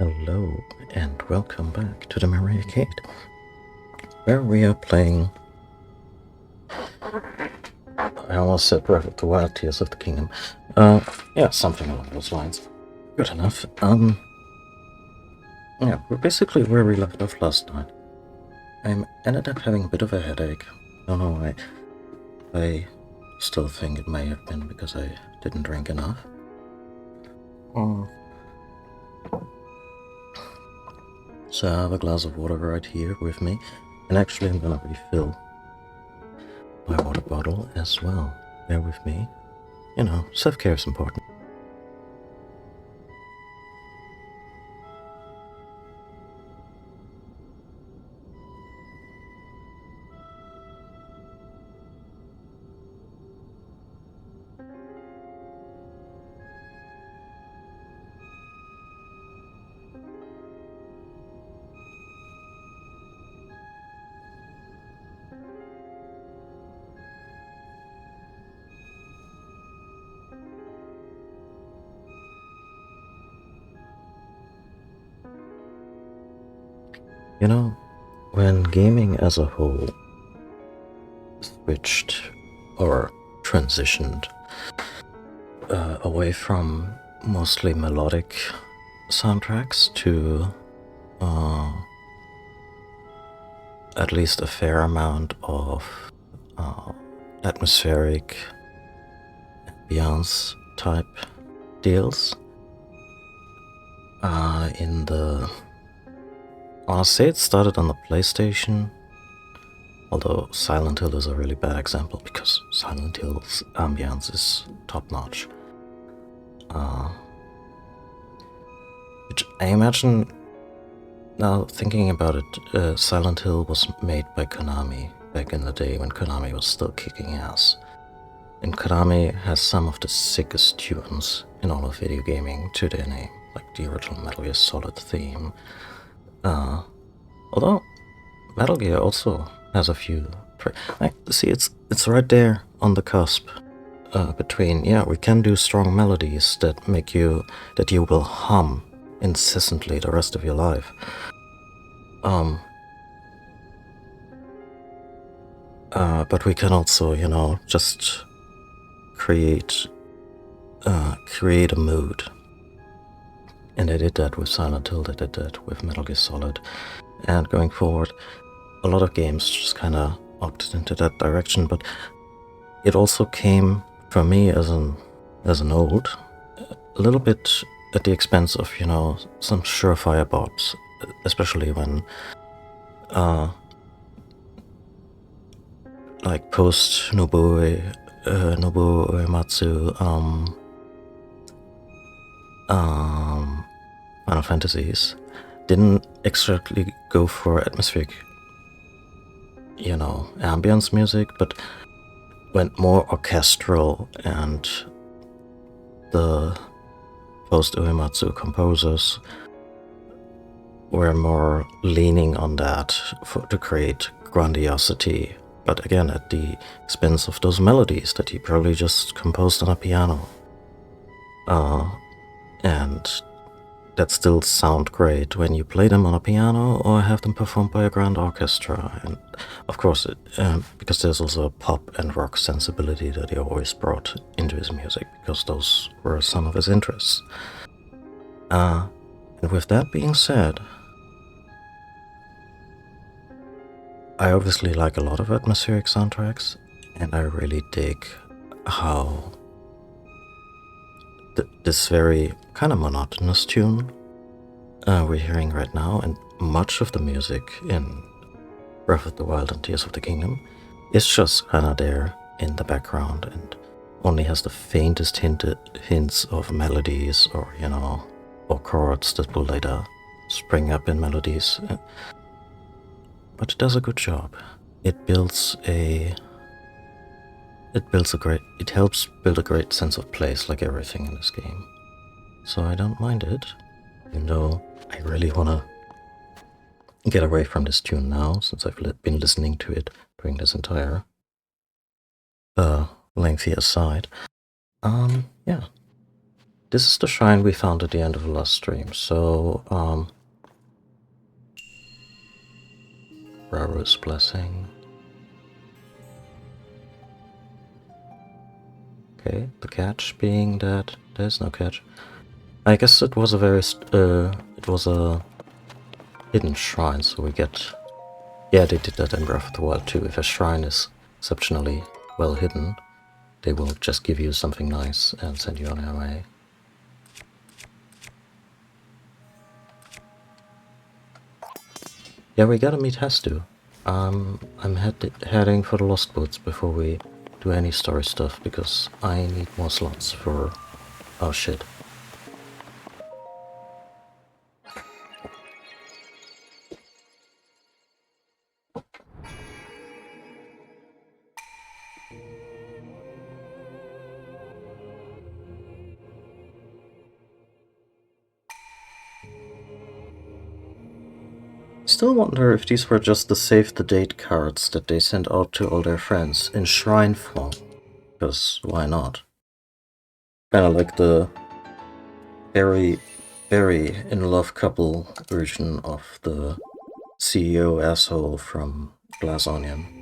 Hello and welcome back to the Merry Arcade, where we are playing. I almost said Breath of the Wild, Tears of the Kingdom. Yeah, something along those lines. Good enough. Yeah, we're basically where we left off last night. I ended up having a bit of a headache. Don't know why. I still think it may have been because I didn't drink enough. So I have a glass of water right here with me, and actually I'm gonna refill my water bottle as well. Bear with me. You know, self-care is important. You know, when gaming as a whole switched or transitioned away from mostly melodic soundtracks to at least a fair amount of atmospheric ambience type deals, I'll say it started on the PlayStation, although Silent Hill is a really bad example because Silent Hill's ambience is top-notch. Which I imagine, now thinking about it, Silent Hill was made by Konami back in the day when Konami was still kicking ass. And Konami has some of the sickest tunes in all of video gaming to their name, like the original Metal Gear Solid theme. Although Metal Gear also has a few. See, it's right there on the cusp between, yeah, we can do strong melodies that you will hum incessantly the rest of your life. But we can also, you know, just create a mood. And they did that with Silent Hill, they did that with Metal Gear Solid. And going forward, a lot of games just kind of opted into that direction, but it also came, for me as an old, a little bit at the expense of, you know, some surefire bops, especially when like post Nobuo Uematsu Final Fantasies didn't exactly go for atmospheric, you know, ambience music, but went more orchestral, and the post Uematsu composers were more leaning on that to create grandiosity, but again at the expense of those melodies that he probably just composed on a piano. And that still sound great when you play them on a piano or have them performed by a grand orchestra. And of course, because there's also a pop and rock sensibility that he always brought into his music, because those were some of his interests. And with that being said, I obviously like a lot of atmospheric soundtracks, and I really dig how this very kind of monotonous tune we're hearing right now, and much of the music in Breath of the Wild and Tears of the Kingdom is just kind of there in the background and only has the faintest hints of melodies, or, you know, or chords that will later spring up in melodies. But it does a good job. It helps build a great sense of place, like everything in this game. So I don't mind it, even though I really wanna get away from this tune now, since I've been listening to it during this entire lengthy aside. Yeah. This is the shrine we found at the end of the last stream, so, Raru's Blessing. Okay, the catch being that there's no catch. I guess it was a very, it was a hidden shrine, so we get... Yeah, they did that in Breath of the Wild too. If a shrine is exceptionally well hidden, they will just give you something nice and send you on your way. Yeah, we gotta meet Hestu. I'm heading for the Lost Woods before we do any story stuff, because I need more slots for... Oh shit. Still wonder if these were just the save the date cards that they sent out to all their friends in shrine form. Because why not? Kinda like the very in love couple version of the CEO asshole from Glass Onion.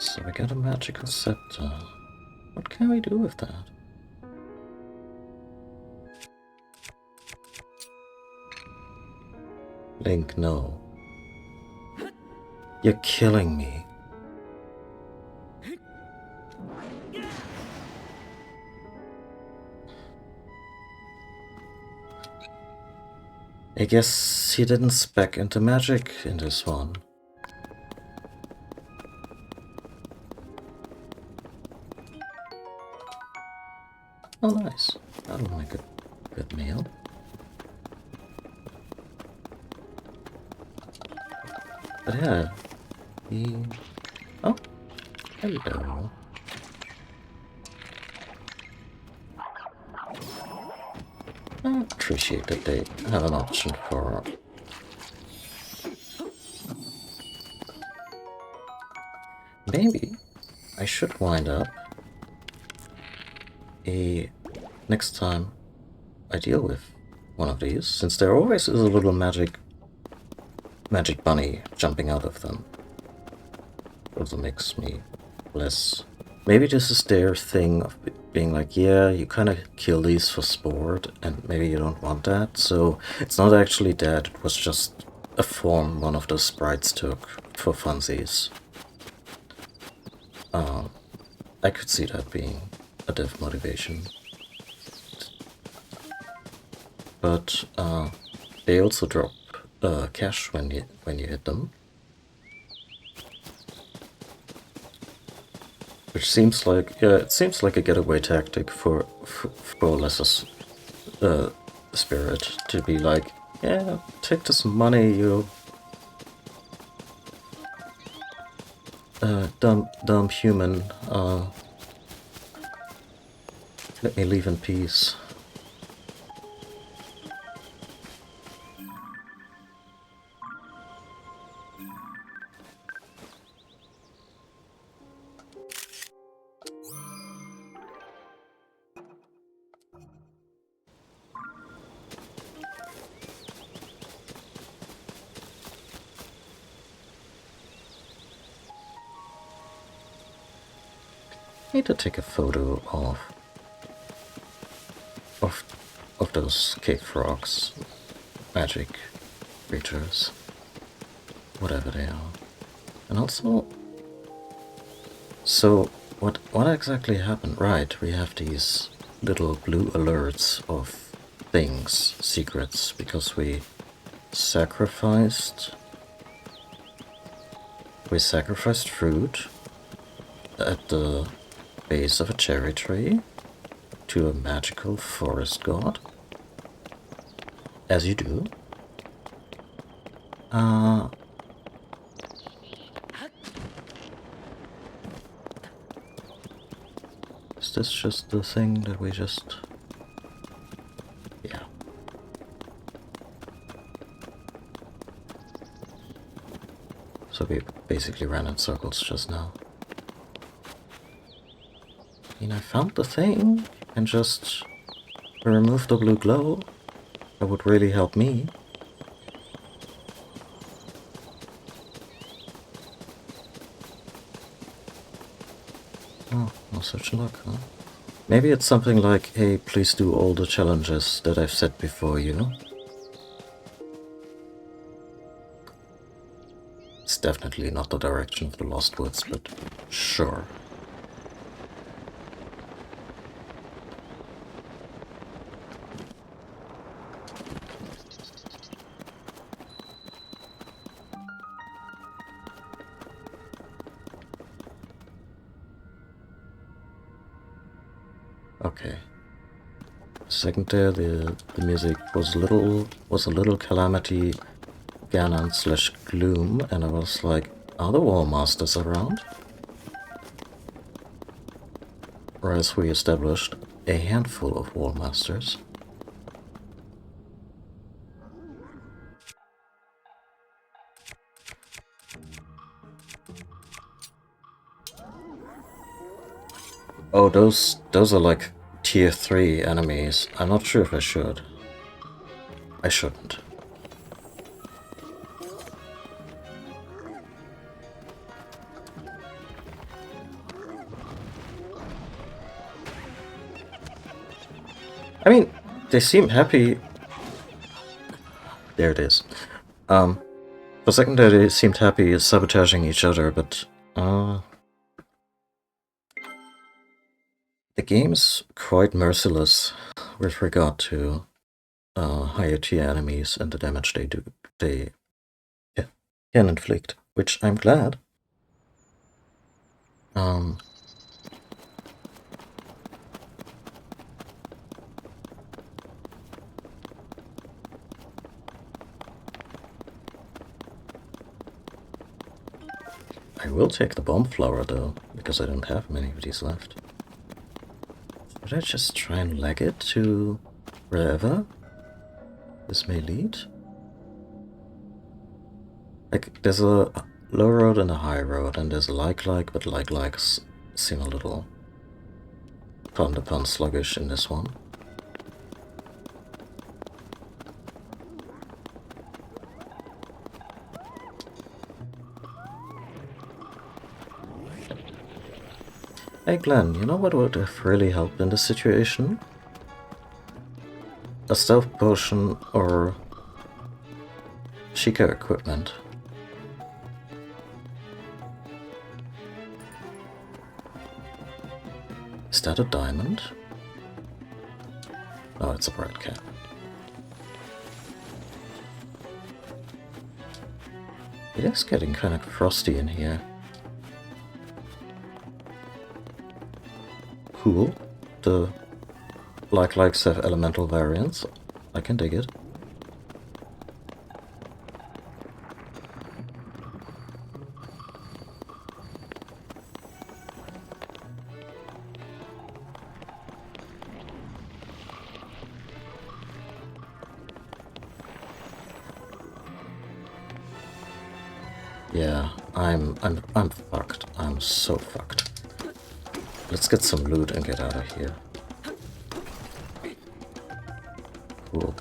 So we got a magical scepter. What can we do with that? Link, no. You're killing me. I guess he didn't spec into magic in this one. Oh, nice. That'll make a good meal. But yeah, oh, hello. I appreciate that they have an option for... Maybe I should wind up next time I deal with one of these, since there always is a little magic bunny jumping out of them. Also makes me less... Maybe this is their thing of being like, yeah, you kind of kill these for sport, and maybe you don't want that, so it's not actually that, it was just a form one of the sprites took for funsies. I could see that being a dev motivation. But they also drop cash when you hit them, which seems like it seems like a getaway tactic for lesser spirit to be like, yeah, take this money, you dumb human. Let me leave in peace. Need to take a photo of those cave frogs, magic creatures, whatever they are. And also, so what exactly happened? Right, we have these little blue alerts of things, secrets, because we sacrificed We sacrificed fruit at the base of a cherry tree to a magical forest god. As you do. Is this just the thing that we just... Yeah. So we basically ran in circles just now. I mean, I found the thing and just remove the blue glow. That would really help me. Oh, no such luck, huh? Maybe it's something like, hey, please do all the challenges that I've set before you. It's definitely not the direction of the Lost Woods, but sure. Okay. Second there, the music was a little Calamity Ganon / Gloom, and I was like, are the Wall Masters around? Or as we established, a handful of Wall Masters. Oh, those are like tier 3 enemies. I'm not sure if I should. I shouldn't. I mean, they seem happy. There it is. For a second there they seemed happy sabotaging each other, but the game's quite merciless with regard to higher tier enemies and the damage they can inflict, which I'm glad. I will take the bomb flower though, because I don't have many of these left. Should I just try and leg it to wherever this may lead? Like, there's a low road and a high road, and there's a like, but likes seem a little pun sluggish in this one. Hey Glenn, you know what would have really helped in this situation? A stealth potion or Chica equipment. Is that a diamond? No, it's a bright cap. It is getting kind of frosty in here. Cool. The likes have elemental variants. I can dig it. Yeah, I'm fucked. I'm so fucked. Let's get some loot and get out of here. Cool.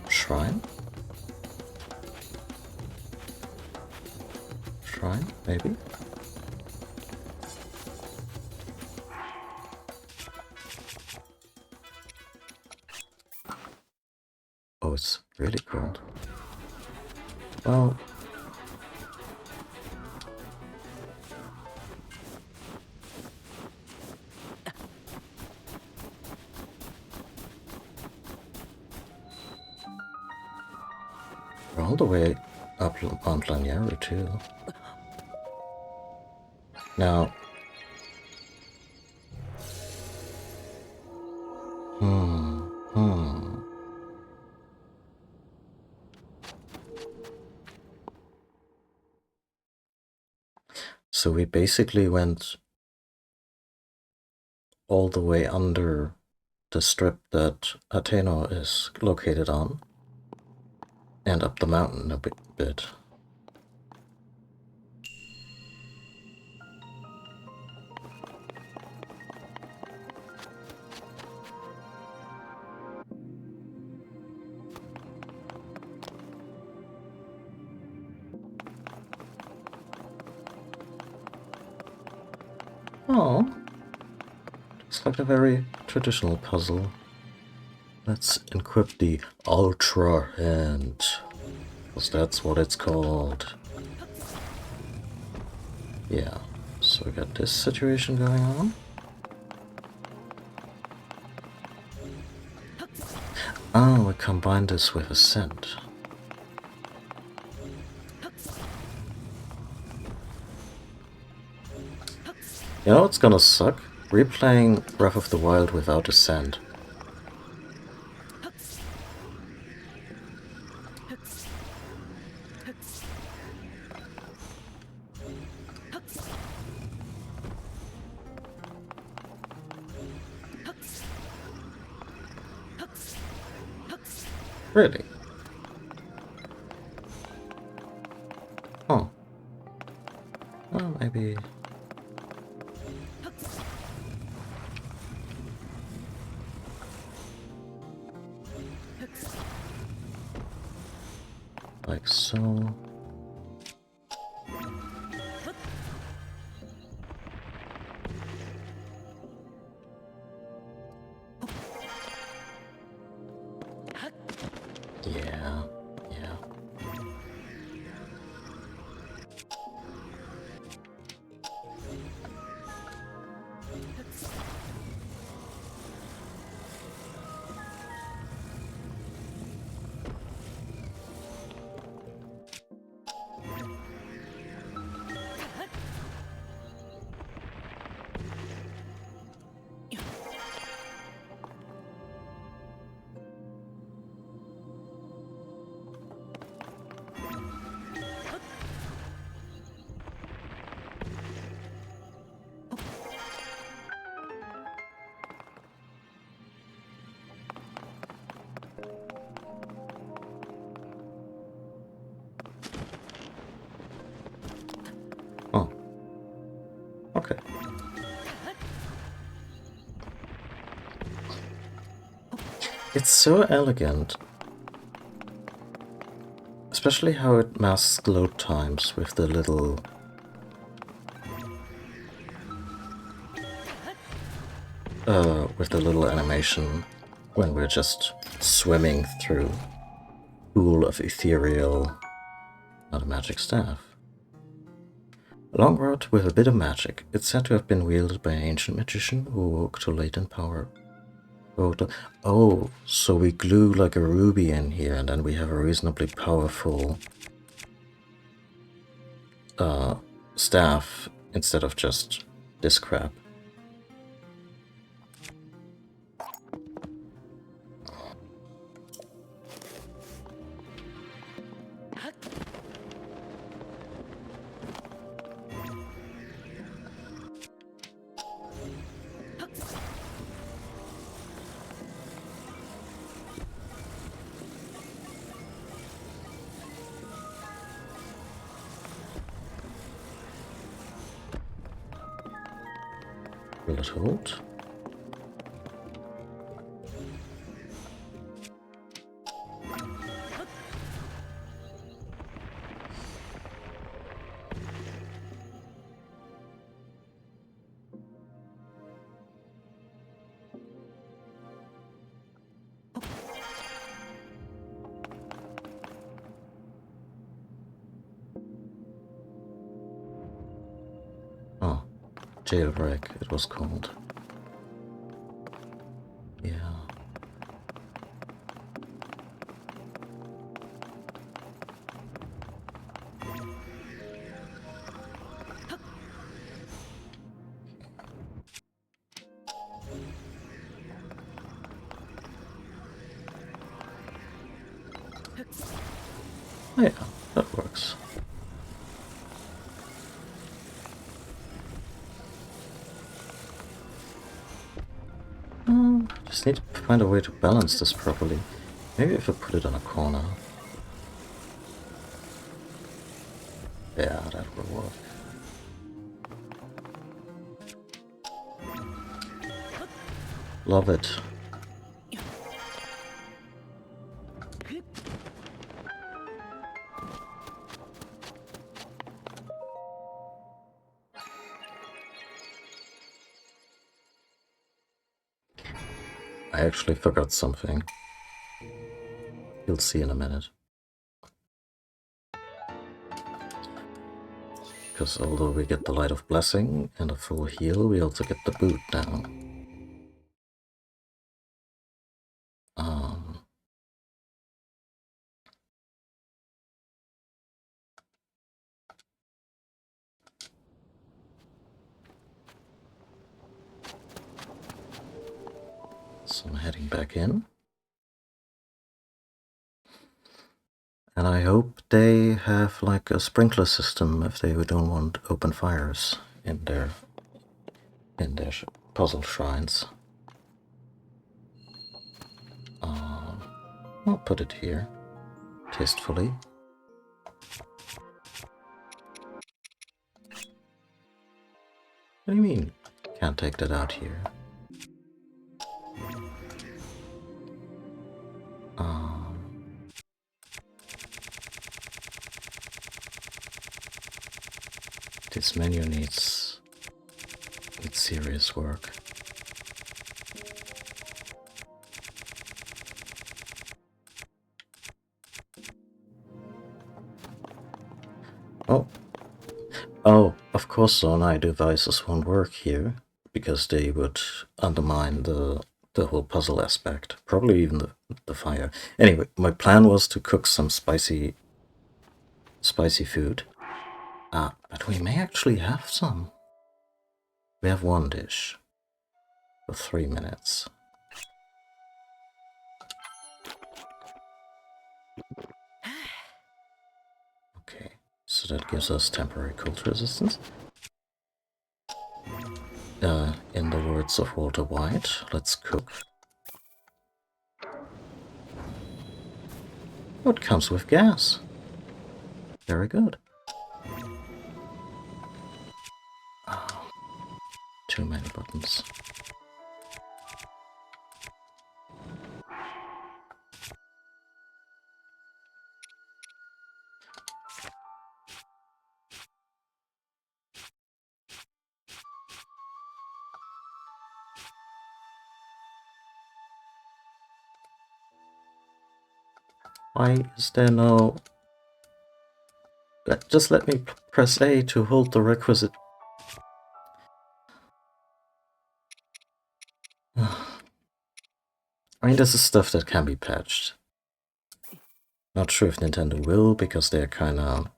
Shrine? Shrine, maybe? Oh, it's really cold. Well... We're all the way up on Laniero too. Now, So we basically went all the way under the strip that Athena is located on, and up the mountain a bit. Oh, it's like a very traditional puzzle. Let's encrypt the Ultra Hand, because that's what it's called. Yeah, so we got this situation going on. Oh, we combined this with Ascent. You know what's gonna suck? Replaying Breath of the Wild without Ascent. Really? Oh. Well, maybe... like so. Yeah, yeah. Oh. Okay. It's so elegant. Especially how it masks load times with the little... with the little animation when we're just swimming through a pool of ethereal... not a magic staff. A long rod with a bit of magic. It's said to have been wielded by an ancient magician who awoke to latent power. Oh, so we glue like a ruby in here and then we have a reasonably powerful staff instead of just this crap. Will it hold? Oh, jailbreak it was called. Yeah. Oh yeah, that works. Just need to find a way to balance this properly. Maybe if I put it on a corner. Yeah, that will work. Love it. I actually forgot something. You'll see in a minute. Because although we get the Light of Blessing and a full heal, we also get the boot now. So I'm heading back in. And I hope they have like a sprinkler system if they don't want open fires in their puzzle shrines. I'll put it here, tastefully. What do you mean? Can't take that out here. This menu needs serious work. Oh, of course Zonai devices won't work here, because they would undermine the whole puzzle aspect. Probably even the fire. Anyway, my plan was to cook some spicy food. But we may actually have some. We have one dish for 3 minutes. Okay, so that gives us temporary cold resistance. In the words of Walter White, let's cook. Oh, it comes with gas. Very good. Oh, too many buttons. Why is there no... Just let me press A to hold the requisite... I mean, this is stuff that can be patched. Not sure if Nintendo will, because they're kinda...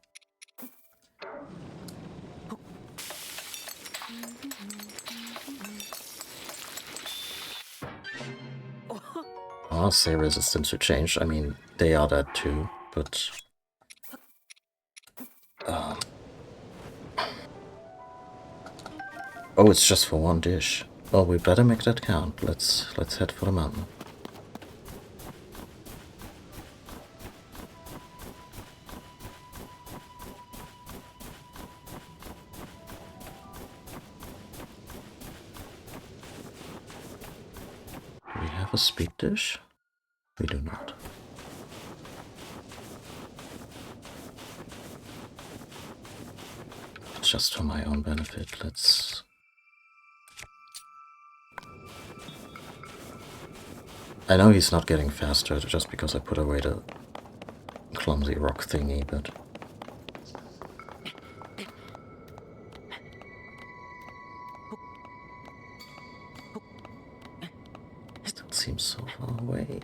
I'll say resistant to change. I mean, they are that too, but... Oh, it's just for one dish. Well, we better make that count. Let's head for the mountain. Do we have a speed dish? We do not. Just for my own benefit, let's... I know he's not getting faster just because I put away the clumsy rock thingy, but... Still seems so far away.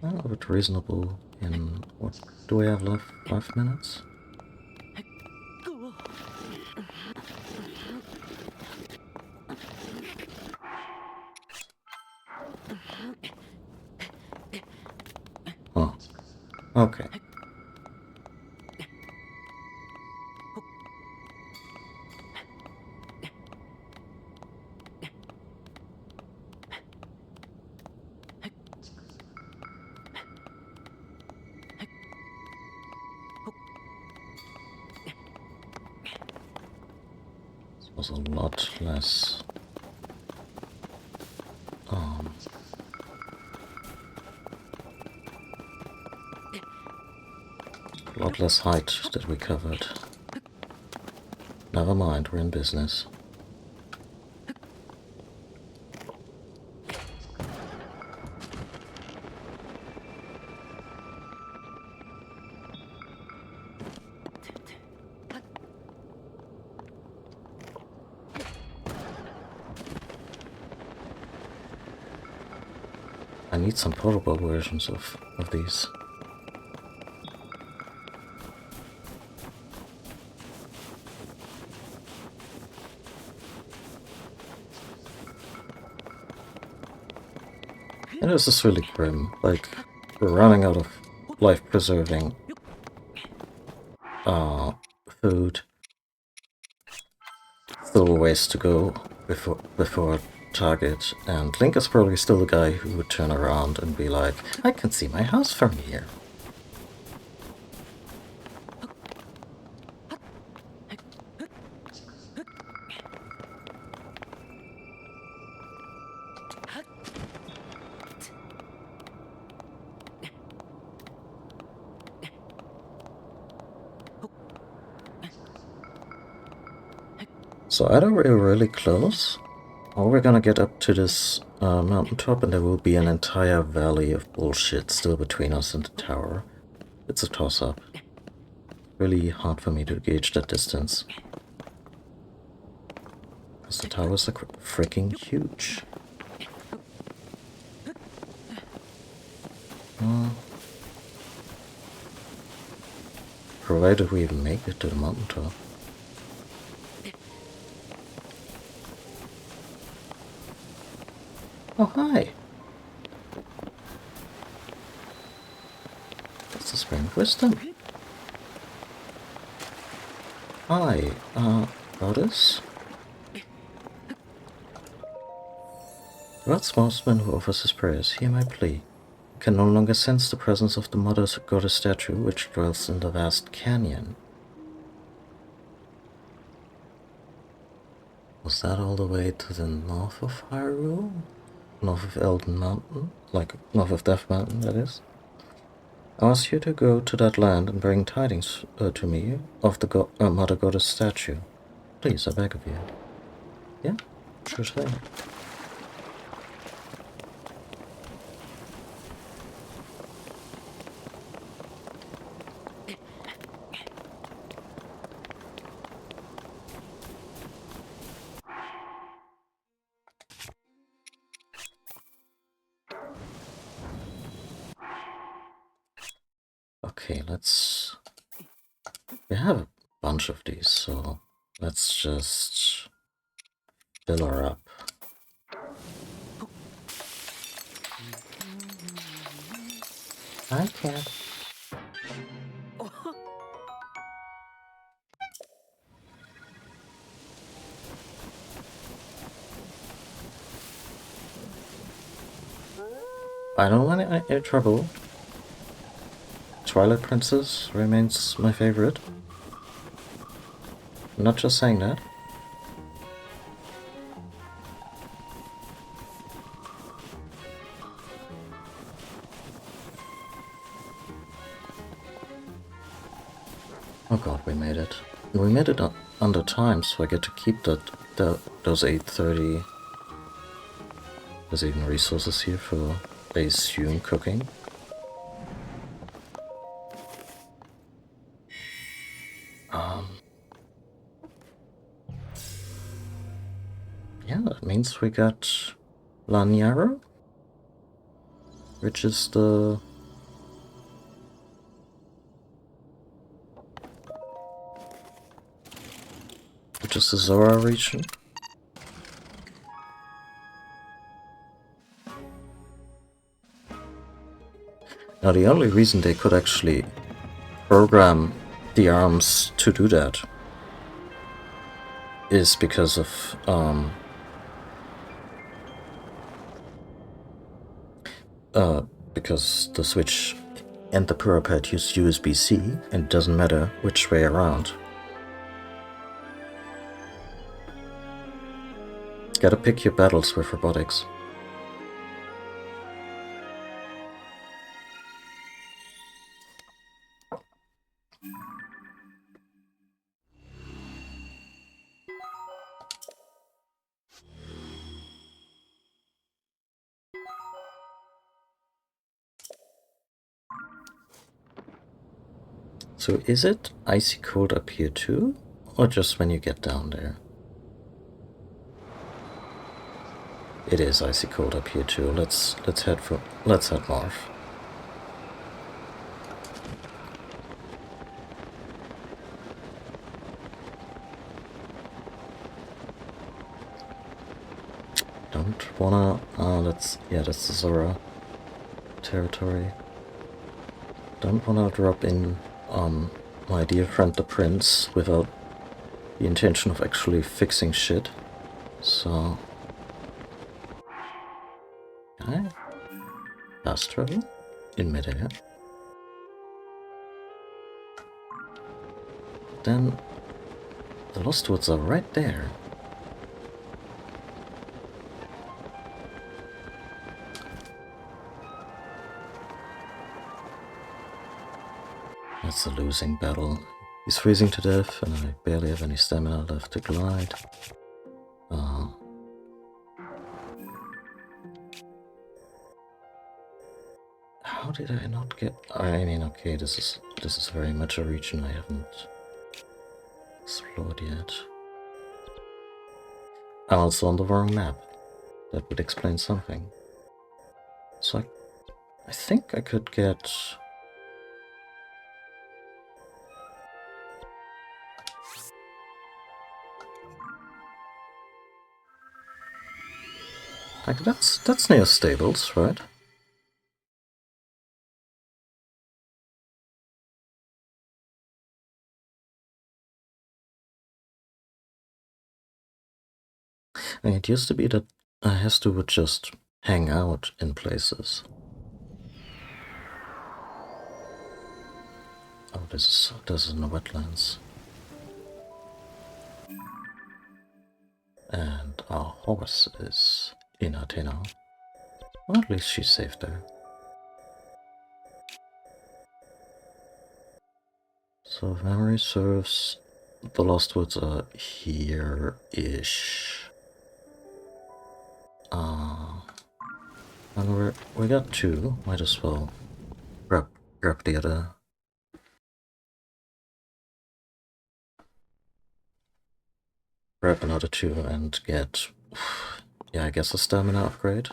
Well, a bit reasonable in... What do we have left? 5 minutes? Oh, okay. Was a lot less height that we covered. Never mind, we're in business. I need some portable versions of these. And this is really grim. Like, we're running out of life-preserving food. Still a ways to go before target, and Link is probably still the guy who would turn around and be like, I can see my house from here. So either we're really close, or we're gonna get up to this mountaintop and there will be an entire valley of bullshit still between us and the tower. It's a toss-up. Really hard for me to gauge that distance. Because the towers are freaking huge. Provided we even make it to the mountaintop. Oh, hi! That's the Spring of Wisdom. Hi, goddess? God's spokesman who offers his prayers, hear my plea. I can no longer sense the presence of the Mother Goddess statue which dwells in the vast canyon. Was that all the way to the north of Hyrule? North of Elden Mountain? Like, north of Death Mountain, that is. I ask you to go to that land and bring tidings to me of the Mother Goddess statue. Please, I beg of you. Yeah, sure thing. Okay, let's... We have a bunch of these, so let's just fill her up. I can't. I don't want any trouble. Twilight Princess remains my favorite. I'm not just saying that. Oh god, we made it. We made it under time, so I get to keep those 830. There's even resources here for, I assume, cooking. Yeah, that means we got Laniaro, which is the which is the Zora region. Now the only reason they could actually program the arms to do that is because of because the Switch and the Purapad use USB-C, and it doesn't matter which way around. Gotta pick your battles with robotics. So is it icy cold up here too? Or just when you get down there? It is icy cold up here too. Let's head north. Don't wanna that's the Zora territory. Don't wanna drop in my dear friend the Prince without the intention of actually fixing shit. So can I fast travel in midair? Then the Lost Woods are right there. That's a losing battle. He's freezing to death, and I barely have any stamina left to glide. How did I not get... I mean, okay, this is very much a region I haven't explored yet. I'm also on the wrong map. That would explain something. So I think I could get... Like, that's near stables, right? I mean, it used to be that Hestu would just hang out in places. Oh, this is in the wetlands. And our horse is in Athena. Well, at least she's safe there. So if memory serves, the Lost Woods are here-ish. And we got two. Might as well grab the other. Grab another two and get, yeah, I guess a stamina upgrade.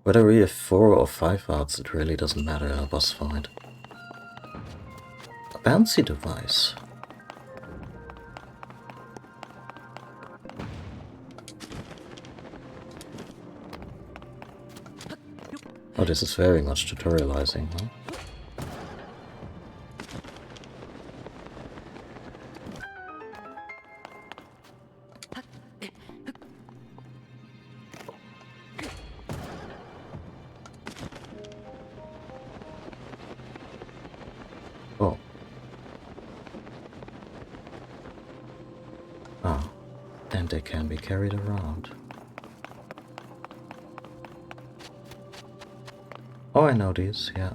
Whether we have 4 or 5 hearts, it really doesn't matter in a boss fight. A bouncy device. Oh, this is very much tutorializing, huh? Oh. Ah, and they can be carried around. Oh, I know these, yeah.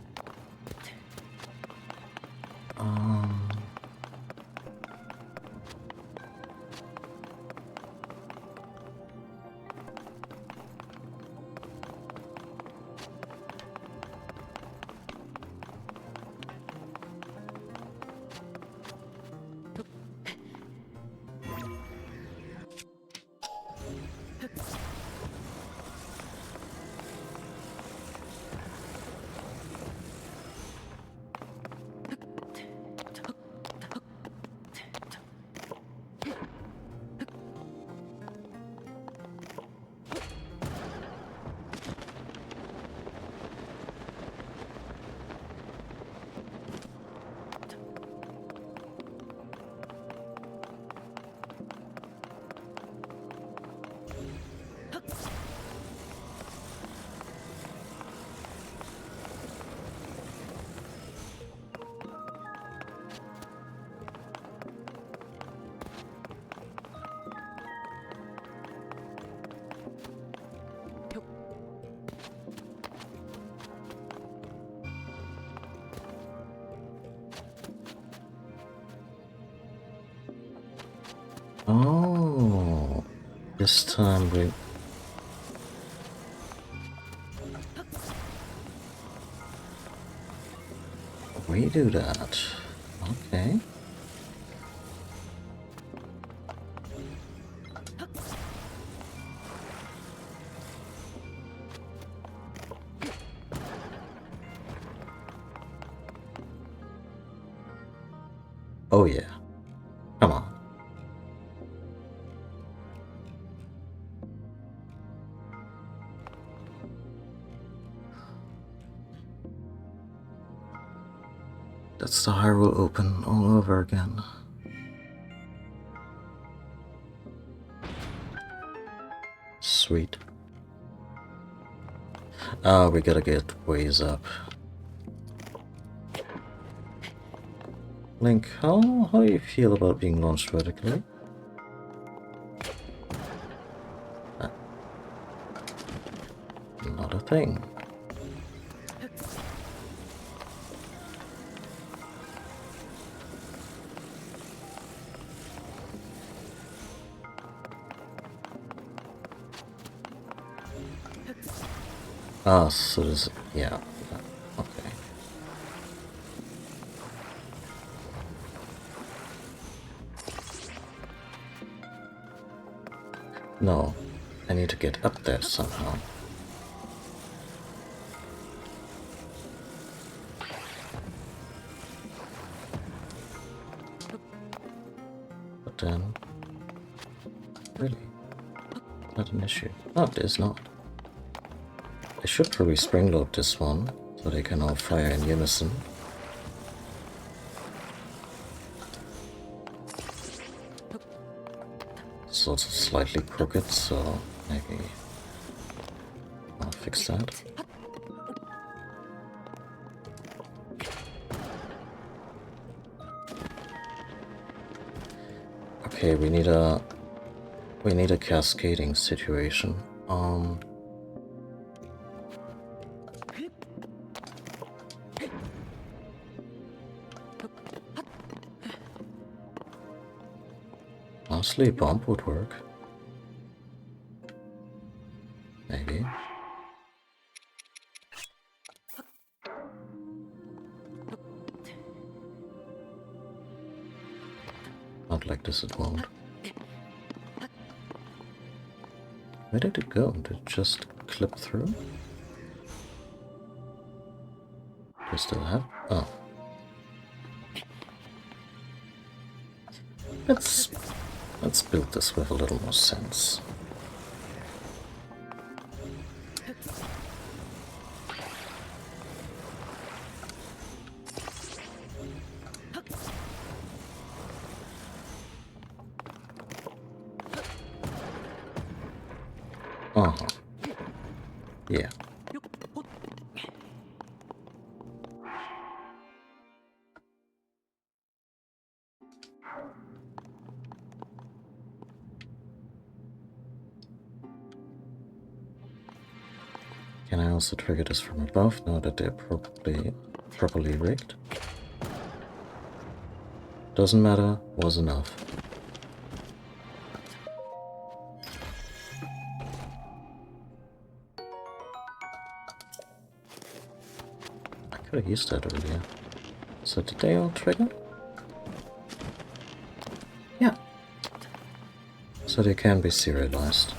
This time we do that. Okay. Oh yeah. Come on. That's the Hyrule Open all over again. Sweet. Ah, we gotta get ways up. Link, how do you feel about being launched vertically? Not a thing. Ah, so there's... yeah. Okay. No, I need to get up there somehow. But then... really? Not an issue. No, it is not. I should probably spring-load this one, so they can all fire in unison. It's also slightly crooked, so maybe I'll fix that. Okay, we need a cascading situation. Honestly, bomb would work. Maybe. Not like this, it won't. Where did it go? Did it just clip through? Do I still have? Oh. Let's build this with a little more sense. Uh-huh. Yeah. Can I also trigger this from above now that they're properly rigged? Doesn't matter, was enough. I could have used that earlier. So did they all trigger? Yeah. So they can be serialized.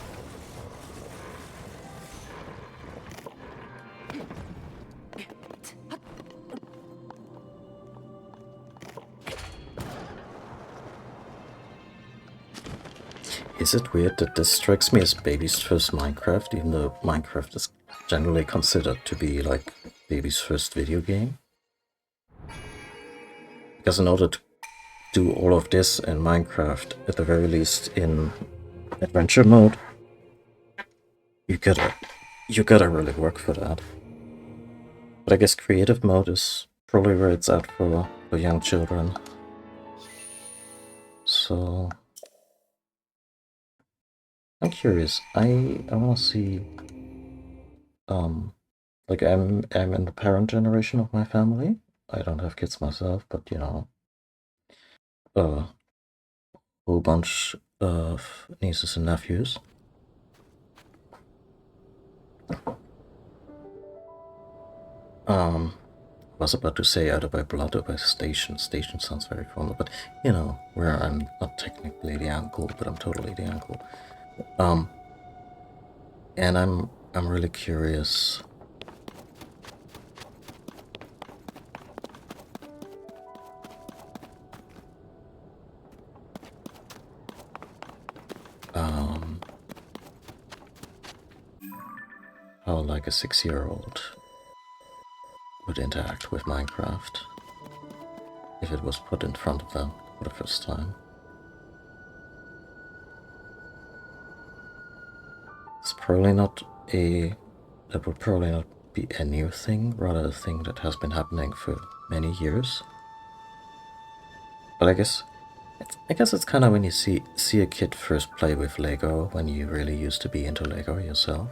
Is it weird that this strikes me as baby's first Minecraft, even though Minecraft is generally considered to be like baby's first video game? Because in order to do all of this in Minecraft, at the very least in adventure mode, you gotta really work for that. But I guess creative mode is probably where it's at for young children. So I'm curious. I wanna see like I'm in the parent generation of my family. I don't have kids myself, but you know, a whole bunch of nieces and nephews. Was about to say either by blood or by station. Station sounds very formal, but you know, where I'm not technically the uncle, but I'm totally the uncle. And I'm really curious. How like a 6-year-old would interact with Minecraft if it was put in front of them for the first time. It's probably not that would probably not be a new thing, rather a thing that has been happening for many years. But I guess it's kind of when you see a kid first play with Lego when you really used to be into Lego yourself.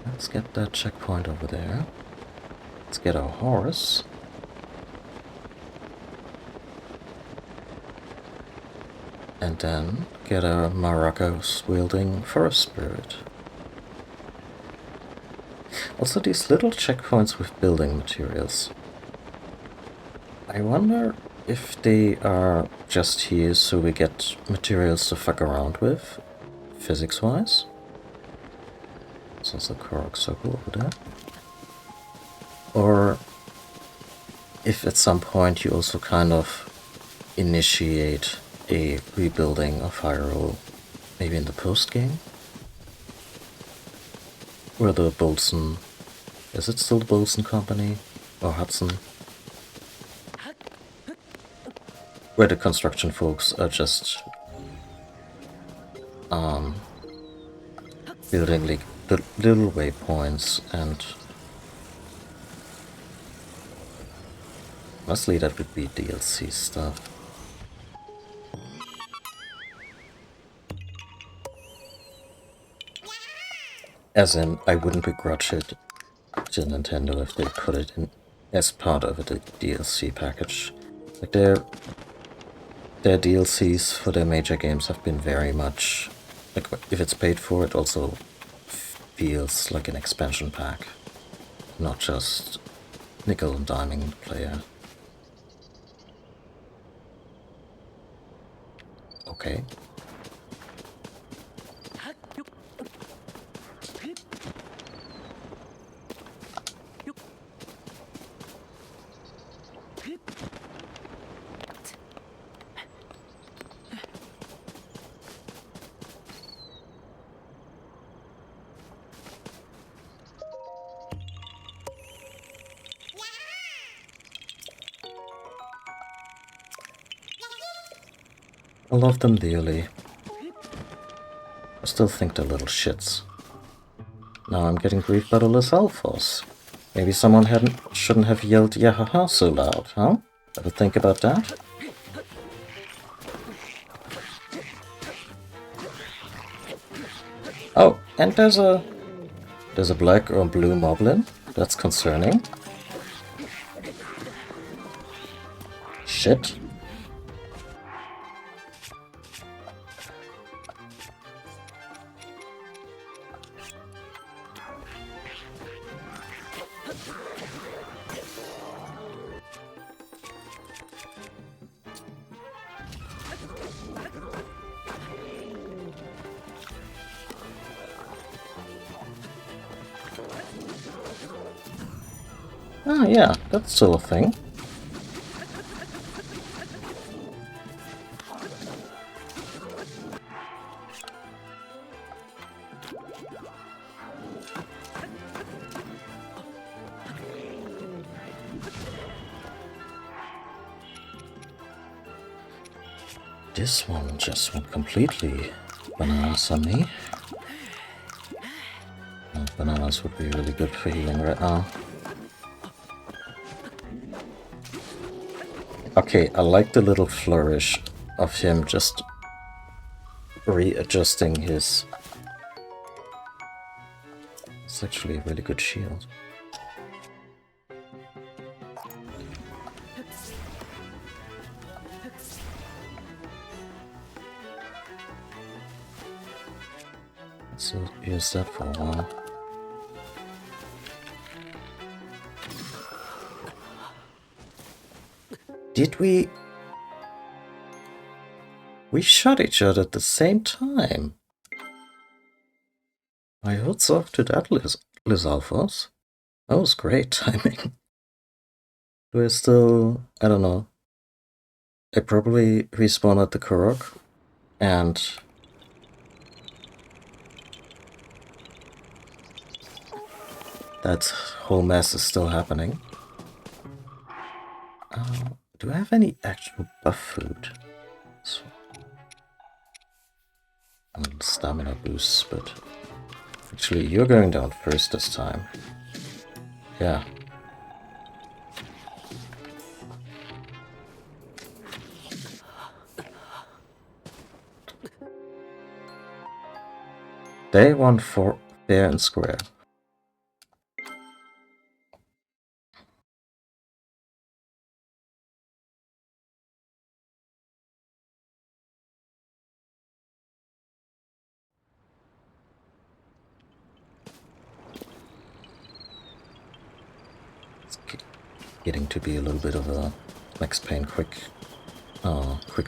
Let's get that checkpoint over there. Let's get our horse. And then get a maracas-wielding forest spirit. Also, these little checkpoints with building materials. I wonder if they are just here so we get materials to fuck around with, physics-wise. So there's a Korok circle over there. Or if at some point you also kind of initiate a rebuilding of Hyrule, maybe in the post-game? Where the Bolson... Is it still the Bolson Company? Or Hudson? Where the construction folks are just... building like the little waypoints and... Mostly that would be DLC stuff. As in, I wouldn't begrudge it to Nintendo if they put it in as part of a DLC package. Like their DLCs for their major games have been very much like if it's paid for, it also feels like an expansion pack, not just nickel and diming the player. Okay. I love them dearly. I still think they're little shits. Now I'm getting grief by the Alphas. Maybe someone shouldn't have yelled yahaha so loud, huh? Ever think about that? Oh, and there's a black or blue moblin. That's concerning. Shit. Oh yeah, that's still a thing. This one just went completely bananas on me. Well, bananas would be really good for healing right now. Okay, I like the little flourish of him just readjusting his... It's actually a really good shield. Let's use that for a while. Did we... We shot each other at the same time. My hoods off to that, Liz Alphonse. That was great timing. Do I still... I don't know. I probably respawn at the Korok, and... that whole mess is still happening. Do I have any actual buff food? So, stamina boosts, but... Actually, you're going down first this time. Yeah. Day 1 for fair and square. It's getting to be a little bit of a Max Payne quick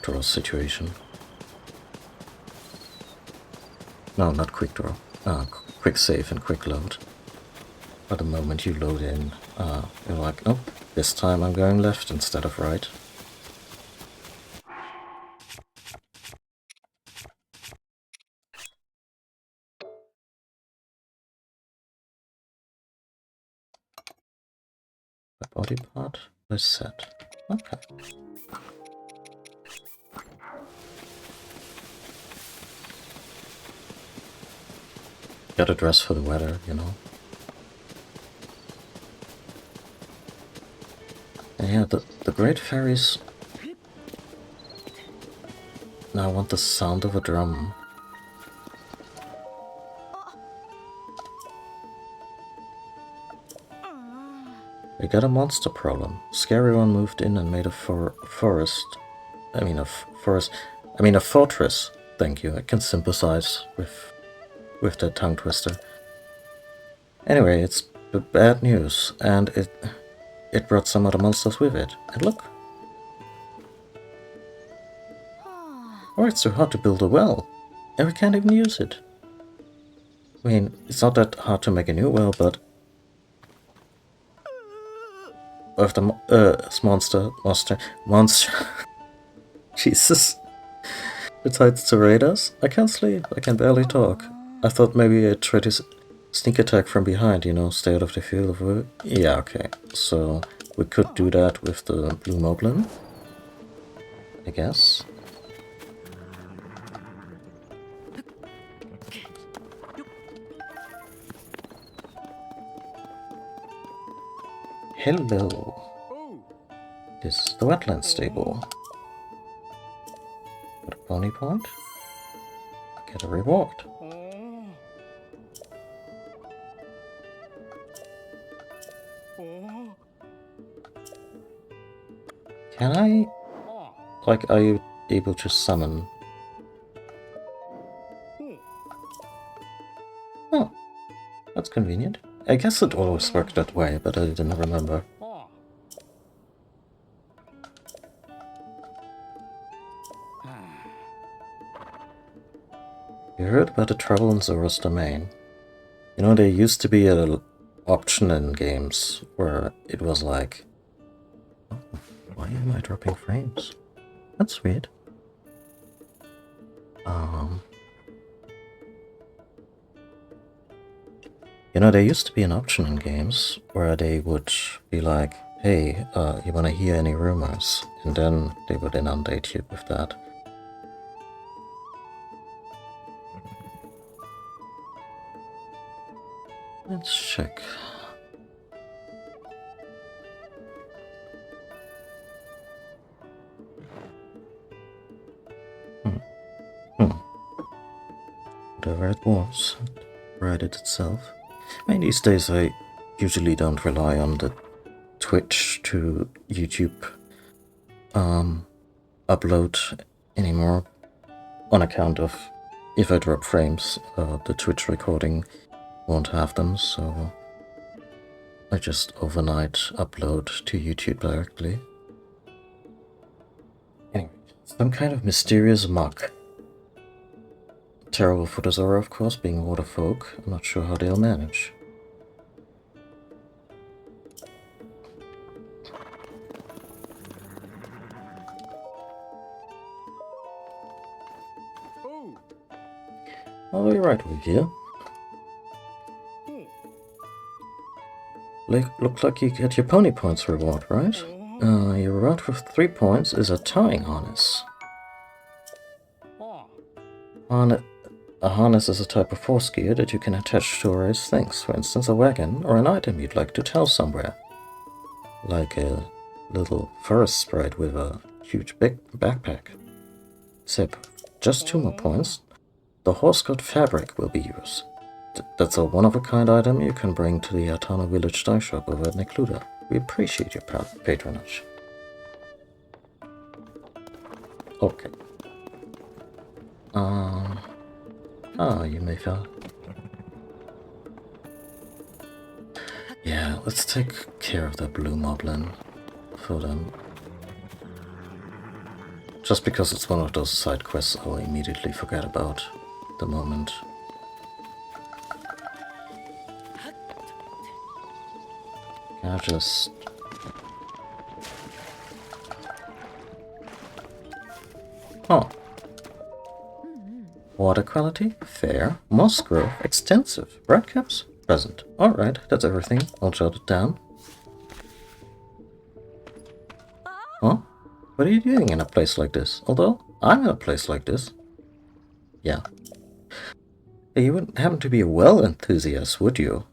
draw situation. No, not quick draw. Quick save and quick load. But the moment you load in, you're like, oh, this time I'm going left instead of right. The body part is set. Okay. Gotta dress for the weather, you know. And yeah, the great fairies now want the sound of a drum. We got a monster problem. Scary one moved in and made a fortress. Thank you. I can sympathize with that tongue twister. Anyway, it's bad news, and it brought some other monsters with it. And look. Or it's too hard to build a well, and we can't even use it. I mean, it's not that hard to make a new well, but if the monster, Jesus, decides to raid us, I can't sleep. I can barely talk. I thought maybe I'd try to sneak attack from behind, you know, stay out of the field of view. Yeah, okay. So we could do that with the blue moblin, I guess. Hello. This is the wetland stable. Got a pony point. Get a reward. Can I... Like, are you able to summon? Oh, that's convenient. I guess it always worked that way, but I didn't remember. You heard about the trouble in Zora's domain. You know, there used to be an option in games where it was like... Oh, why am I dropping frames? That's weird. You know, there used to be an option in games where they would be like, hey, you wanna hear any rumors? And then they would inundate you with that. Let's check. Whatever it was, it righted itself. I mean, these days I usually don't rely on the Twitch to YouTube upload anymore on account of if I drop frames, the Twitch recording won't have them, so I just overnight upload to YouTube directly. Anyway, some kind of mysterious muck. Terrible Photosaur, of course, being water folk. I'm not sure how they'll manage. Oh, you're right over here. Look like you get your pony points reward, right? Your reward for 3 points is a towing harness. A harness is a type of force gear that you can attach to various things, for instance a wagon or an item you'd like to tow somewhere. Like a little forest sprite with a huge big backpack. Except just 2 more points. The horse-cut fabric will be used. That's a one-of-a-kind item you can bring to the Atana Village Dye Shop over at Necluda. We appreciate your patronage. Okay. You Mayfair. Yeah, let's take care of the blue moblin for them. Just because it's one of those side quests I'll immediately forget about the moment. Can I just... Oh. Water quality? Fair. Moss growth? Extensive. Red caps? Present. Alright, that's everything. I'll jot it down. Huh? What are you doing in a place like this? Although, I'm in a place like this. Yeah. Hey, you wouldn't happen to be a well enthusiast, would you?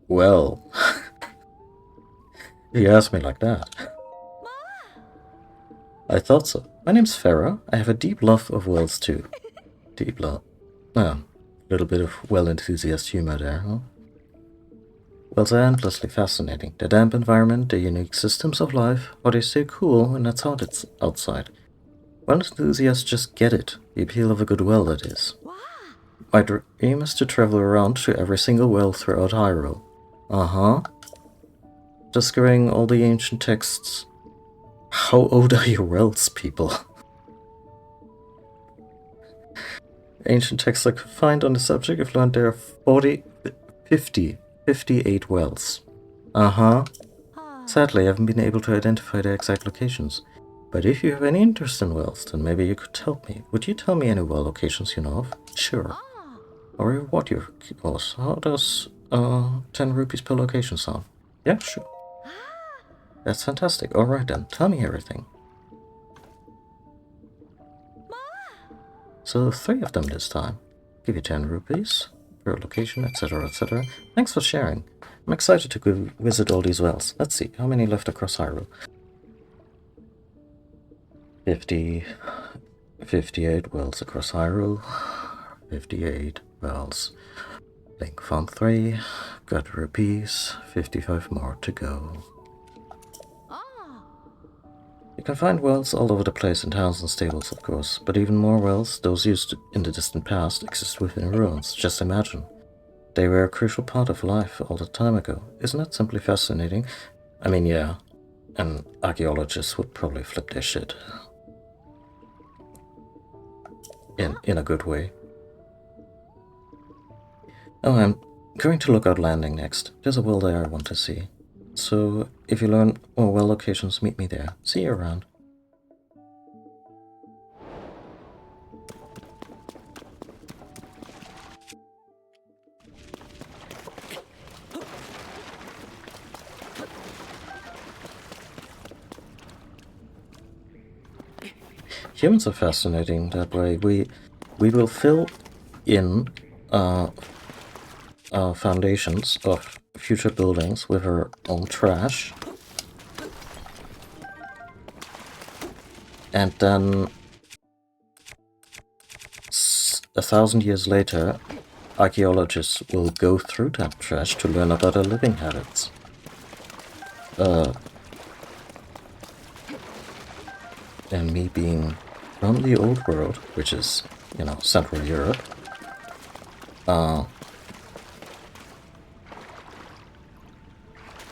Well. You asked me like that. I thought so. My name's Farah. I have a deep love of wells too. Deep love. A little bit of well enthusiast humor there, huh? Wells are endlessly fascinating. The damp environment, the unique systems of life, how they stay cool when it's hot outside. Well enthusiasts just get it. The appeal of a good well, that is. My dream is to travel around to every single well throughout Hyrule. Uh-huh. Discovering all the ancient texts. How old are your wells, people? Ancient texts I could find on the subject have learned there are 58 wells. Uh-huh. Sadly, I haven't been able to identify their exact locations. But if you have any interest in wells, then maybe you could help me. Would you tell me any well locations you know of? Sure. Or what your was. How does 10 rupees per location sound? Yeah, sure. That's fantastic. Alright then, tell me everything. So 3 of them this time. Give you 10 rupees per location, etc, etc. Thanks for sharing. I'm excited to go visit all these wells. Let's see, how many left across Hyrule? 58 wells across Hyrule. 58 wells. Link found 3. Got rupees. 55 more to go. You can find wells all over the place in towns and stables, of course, but even more wells, those used in the distant past, exist within ruins. Just imagine. They were a crucial part of life all the time ago. Isn't that simply fascinating? I mean, yeah, and archaeologists would probably flip their shit. In a good way. Oh, I'm going to Lookout Landing next. There's a well there I want to see. So, if you learn more well locations, meet me there. See you around. Humans are fascinating that way. We will fill in foundations of future buildings with our own trash, and then 1,000 years later archaeologists will go through that trash to learn about our living habits. And me being from the old world, which is, you know, Central Europe,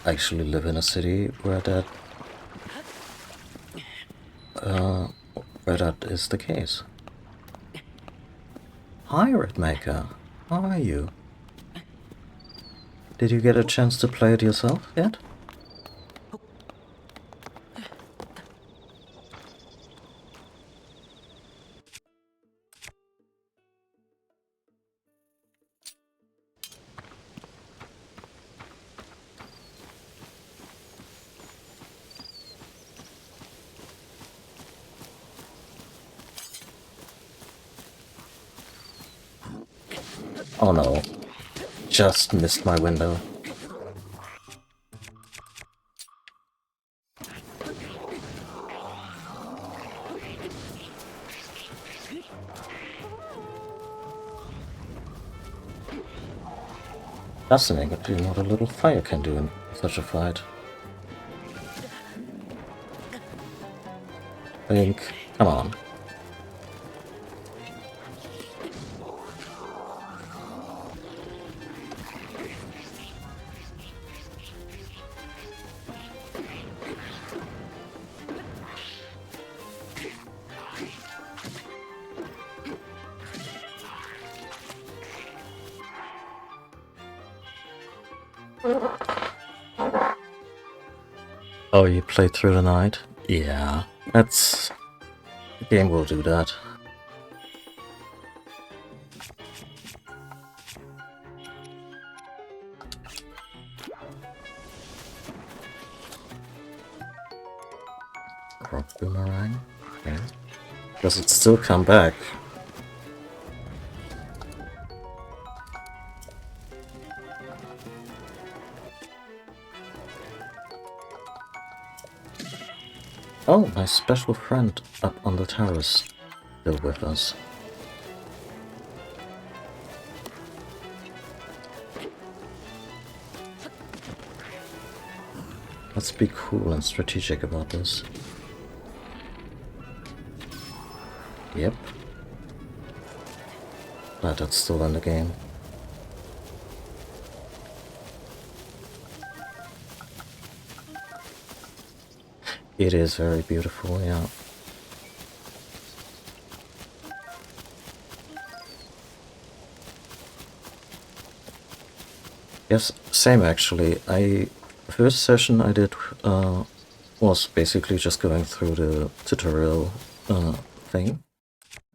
actually live in a city where that is the case. Hi, Redmaker. How are you? Did you get a chance to play it yourself yet? Oh no. Just missed my window. Fascinating what a little fire can do in such a fight. Link, come on. Oh, you played through the night? Yeah, that's... The game will do that. Rock boomerang? Okay. Does it still come back? Oh, my special friend up on the terrace, still with us. Let's be cool and strategic about this. Yep. Glad that's still in the game. It is very beautiful, yeah. Yes, same actually. First session I did was basically just going through the tutorial thing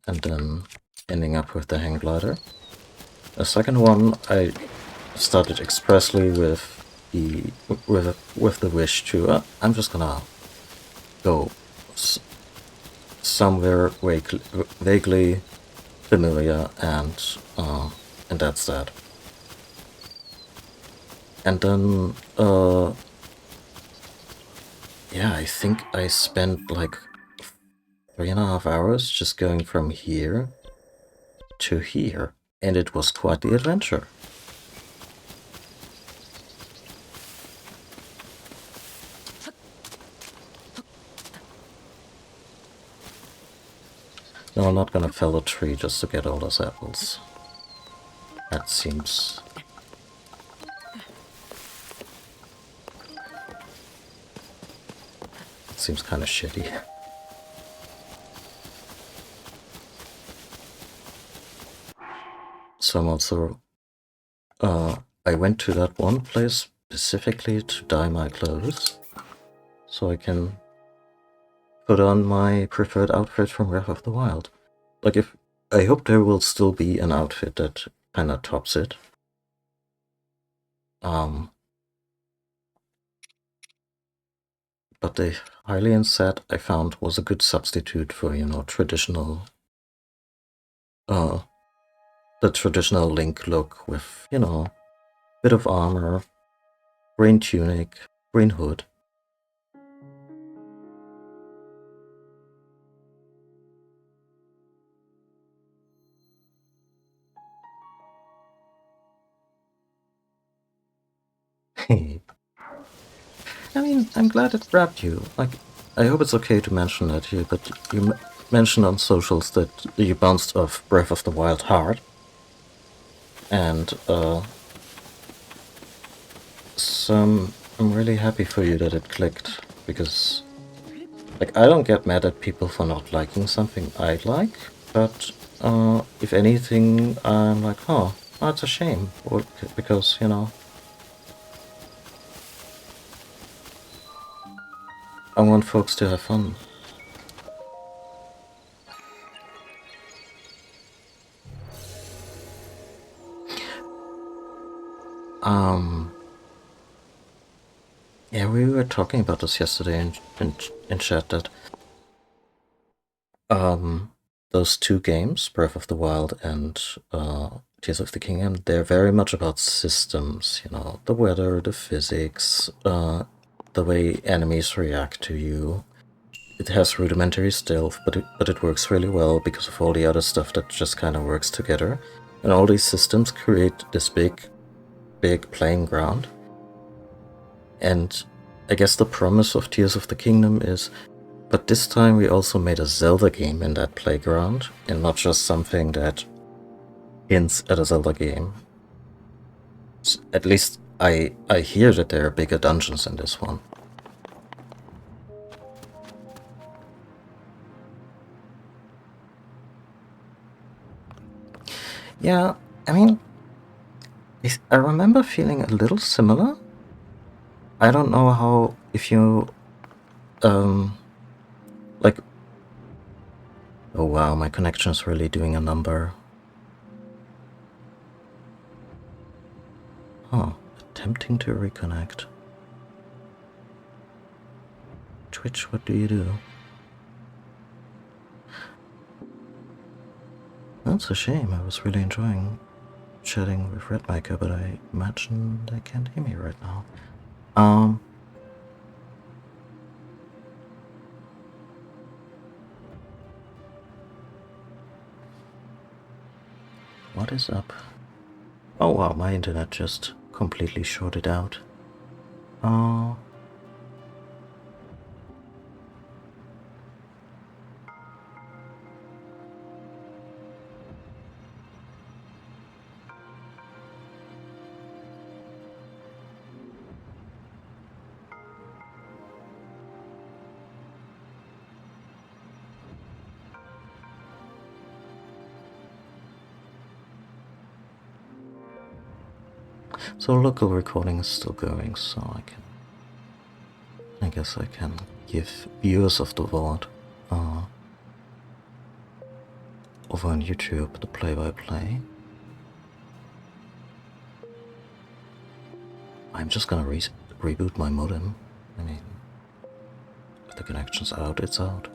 and then ending up with the hang glider. The second one I started expressly with the wish to I'm just gonna go somewhere vaguely familiar and that's that. And then yeah, I think I spent like 3.5 hours just going from here to here, and it was quite the adventure. No, I'm not gonna fell a tree just to get all those apples. That seems... seems kind of shitty. So I'm also... I went to that one place specifically to dye my clothes, so I can put on my preferred outfit from Breath of the Wild. Like, I hope there will still be an outfit that kinda tops it. But the Hylian set I found was a good substitute for, you know, traditional... the traditional Link look with, you know, bit of armor, green tunic, green hood. I mean, I'm glad it grabbed you. Like, I hope it's okay to mention that here, but you mentioned on socials that you bounced off Breath of the Wild hard. And so I'm really happy for you that it clicked, because like I don't get mad at people for not liking something I like, but if anything, I'm like, oh, that's a shame, because you know, I want folks to have fun. Yeah, we were talking about this yesterday in chat, that those two games, Breath of the Wild and Tears of the Kingdom, they're very much about systems, you know, the weather, the physics, the way enemies react to you. It has rudimentary stealth, but it works really well because of all the other stuff that just kind of works together. And all these systems create this big playing ground. And I guess the promise of Tears of the Kingdom is, but this time we also made a Zelda game in that playground, and not just something that hints at a Zelda game. At least I hear that there are bigger dungeons in this one. Yeah, I mean, I remember feeling a little similar. I don't know how, if you, like, oh wow, my connection's really doing a number. Huh, attempting to reconnect. Twitch, what do you do? That's a shame, I was really enjoying chatting with Redmaker, but I imagine they can't hear me right now. What is up? Oh wow, my internet just completely shorted out. Oh. So local recording is still going, so I guess I can give viewers of the VOD over on YouTube the play-by-play. I'm just gonna reboot my modem. I mean, if the connection's out, it's out.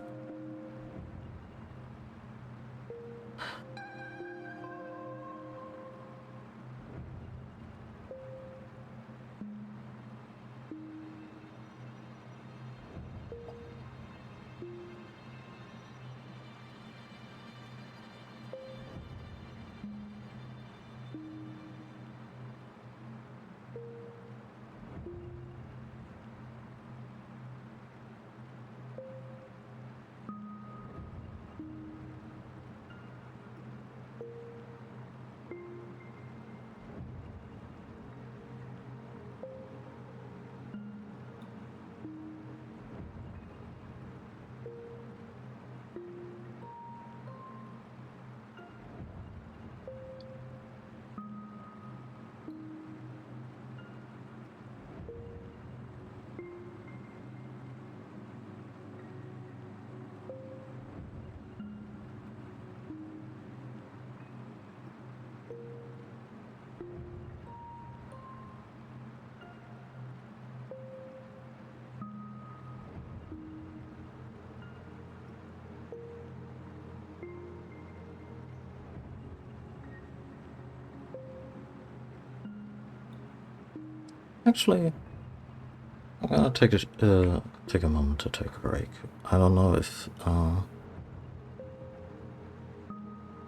Actually, I'm gonna take a moment to take a break. I don't know if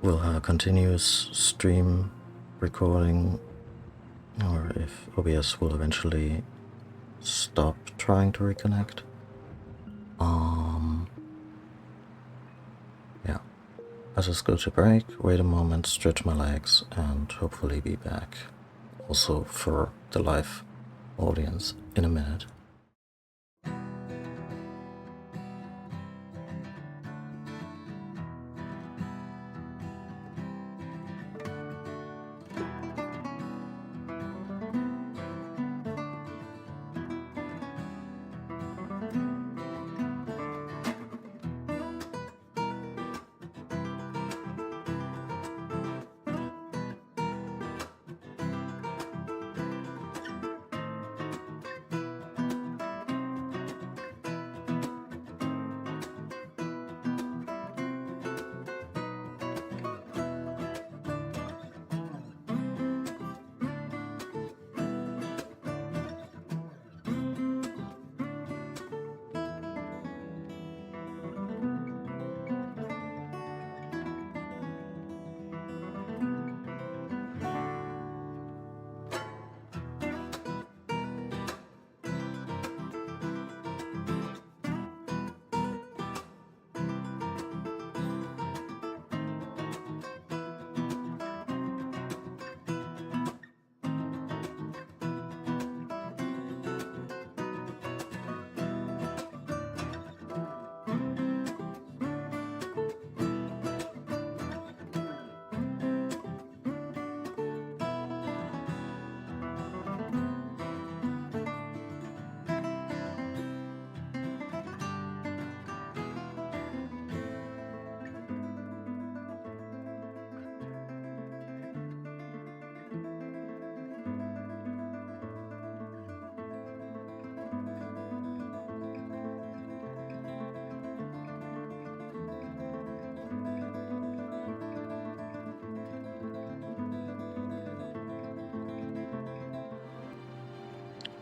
we'll have a continuous stream recording, or if OBS will eventually stop trying to reconnect. Yeah. I'll just go to break, wait a moment, stretch my legs, and hopefully be back. Also for the live audience in a minute.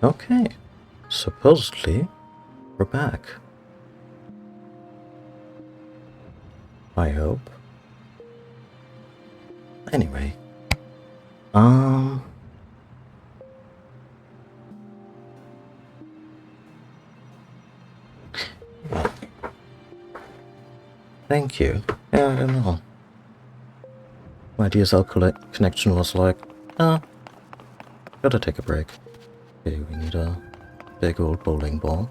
Okay, supposedly we're back. I hope. Anyway, thank you. Yeah, I don't know. My DSL connection was like, gotta take a break. Okay, we need a big old bowling ball.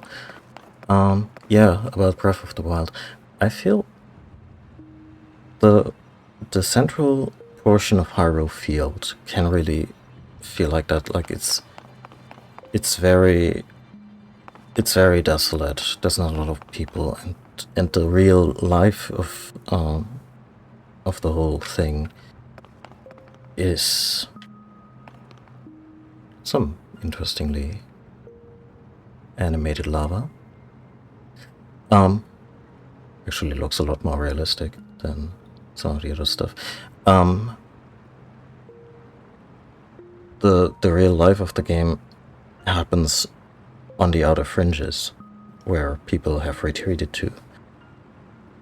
Yeah, about Breath of the Wild. I feel the central portion of Hyrule Field can really feel like that. Like it's very desolate. There's not a lot of people, and the real life of the whole thing is some interestingly animated lava. Actually looks a lot more realistic than some of the other stuff. The real life of the game happens on the outer fringes, where people have retreated to.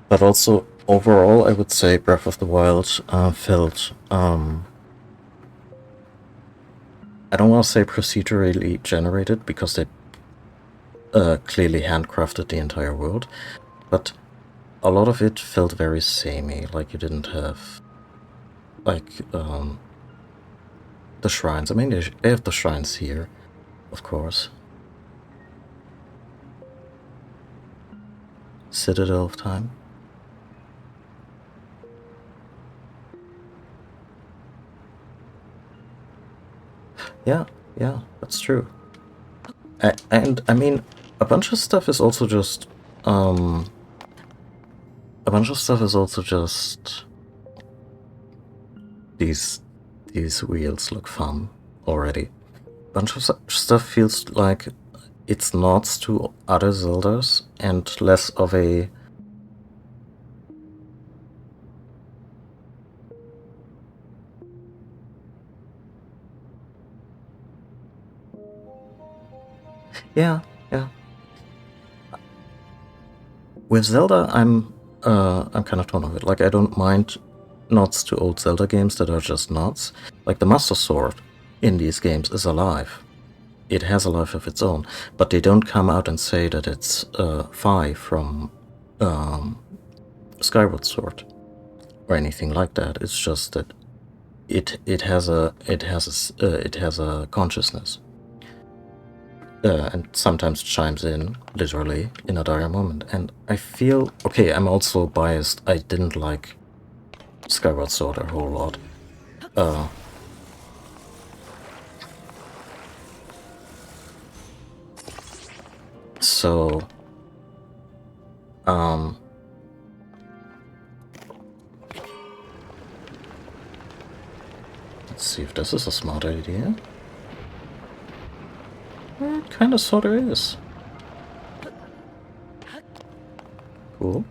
But also, overall, I would say Breath of the Wild felt, I don't want to say procedurally generated, because they clearly handcrafted the entire world, but a lot of it felt very samey, like you didn't have, like, the shrines. I mean, they have the shrines here, of course. Citadel of Time. Yeah, that's true. And I mean, a bunch of stuff is also just, these wheels look fun already. A bunch of stuff feels like it's nods to other Zeldas and less of a yeah. With Zelda, I'm kind of torn of it. Like, I don't mind nods to old Zelda games that are just nods. Like, the Master Sword in these games is alive. It has a life of its own, but they don't come out and say that it's Fi from Skyward Sword, or anything like that. It's just that it has a consciousness, and sometimes chimes in literally in a dire moment. And I feel okay. I'm also biased. I didn't like Skyward Sword a whole lot. So let's see if this is a smart idea. It kind of sort of is. Cool.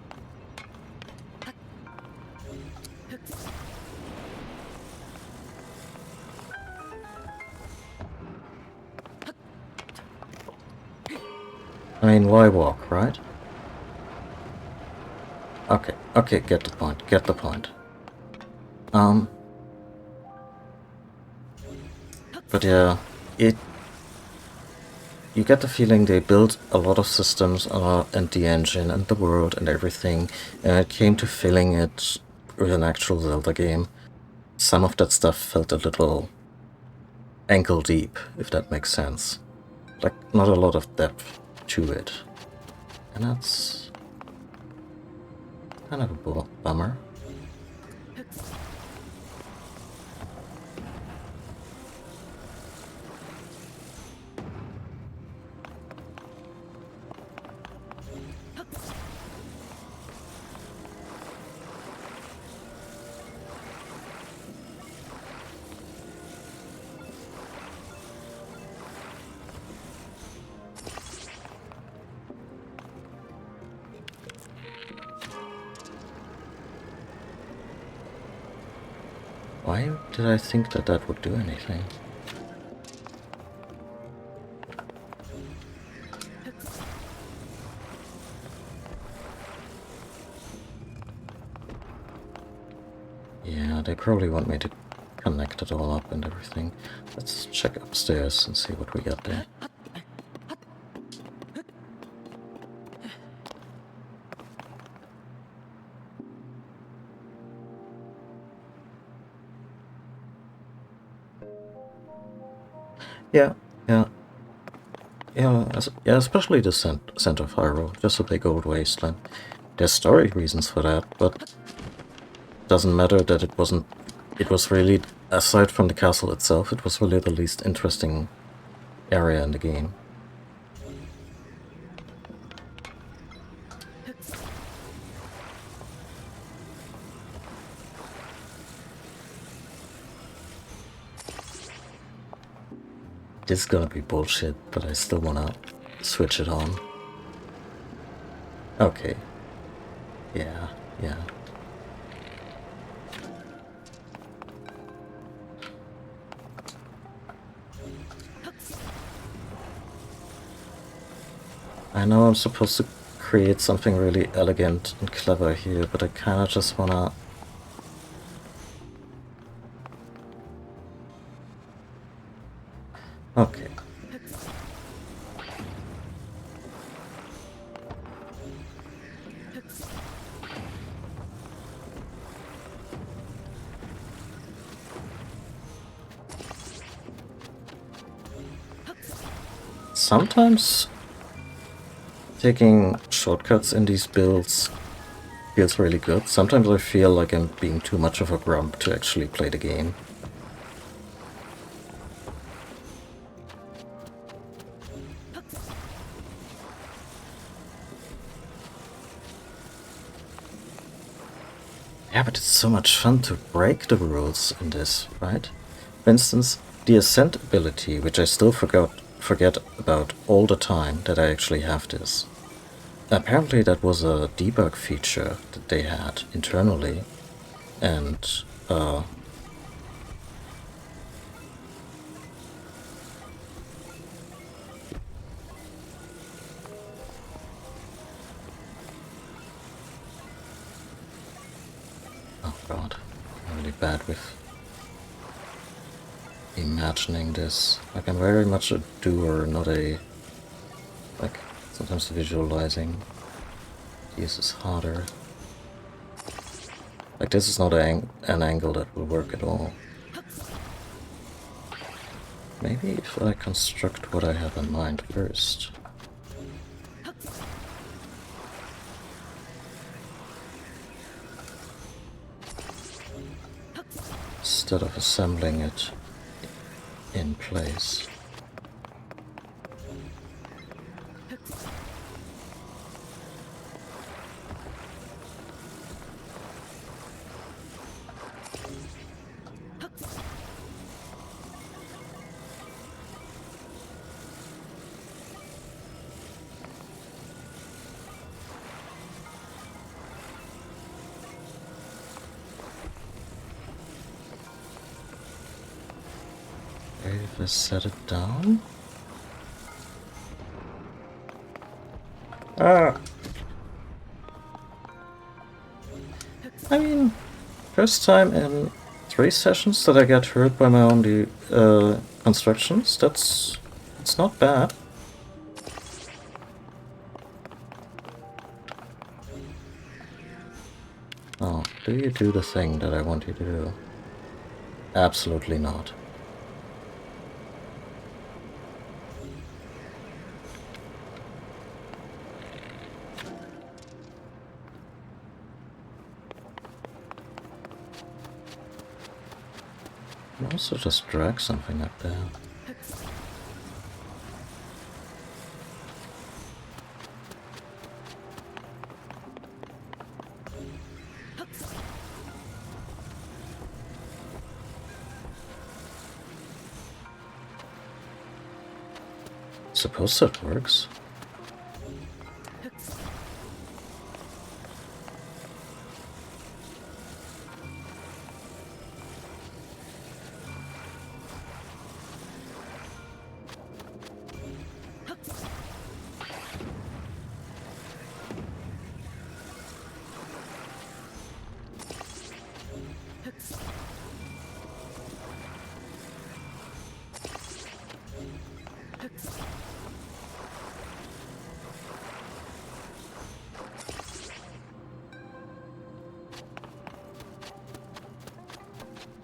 I mean, why walk, right? Okay, okay, get the point, get the point. But yeah, you get the feeling they built a lot of systems and the engine and the world and everything, and it came to filling it with an actual Zelda game. Some of that stuff felt a little ankle deep, if that makes sense. Like, not a lot of depth to it. And that's kind of a bummer. Why did I think that that would do anything? Yeah, they probably want me to connect it all up and everything. Let's check upstairs and see what we got there. Yeah, yeah. Yeah, especially the center of Hyrule, just a big old wasteland. There's story reasons for that, but doesn't matter that it wasn't. It was really, aside from the castle itself, it was really the least interesting area in the game. This is gonna be bullshit, but I still wanna switch it on. Okay. Yeah, yeah. I know I'm supposed to create something really elegant and clever here, but I kinda just wanna... Okay. Sometimes taking shortcuts in these builds feels really good. Sometimes I feel like I'm being too much of a grump to actually play the game. Yeah, but it's so much fun to break the rules in this, right? For instance, the ascent ability, which I still forget about all the time that I actually have this. Apparently that was a debug feature that they had internally, and oh god, I'm really bad with imagining this. Like, I'm very much a doer, not a... like, sometimes visualizing this is harder. Like, this is not an angle that will work at all. Maybe if I construct what I have in mind first. Instead of assembling it in place. If I set it down. I mean, first time in 3 sessions that I get hurt by my own constructions. It's not bad. Oh, do you do the thing that I want you to do? Absolutely not. I can also just drag something up there. Suppose that works.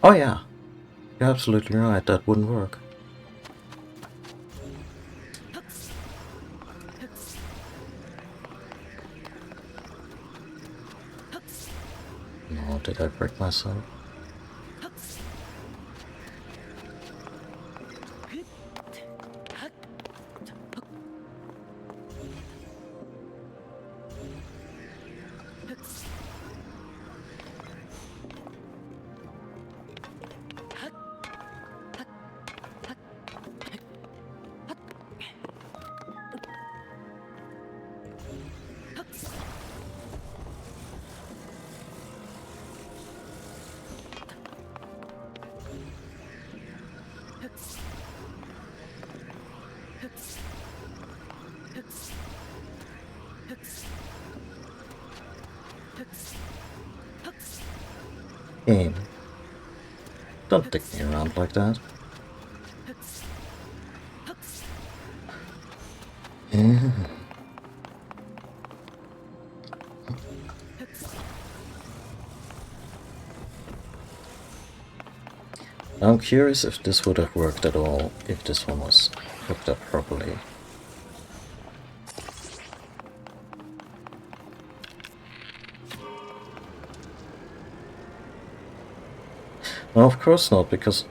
Oh yeah, you're absolutely right, that wouldn't work. No, did I break myself? Game. Don't dick me around like that. Yeah. I'm curious if this would have worked at all if this one was hooked up properly. No, of course not, because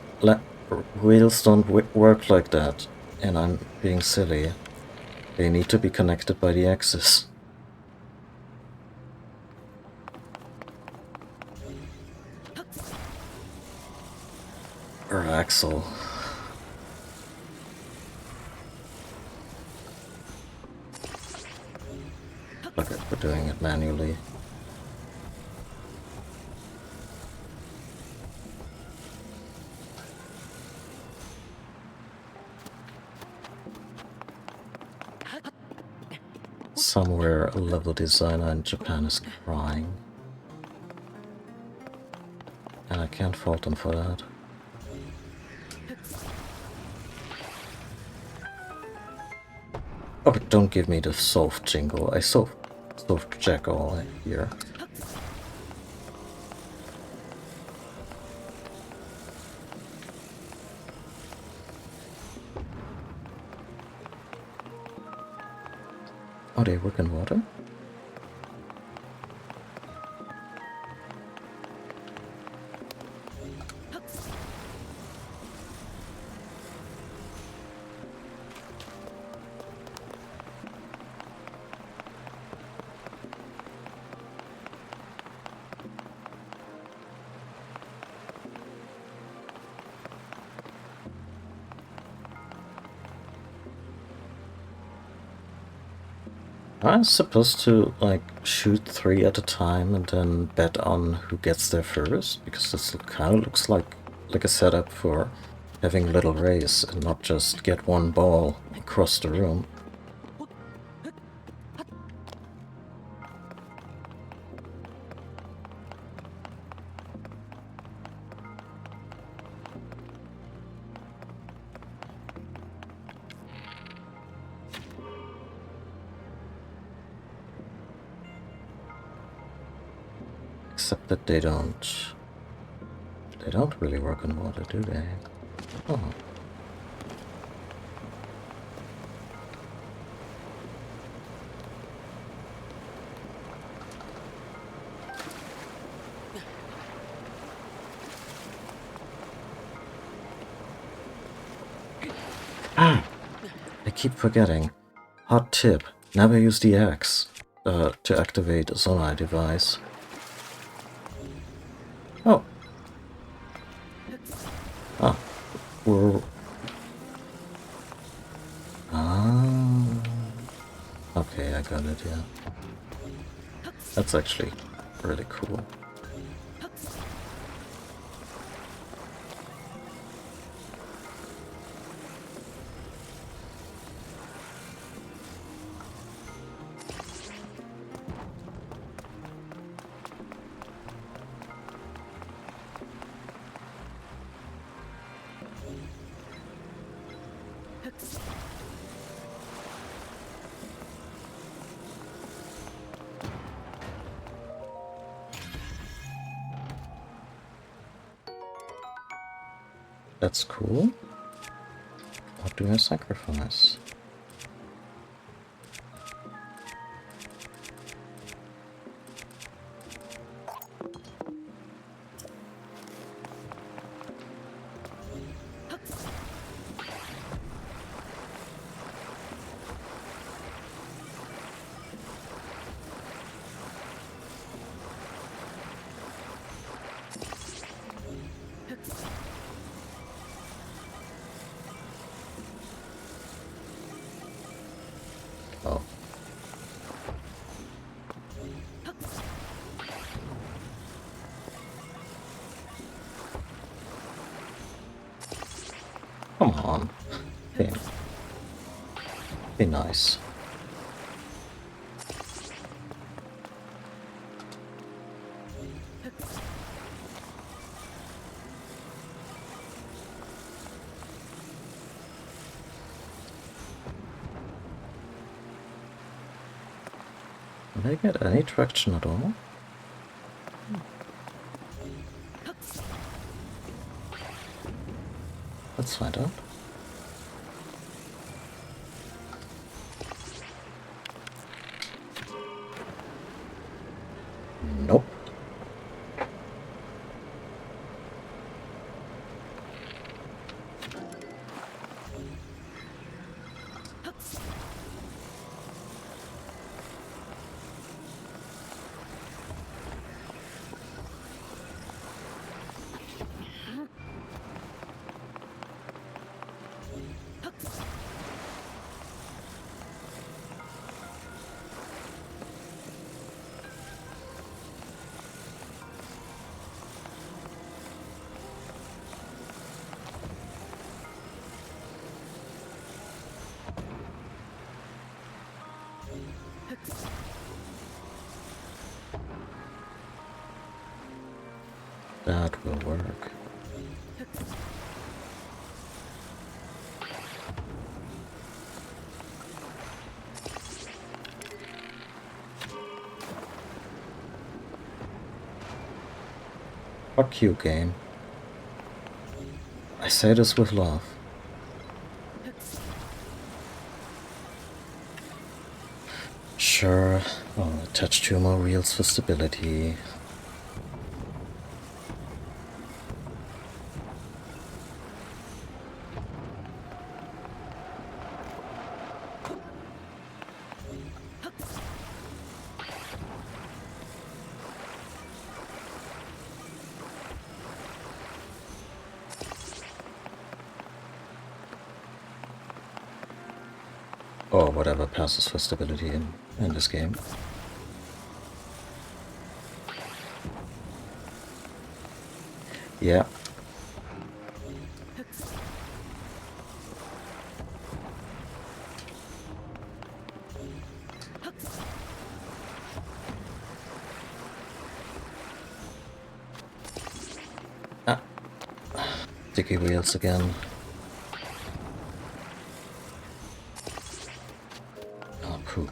wheels don't work like that, and I'm being silly. They need to be connected by the axis. Or axle. Look at we're doing it manually. Somewhere a level designer in Japan is crying. And I can't fault them for that. Oh, but don't give me the soft jingle. I soft jack all here. Oh, they work in water? I'm supposed to, like, shoot 3 at a time and then bet on who gets there first? Because this kind of looks like a setup for having a little race and not just get one ball across the room. Except that they don't really work on water, do they? Oh. I keep forgetting. Hot tip, never use the axe to activate a sonar device. Oh. Ah. We're... Ah. Okay, I got it, yeah. That's actually really cool. That's cool. What do I sacrifice? Oh. Come on. Be nice. Did they get any traction at all? Let's find out. Nope. That will work. Fuck you, game. I say this with love. Sure, I'll attach 2 more wheels for stability. Or whatever passes for stability in this game. Yeah. Ah. Sticky wheels again. Oh, poop.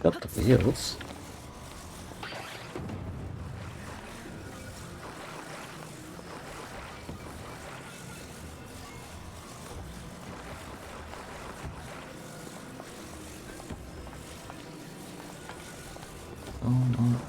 Got the wheels. Oh no.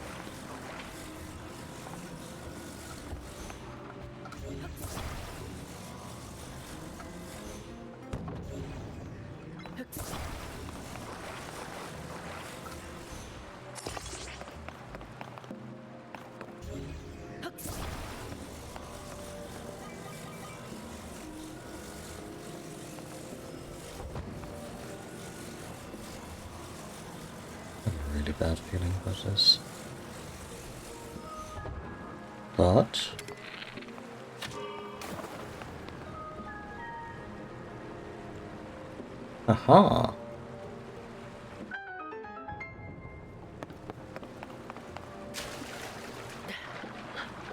I have a really bad feeling about this. But aha!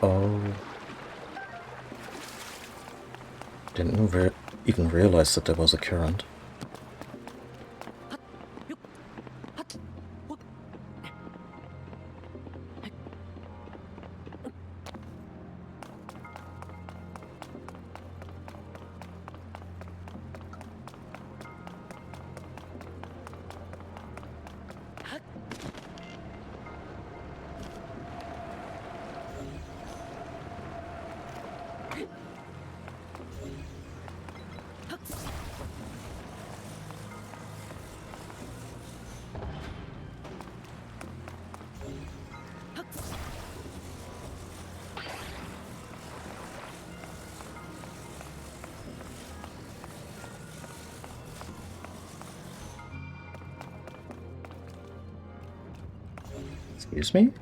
Oh. Didn't even realize that there was a current. Excuse me?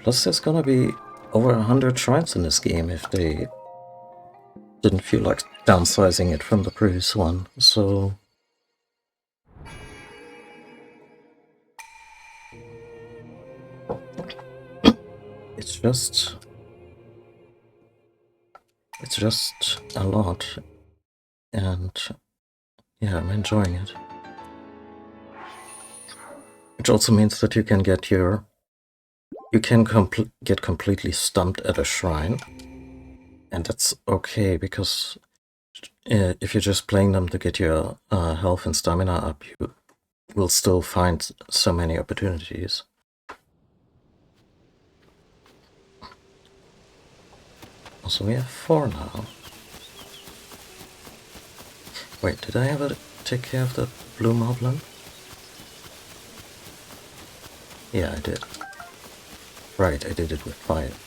Plus there's gonna be over 100 shrines in this game if they didn't feel like downsizing it from the previous one, so... It's just a lot, and yeah, I'm enjoying it. Which also means that you can get get completely stumped at a shrine, and that's okay, because if you're just playing them to get your health and stamina up, you will still find so many opportunities. Also, we have 4 now. Wait, did I ever take care of the blue moblin? Yeah, I did. Right, I did it with 5.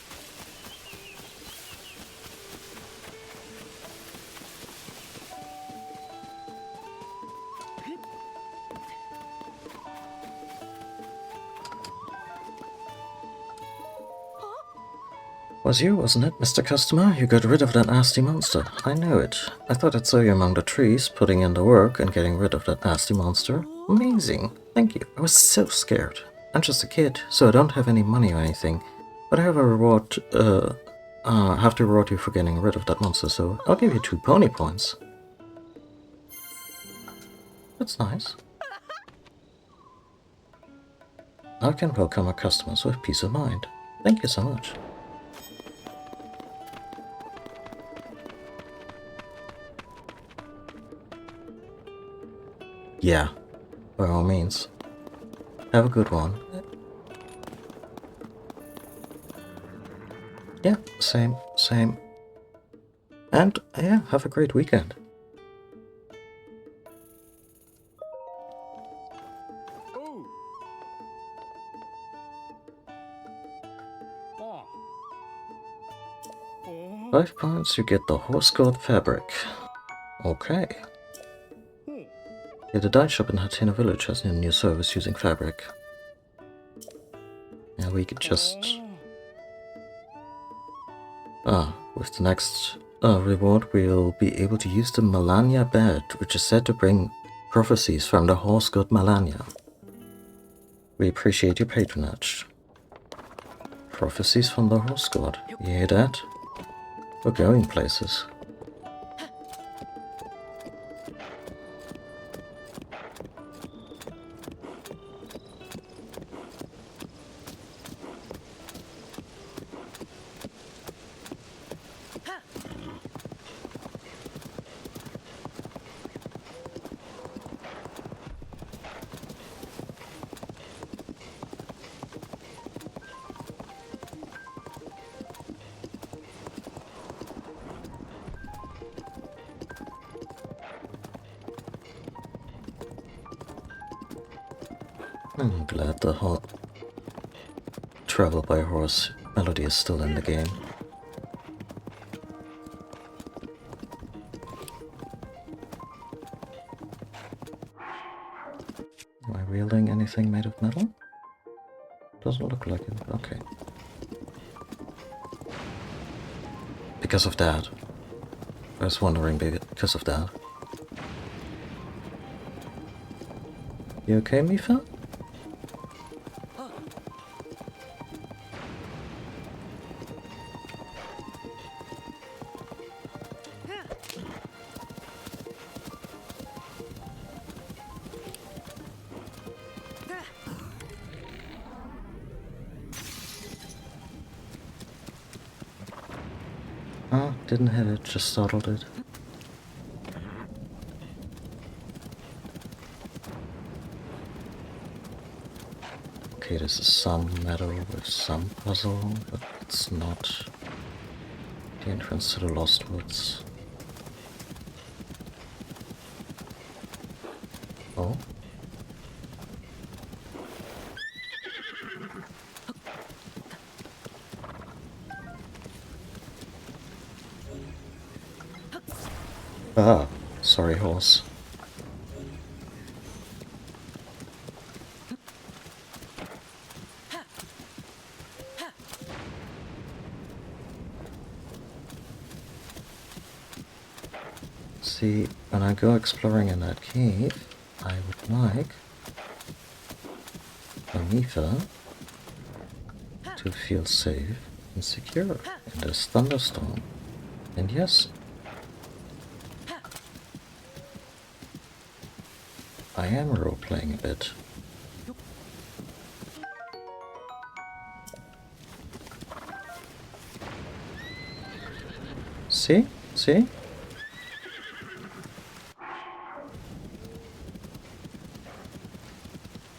Was you, wasn't it, Mr. Customer? You got rid of that nasty monster. I know it. I thought I saw you among the trees, putting in the work and getting rid of that nasty monster. Amazing. Thank you. I was so scared. I'm just a kid, so I don't have any money or anything. But I have a reward, have to reward you for getting rid of that monster, so I'll give you 2 pony points. That's nice. Now I can welcome our customers with peace of mind. Thank you so much. Yeah, by all means. Have a good one. Yeah, same. And yeah, have a great weekend. £5, you get the horse gold fabric. Okay. Yeah, the dye shop in Hatena Village has a new service using fabric. Yeah, we could just... with the next reward, we'll be able to use the Melania bed, which is said to bring prophecies from the horse god Melania. We appreciate your patronage. Prophecies from the horse god. You hear that? We're going places. I'm glad the whole travel by horse melody is still in the game. Am I wielding anything made of metal? Doesn't look like it. Okay. Because of that. I was wondering because of that. You okay, Mifa? Oh, didn't hit it, just startled it. Okay, this is some meadow with some puzzle, but it's not the entrance to the Lost Woods. Oh? Ah, sorry, horse. See, when I go exploring in that cave, I would like Amifa to feel safe and secure in this thunderstorm. And yes, I am role-playing a bit. See? See?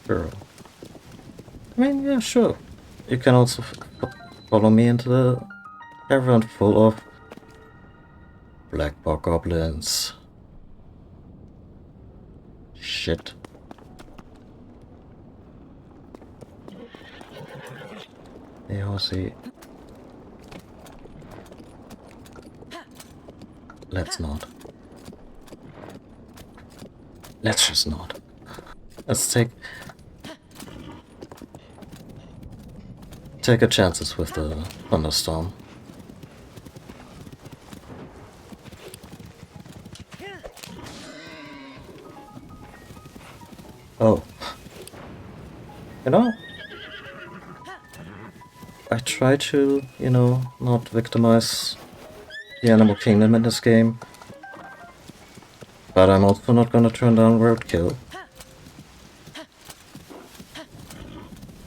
Girl. I mean, yeah, sure. You can also follow me into the cavern full of black bog goblins. Shit. Hey, horsey. Let's not. Let's just not. Let's take our chances with the thunderstorm. You know, I try to, not victimize the animal kingdom in this game, but I'm also not gonna turn down roadkill.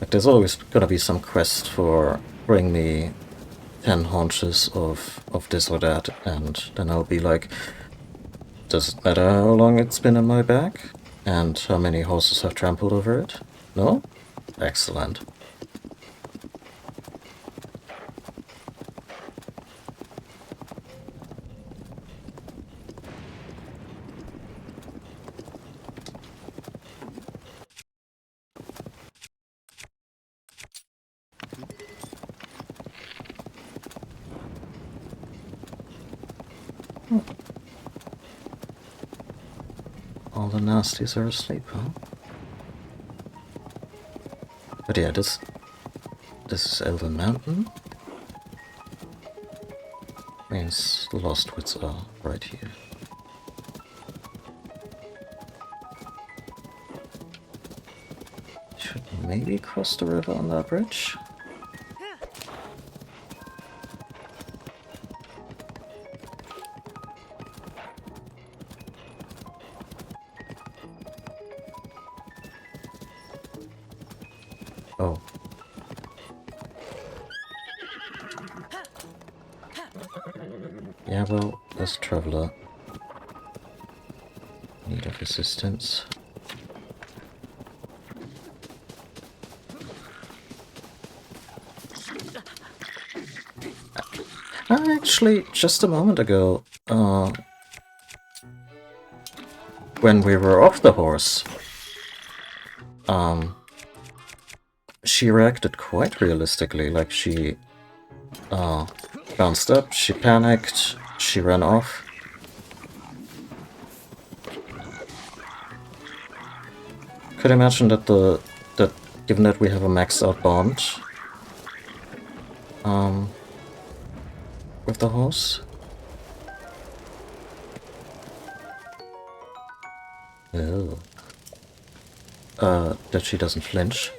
Like, there's always gonna be some quest for bring me 10 haunches of this or that, and then I'll be like, does it matter how long it's been in my back? And how many horses have trampled over it? No? Excellent. All the nasties are asleep, huh? But yeah, this is Elven Mountain. Means the Lost Wits are right here. Should maybe cross the river on that bridge. Oh. Yeah, well, this traveler need of assistance. Actually, just a moment ago, when we were off the horse, she reacted quite realistically. Like, she bounced up, she panicked, she ran off. Could imagine that given that we have a maxed out bond with the horse. Oh. That she doesn't flinch.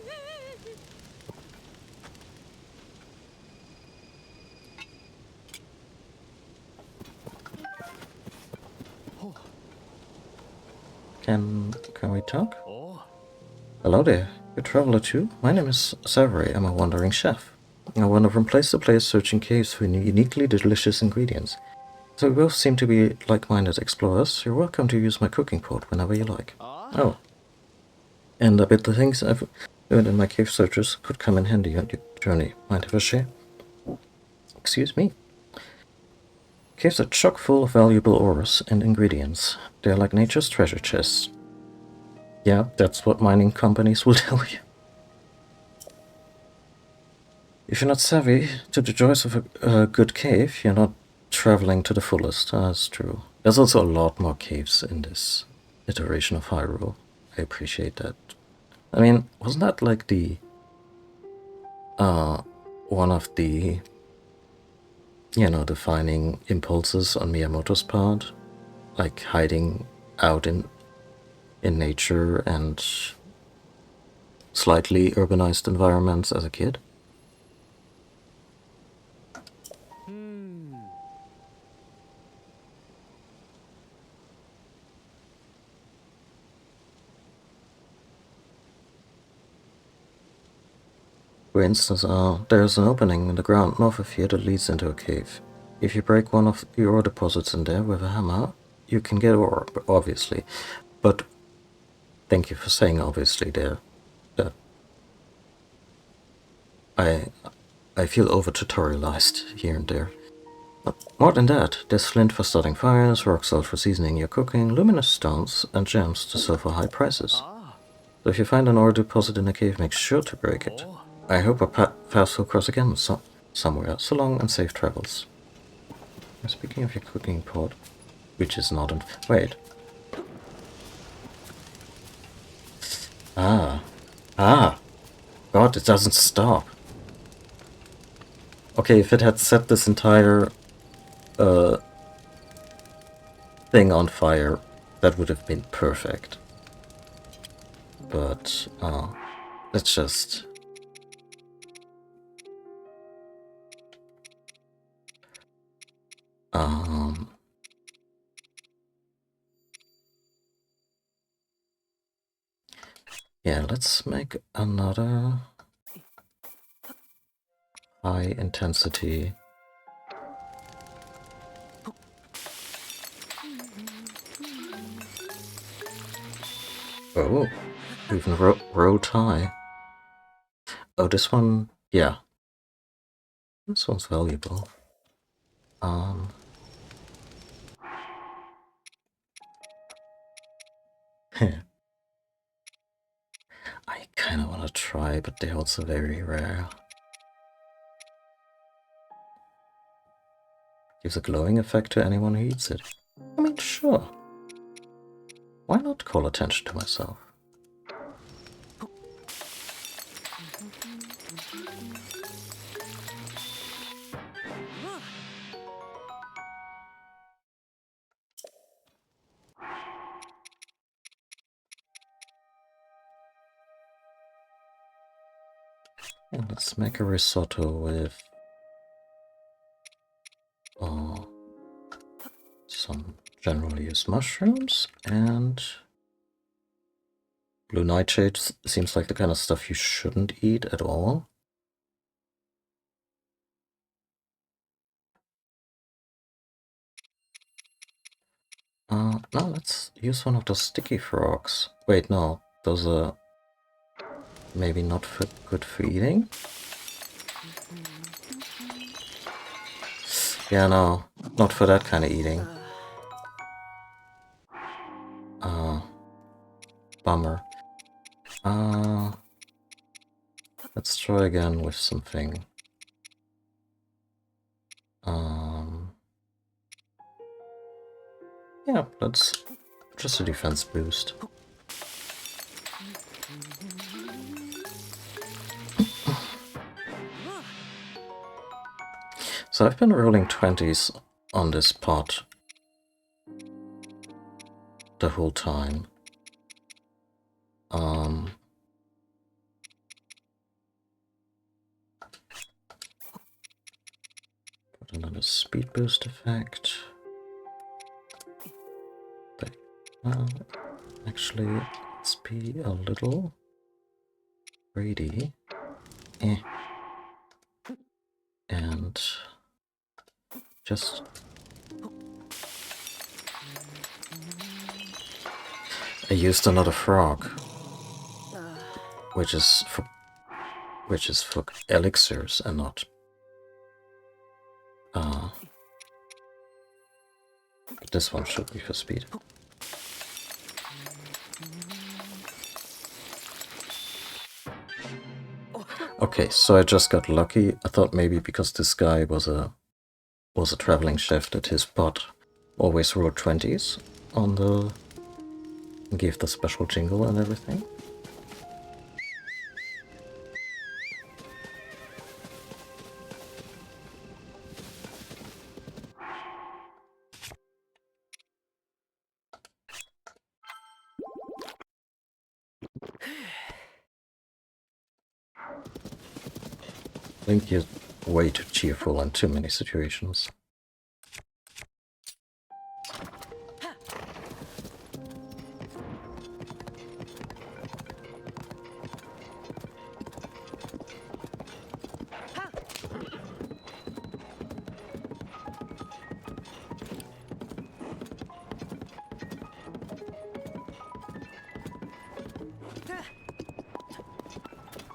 Can we talk? Hello there. You a traveler too? My name is Savory. I'm a wandering chef. I wander from place to place searching caves for uniquely delicious ingredients. So we both seem to be like-minded explorers. You're welcome to use my cooking pot whenever you like. Oh. And I bet the things I've learned in my cave searches could come in handy on your journey. Mind if I share? Excuse me. Caves are chock full of valuable ores and ingredients. They're like nature's treasure chests. Yeah, that's what mining companies will tell you. If you're not savvy to the joys of a good cave, you're not traveling to the fullest. That's true. There's also a lot more caves in this iteration of Hyrule. I appreciate that. I mean, wasn't that like the one of the defining impulses on Miyamoto's part? Like hiding out in nature and slightly urbanized environments as a kid? For instance, there's an opening in the ground north of here that leads into a cave. If you break one of the ore deposits in there with a hammer, you can get ore, obviously. But thank you for saying obviously there. I feel over-tutorialized here and there. But more than that, there's flint for starting fires, rock salt for seasoning your cooking, luminous stones, and gems to sell for high prices. So if you find an ore deposit in a cave, make sure to break it. I hope our paths will cross again somewhere. So long and safe travels. Speaking of your cooking pot, which is not in... Wait. Ah. God, it doesn't stop. Okay, if it had set this entire thing on fire, that would have been perfect. But let's just... yeah, let's make another high intensity. Oh, even rolled high. Oh, this one, yeah. This one's valuable. I kind of want to try, but they're also very rare. Gives a glowing effect to anyone who eats it. I mean, sure. Why not call attention to myself? And let's make a risotto with some general use mushrooms, and blue nightshade seems like the kind of stuff you shouldn't eat at all. Now let's use one of those sticky frogs. Wait, no, those are maybe not good for eating. Yeah, no, not for that kind of eating. Bummer. Let's try again with something. Yeah, let's just a defense boost. So I've been rolling 20s on this pot the whole time. Put another speed boost effect. Actually, let's be a little greedy. And just... I used another frog, which is for elixirs and not but this one should be for speed. Okay, so I just got lucky. I thought maybe because this guy was a traveling chef that his pot always rolled 20s on the... gave the special jingle and everything. I think you're way too cheerful in too many situations.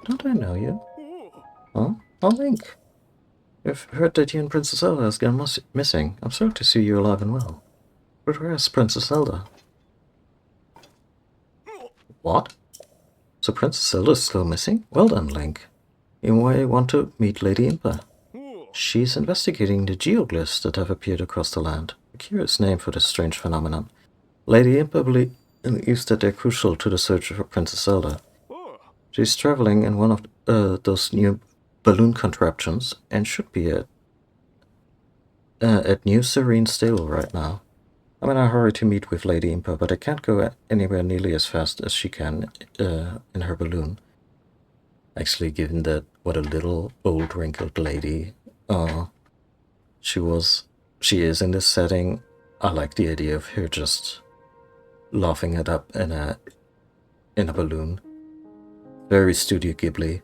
Don't I know you? Huh? Oh, Link. I've heard that you and Princess Zelda has gone missing. I'm sorry to see you alive and well. But where's Princess Zelda? What? So Princess Zelda is still missing? Well done, Link. You may want to meet Lady Impa. She's investigating the geoglyphs that have appeared across the land. A curious name for this strange phenomenon. Lady Impa believes that they're crucial to the search for Princess Zelda. She's traveling in one of those new balloon contraptions and should be at New Serene Stable right now. I'm in a hurry to meet with Lady Impa, but I can't go anywhere nearly as fast as she can in her balloon. Actually, given that what a little old wrinkled lady she is in this setting, I like the idea of her just laughing it up in a balloon. Very Studio Ghibli.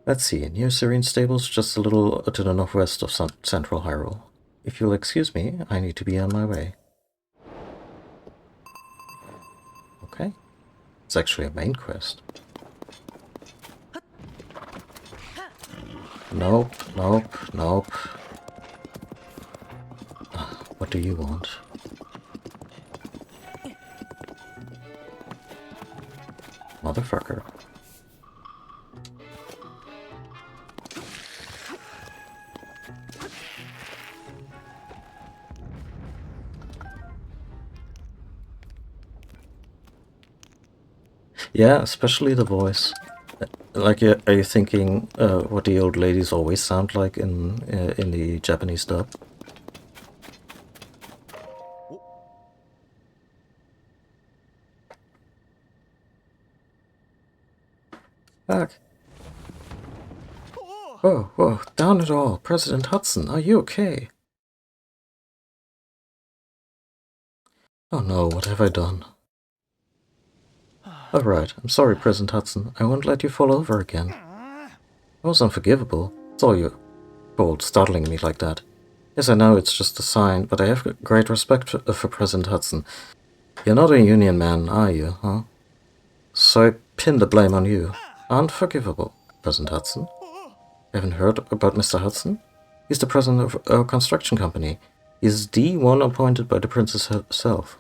Let's see, near Serene Stables, just a little to the northwest of Central Hyrule. If you'll excuse me, I need to be on my way. Okay. It's actually a main quest. Nope, nope, nope. What do you want? Motherfucker. Yeah, especially the voice. Like, are you thinking what the old ladies always sound like in the Japanese dub? Fuck. Whoa, whoa, down it all. President Hudson, are you okay? Oh no, what have I done? Alright, I'm sorry, President Hudson. I won't let you fall over again. That was unforgivable. It's all your fault, startling me like that. Yes, I know it's just a sign, but I have great respect for President Hudson. You're not a union man, are you, huh? So I pin the blame on you. Unforgivable, President Hudson. Haven't heard about Mr. Hudson? He's the president of our construction company. He's the one appointed by the princess herself.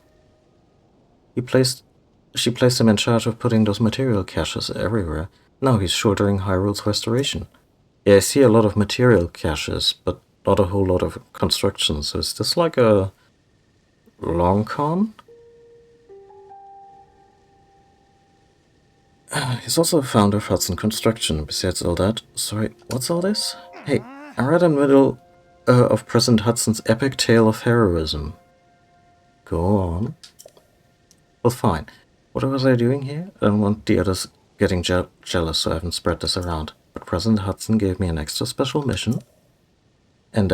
She placed him in charge of putting those material caches everywhere. Now he's shouldering Hyrule's restoration. Yeah, I see a lot of material caches, but not a whole lot of construction. So is this like a long con? He's also a founder of Hudson Construction. Besides all that, sorry, what's all this? Hey, I'm right in the middle of President Hudson's epic tale of heroism. Go on. Well, fine. What was I doing here? I don't want the others getting jealous, so I haven't spread this around. But President Hudson gave me an extra special mission. And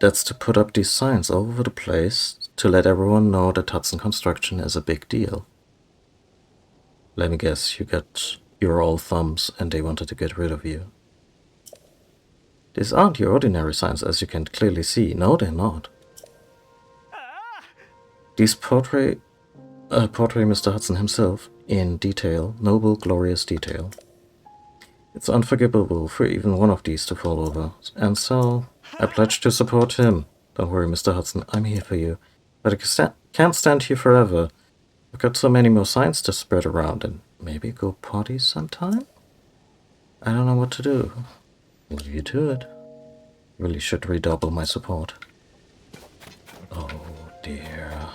that's to put up these signs all over the place to let everyone know that Hudson Construction is a big deal. Let me guess, you're all thumbs and they wanted to get rid of you. These aren't your ordinary signs, as you can clearly see. No, they're not. These portray Mr. Hudson himself in detail, noble, glorious detail. It's unforgivable for even one of these to fall over, and so I pledge to support him. Don't worry, Mr. Hudson, I'm here for you. But I can't stand here forever. I've got so many more signs to spread around, and maybe go potty sometime? I don't know what to do. Leave you to it. Really should redouble my support. Oh dear. Oh.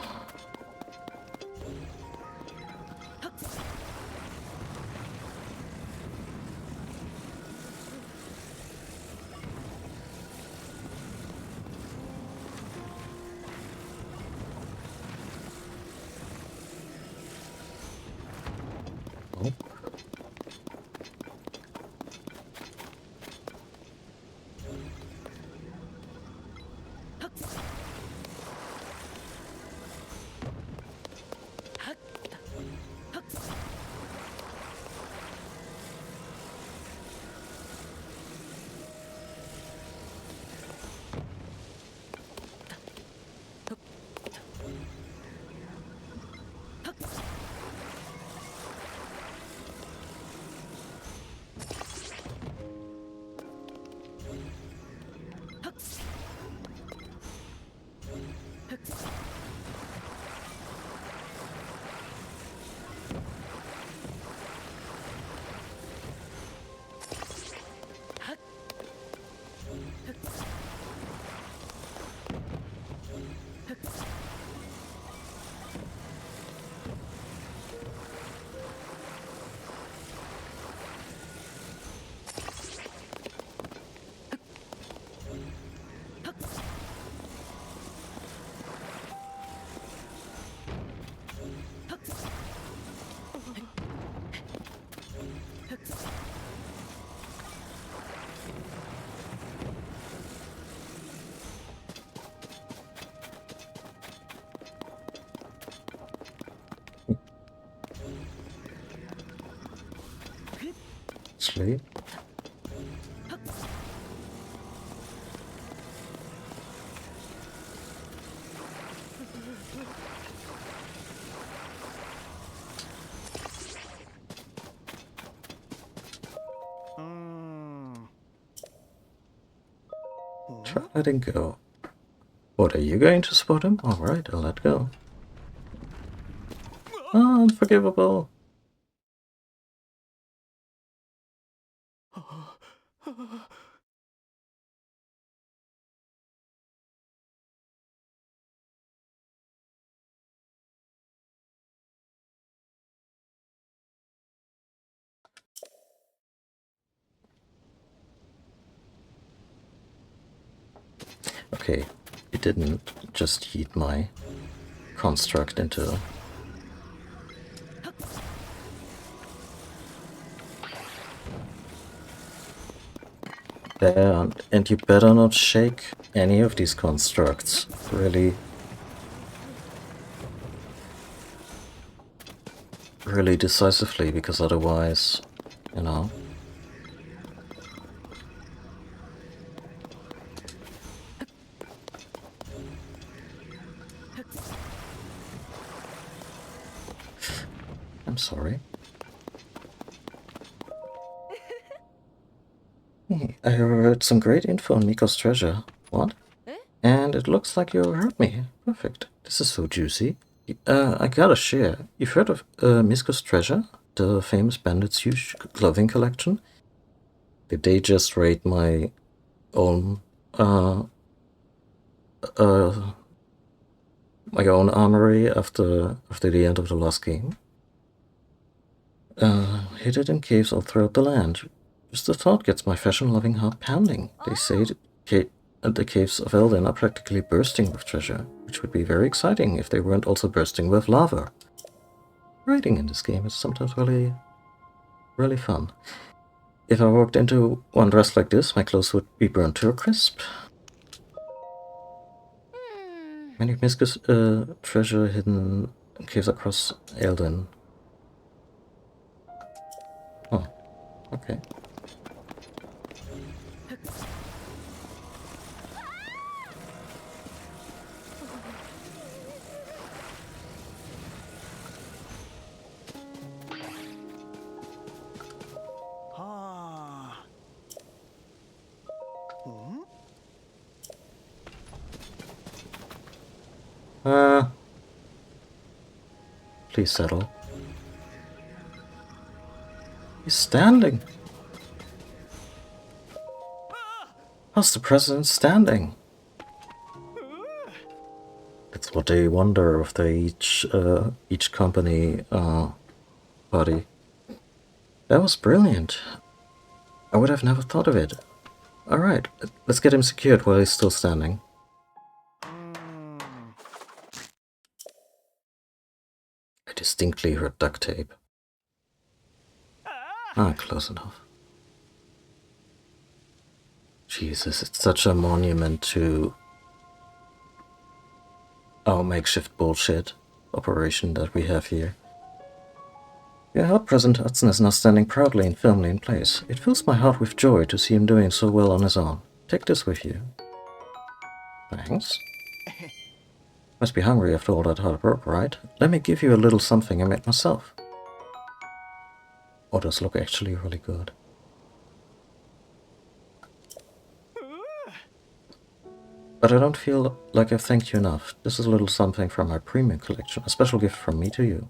Sleep. Try letting go. What, are you going to spot him? Alright, I'll let go. Oh, unforgivable. Okay, it didn't just eat my construct into... There, and you better not shake any of these constructs, really. Really decisively, because otherwise, you know... I'm sorry. Hey, I heard some great info on Miko's treasure. What? And it looks like you heard me. Perfect. This is so juicy. I gotta share. You've heard of Miko's treasure? The famous bandit's huge clothing collection? Did they just raid my own, my own armory after the end of the last game? Hid it in caves all throughout the land. Just the thought gets my fashion-loving heart pounding. They say the caves of Elden are practically bursting with treasure, which would be very exciting if they weren't also bursting with lava. Raiding in this game is sometimes really, really fun. If I walked into one dressed like this, my clothes would be burnt to a crisp. Many Miska's treasure hidden caves across Elden. Oh, okay. Please settle. He's standing. How's the president standing? That's what they wonder if they each company body. That was brilliant. I would have never thought of it. Alright, let's get him secured while he's still standing. I distinctly heard duct tape. Ah, close enough. Jesus, it's such a monument to our makeshift bullshit operation that we have here. Your held President Hudson is now standing proudly and firmly in place. It fills my heart with joy to see him doing so well on his own. Take this with you. Thanks. Must be hungry after all that hard work, right? Let me give you a little something I made myself. Oh, those look actually really good. But I don't feel like I've thanked you enough. This is a little something from my premium collection. A special gift from me to you.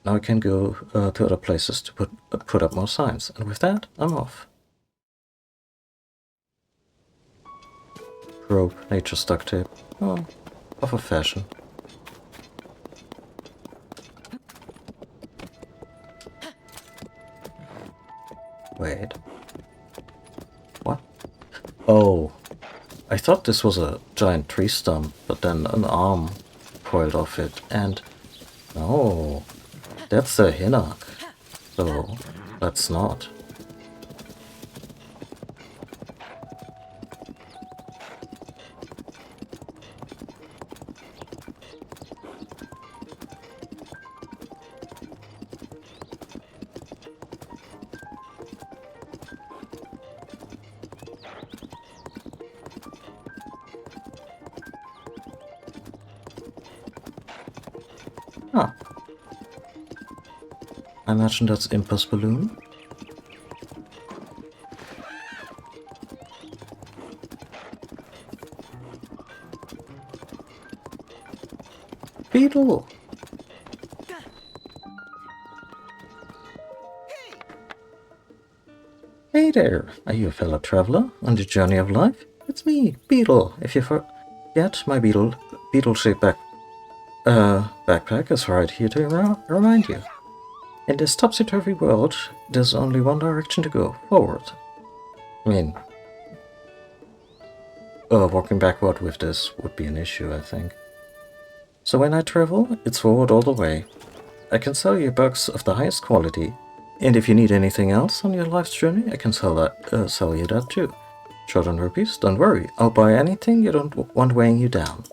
Now I can go to other places to put up more signs. And with that, I'm off. Rope, nature's duct tape. Oh, of a fashion. Wait. What? Oh. I thought this was a giant tree stump, but then an arm coiled off it, and No, that's a Hinnock. So, that's not. Huh. I imagine that's Impulse Balloon. Beetle! Hey there! Are you a fellow traveler on the journey of life? It's me, Beetle. If you forget, my beetle-shaped backpack is right here to remind you. In this topsy-turvy world, there's only one direction to go, forward. I mean, walking backward with this would be an issue, I think. So when I travel, it's forward all the way. I can sell you bugs of the highest quality, and if you need anything else on your life's journey, I can sell you that too. Short on rupees? Don't worry, I'll buy anything you don't want weighing you down.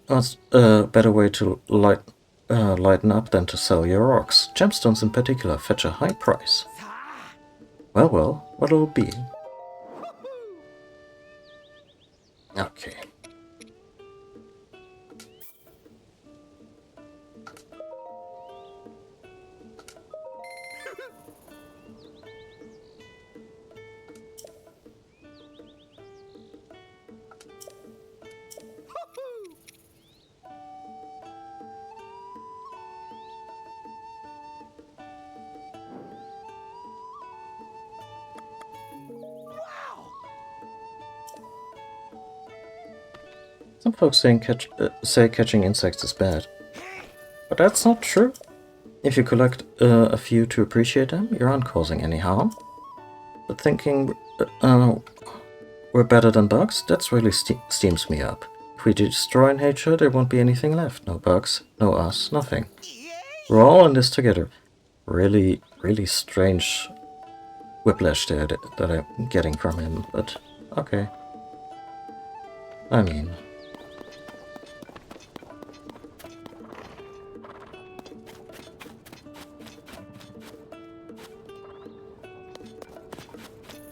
What's a better way to lighten up than to sell your rocks? Gemstones in particular fetch a high price. Well, what'll it be? Okay. Some folks say catching insects is bad, but that's not true. If you collect a few to appreciate them, you aren't causing any harm. But thinking we're better than bugs, that's really steams me up. If we destroy nature, there won't be anything left. No bugs, no us, nothing. We're all in this together. Really strange whiplash there that I'm getting from him, but okay. I mean...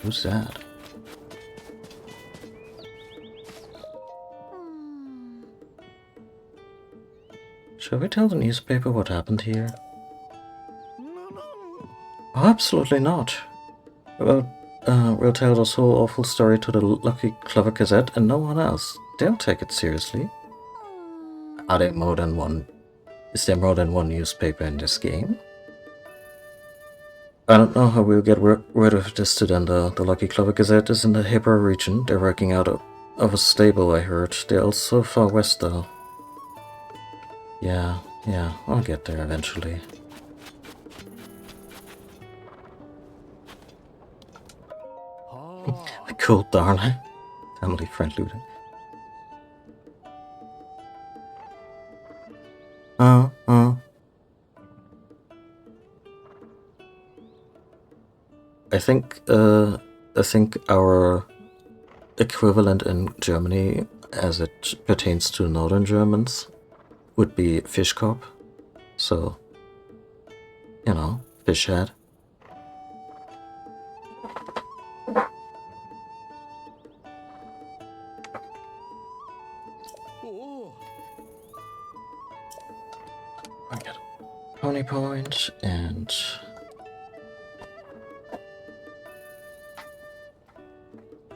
Who's that? Shall we tell the newspaper what happened here? Oh, absolutely not. We'll tell this whole awful story to the Lucky Clover Gazette and no one else. They'll take it seriously. Are there more than one? Is there more than one newspaper in this game? I don't know how we'll get rid of this to them. The Lucky Clover Gazette is in the Hebra region. They're working out of a stable, I heard. They're also far west, though. Yeah, I'll get there eventually. Cool, darling. Family friendly. I think our equivalent in Germany, as it pertains to Northern Germans, would be Fischkopf. So, you know, fish head. I get a pony point and...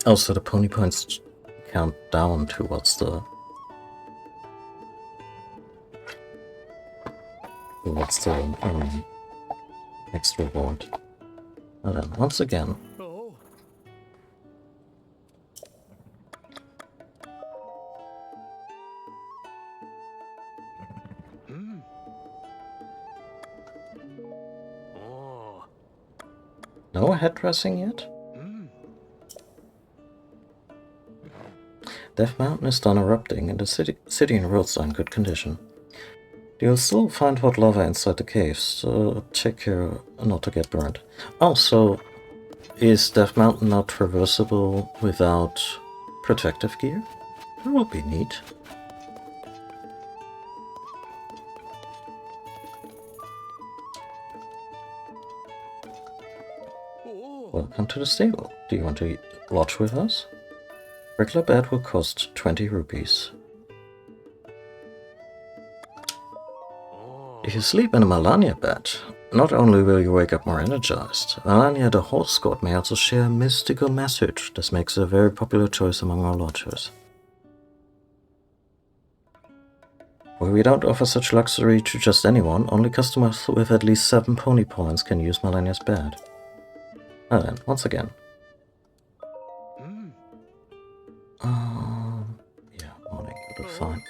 Also, the pony points count down towards the... next reward. And then, once again... No headdressing yet? Death Mountain is done erupting and the city and roads are in good condition. You'll still find hot lava inside the caves, so take care not to get burned. Also, is Death Mountain not traversable without protective gear? That would be neat. Welcome to the stable. Do you want to lodge with us? Regular bed will cost 20 rupees. If you sleep in a Malania bed, not only will you wake up more energized, Malania the horse god may also share a mystical message. This makes it a very popular choice among our lodgers. Well, we don't offer such luxury to just anyone. Only customers with at least 7 pony points can use Malania's bed. Now then, once again. Yeah, morning would be fine.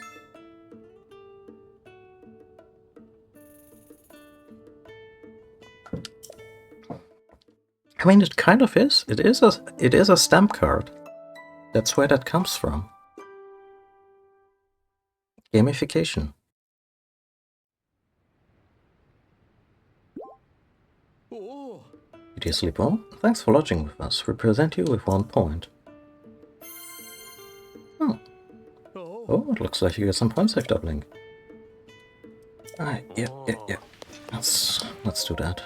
I mean, it kind of is. It is a stamp card. That's where that comes from. Gamification. Did you sleep well? Thanks for lodging with us. We present you with 1 point. Oh, it looks like you get some point save doubling. Alright, yeah. Let's do that.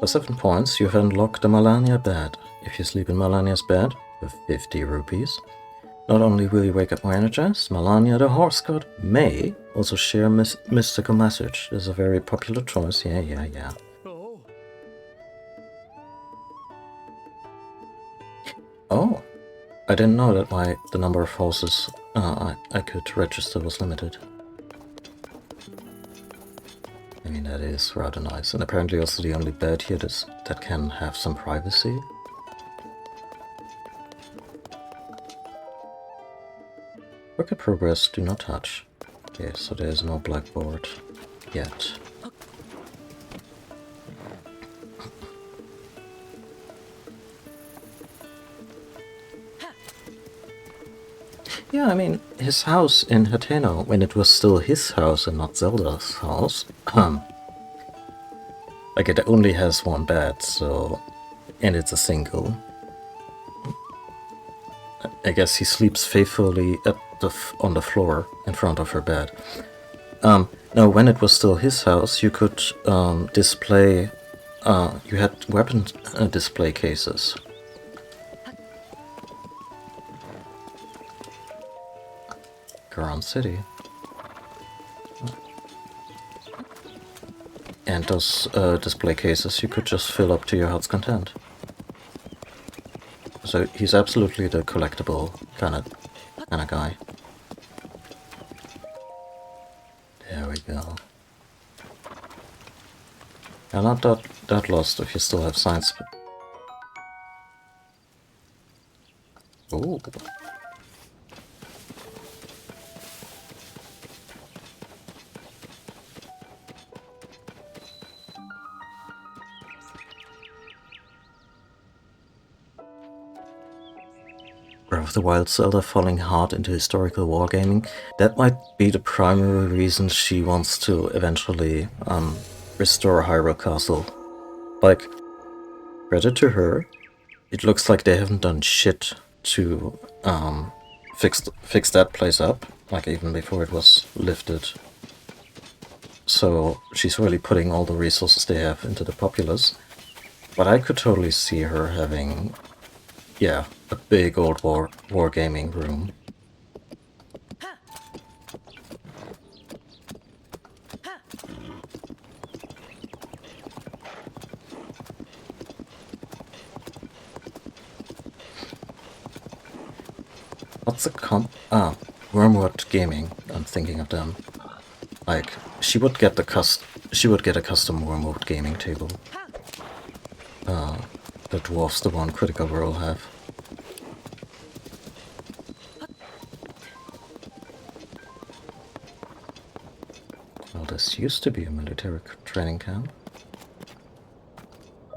For 7 points, you've unlocked the Malania bed. If you sleep in Malania's bed, for 50 rupees, not only will you wake up more energized, Malania the horse god may also share a mystical message. This is a very popular choice. Yeah. Oh, I didn't know that the number of horses I could register was limited. I mean, that is rather nice. And apparently also the only bed here that can have some privacy. Work in progress, do not touch. Okay, so there's no blackboard yet. Yeah, I mean, his house in Hateno, when it was still his house and not Zelda's house, like it only has 1 bed, so, and it's a single. I guess he sleeps faithfully on the floor in front of her bed. No, when it was still his house, you could display, you had weapon display cases. Around city. And those display cases you could just fill up to your heart's content. So he's absolutely the collectible kind of guy. There we go. You're not that lost if you still have science. Ooh. Breath of the Wild Zelda falling hard into historical wargaming. That might be the primary reason she wants to eventually restore Hyrule Castle. Like, credit to her, it looks like they haven't done shit to fix that place up, like even before it was lifted. So she's really putting all the resources they have into the populace. But I could totally see her having, yeah, a big old wargaming room. What's the Wormwood Gaming. I'm thinking of them. Like, she would get a custom Wormwood Gaming table. That dwarfs the one Critical Role have. Well, this used to be a military training camp.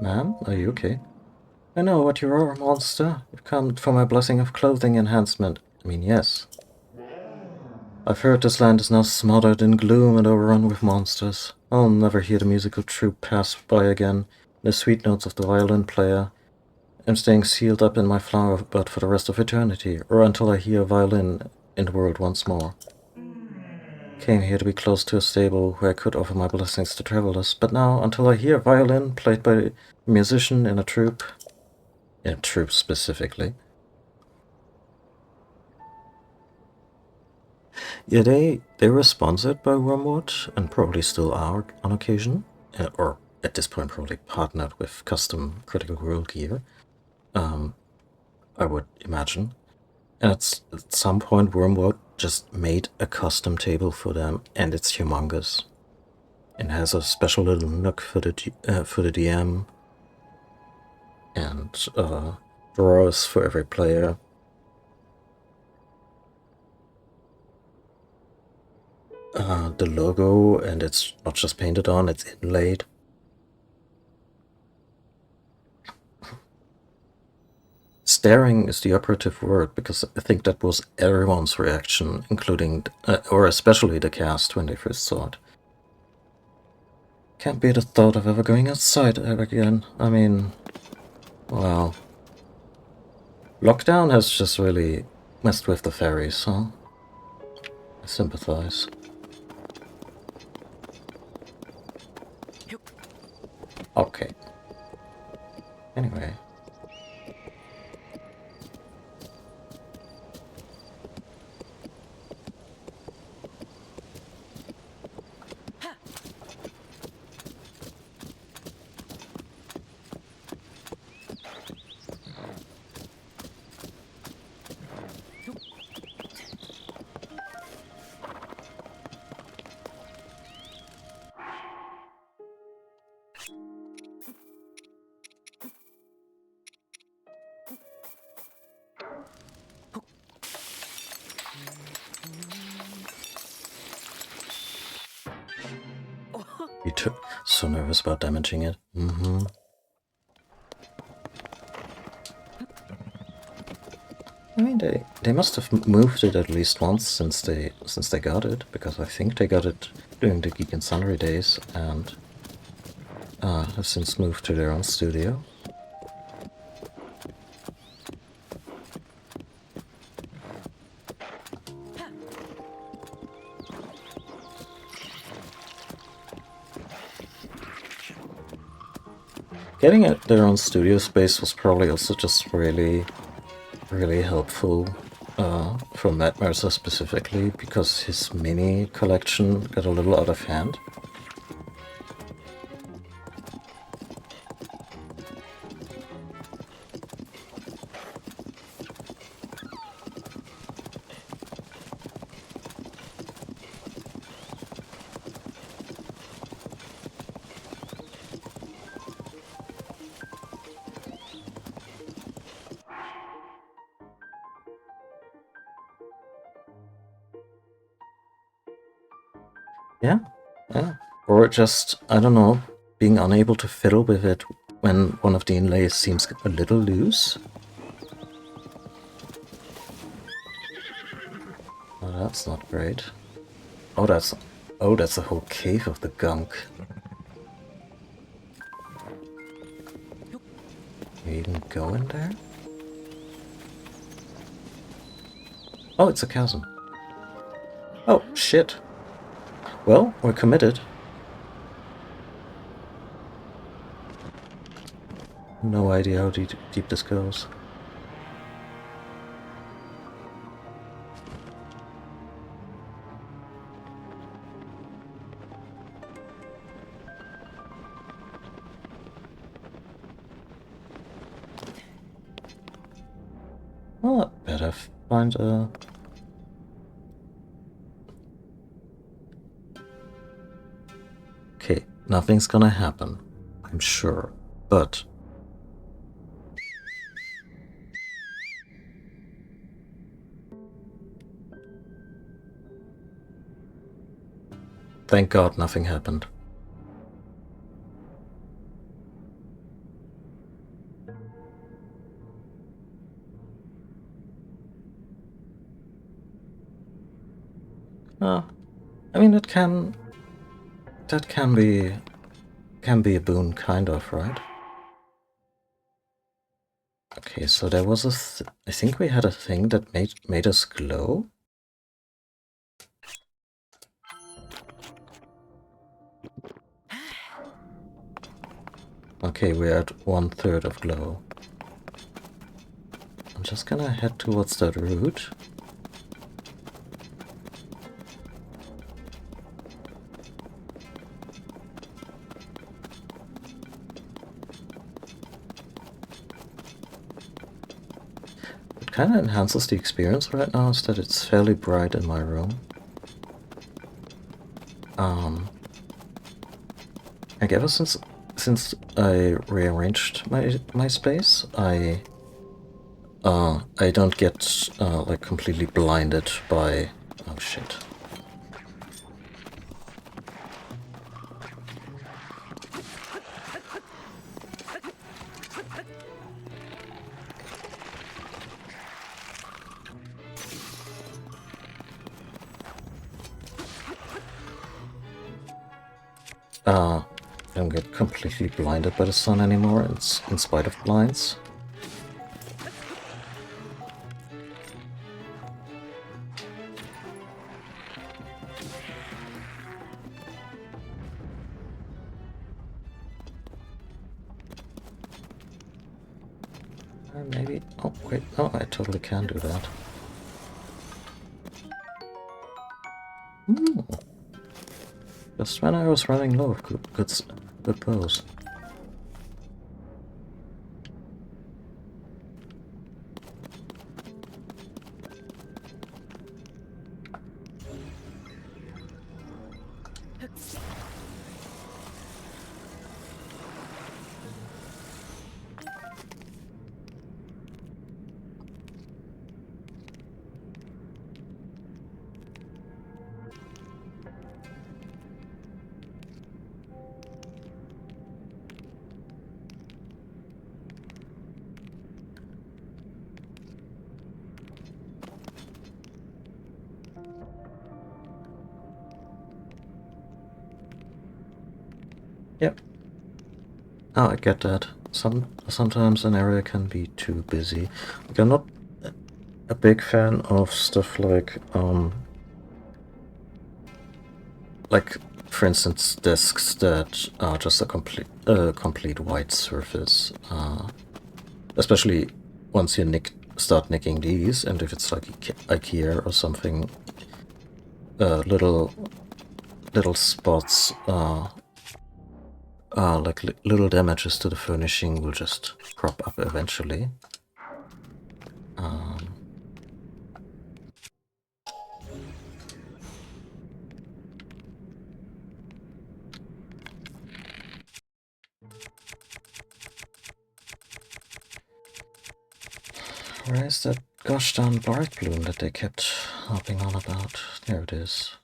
Ma'am, are you okay? I know what you are, monster. You've come for my blessing of clothing enhancement. I mean, yes. I've heard this land is now smothered in gloom and overrun with monsters. I'll never hear the musical troupe pass by again, the sweet notes of the violin player. I'm staying sealed up in my flower bud for the rest of eternity, or until I hear a violin in the world once more. Came here to be close to a stable where I could offer my blessings to travelers, but now, until I hear a violin played by a musician in a troupe specifically. Yeah, they were sponsored by Wormwood, and probably still are on occasion, or at this point probably partnered with custom Critical Role gear, I would imagine. And at some point Wormwood just made a custom table for them, and it's humongous. It has a special little nook for the DM, and drawers for every player. The logo, and it's not just painted on, it's inlaid. Staring is the operative word, because I think that was everyone's reaction, including, or especially the cast when they first saw it. Can't bear the thought of ever going outside ever again. I mean, wow. Lockdown has just really messed with the fairies, huh? I sympathize. Okay. Anyway. You took so nervous about damaging it. Mm-hmm. I mean, they must have moved it at least once since they got it, because I think they got it during the Geek and Sundry days, and have since moved to their own studio. Getting their own studio space was probably also just really, really helpful for Matt Mercer specifically, because his mini collection got a little out of hand. Yeah, yeah. Or just, I don't know, being unable to fiddle with it when one of the inlays seems a little loose. Oh, that's not great. Oh, that's a whole cave of the gunk. You even go in there? Oh, it's a chasm. Oh, shit. Well, we're committed. No idea how deep this goes. Well, I better find a... Okay, nothing's gonna happen, I'm sure, but... Thank God nothing happened. I mean, that can be a boon, kind of, right? Okay, so there was I think we had a thing that made us glow. Okay, we're at 1/3 of glow. I'm just gonna head towards that route. It kind of enhances the experience right now is that it's fairly bright in my room. Like ever since I rearranged my space, I don't get like completely blinded by oh shit. I don't get completely blinded by the sun anymore. It's in spite of blinds. Or maybe... Oh, wait. Oh, I totally can do that. Ooh. Just when I was running low, good pose. Yep. Oh, I get that. Sometimes an area can be too busy. Like, I'm not a big fan of stuff like for instance discs that are just a complete white surface. Especially once you start nicking these, and if it's like IKEA or something, little spots, like little damages to the furnishing will just crop up eventually. Where is that gosh darn bark bloom that they kept harping on about? There it is.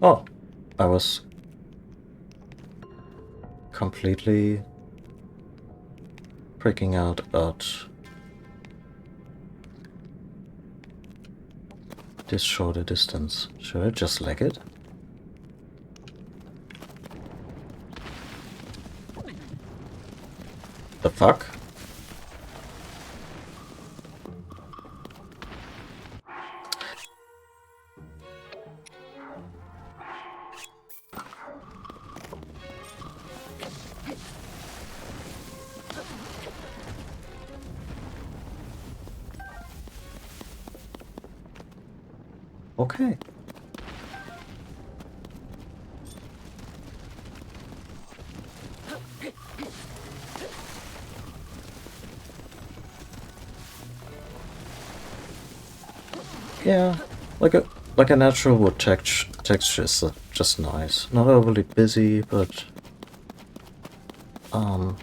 Oh, I was completely freaking out about this shorter distance. Should I just leg it? The fuck? Okay. Yeah, like a natural wood texture is just nice. Not overly busy, but I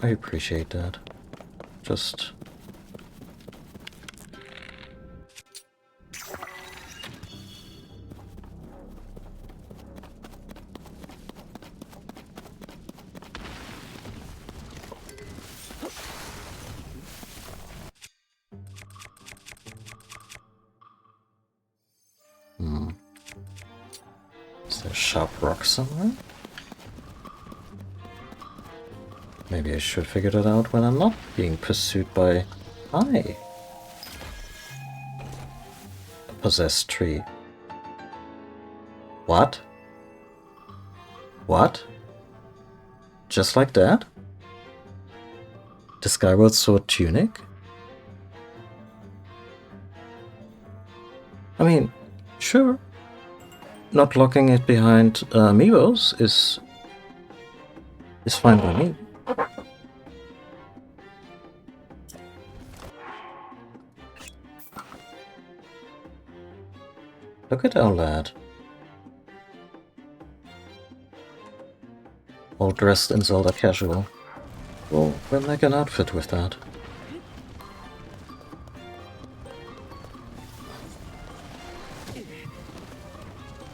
appreciate that. Just a sharp rock somewhere? Maybe I should figure that out when I'm not being pursued by... Hi! A possessed tree. What? What? Just like that? The Skyward Sword tunic? I mean, sure. Not locking it behind amiibos is fine by me. Look at our lad. All dressed in Zelda casual. Well, we'll make an outfit with that.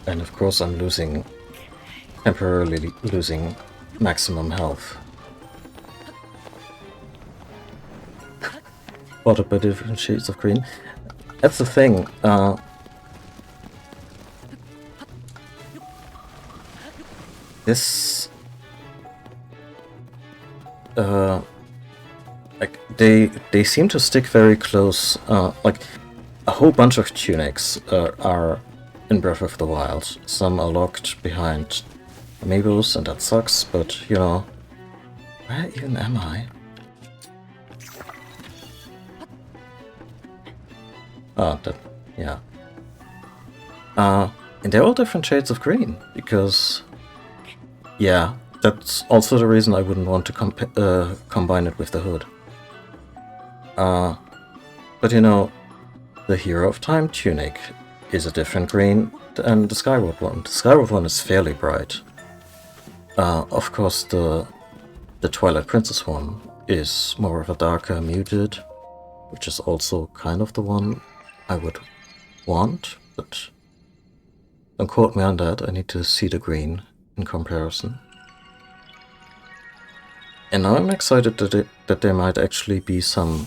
And of course I'm temporarily losing maximum health. What about different shades of green? That's the thing, this... like, they seem to stick very close, like, a whole bunch of tunics are in Breath of the Wild. Some are locked behind amiibos, and that sucks, but, you know, where even am I? Ah, that, yeah. And they're all different shades of green, because, yeah, that's also the reason I wouldn't want to combine it with the hood. But you know, the Hero of Time tunic is a different green than the Skyward one. The Skyward one is fairly bright. Of course, the Twilight Princess one is more of a darker, muted, which is also kind of the one I would want, but don't quote me on that, I need to see the green in comparison. And now I'm excited that there might actually be some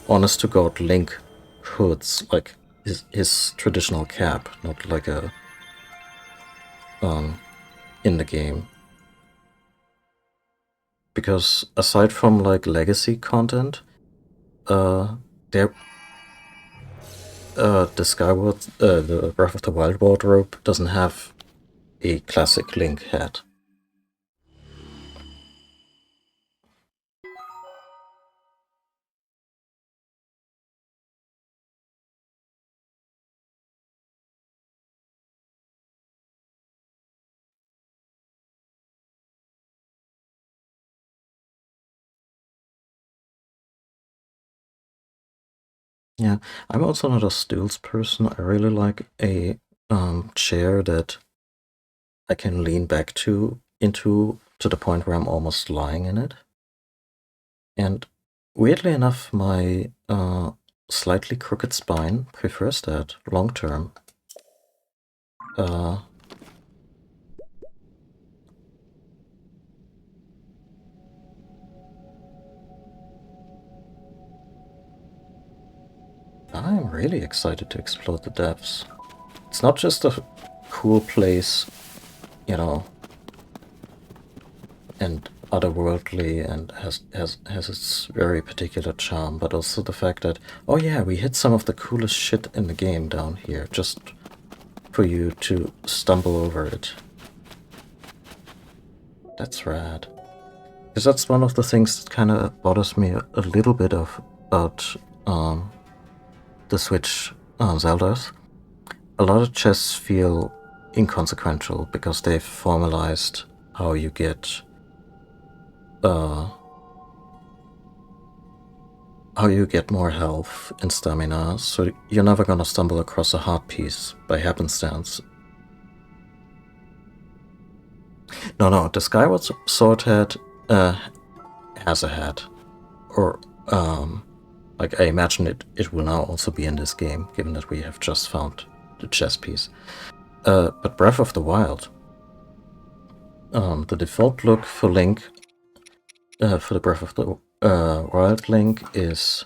honest-to-God Link hoods, like his traditional cap, not like a in the game. Because aside from like legacy content, the Breath of the Wild wardrobe doesn't have a classic Link hat. Yeah, I'm also not a stools person. I really like a chair that I can lean back to the point where I'm almost lying in it. And weirdly enough, my slightly crooked spine prefers that long term. I'm really excited to explore the depths. It's not just a cool place, you know, and otherworldly and has its very particular charm, but also the fact that, oh yeah, we hit some of the coolest shit in the game down here, just for you to stumble over it. That's rad. Because that's one of the things that kind of bothers me a little bit about the Switch Zeldas. A lot of chests feel inconsequential because they've formalized how you get more health and stamina, so you're never gonna stumble across a heart piece by happenstance. No, the Skyward Sword hat has a hat. Or, like, I imagine it will now also be in this game, given that we have just found the chess piece. But Breath of the Wild, the default look for Link, for the Breath of the Wild Link is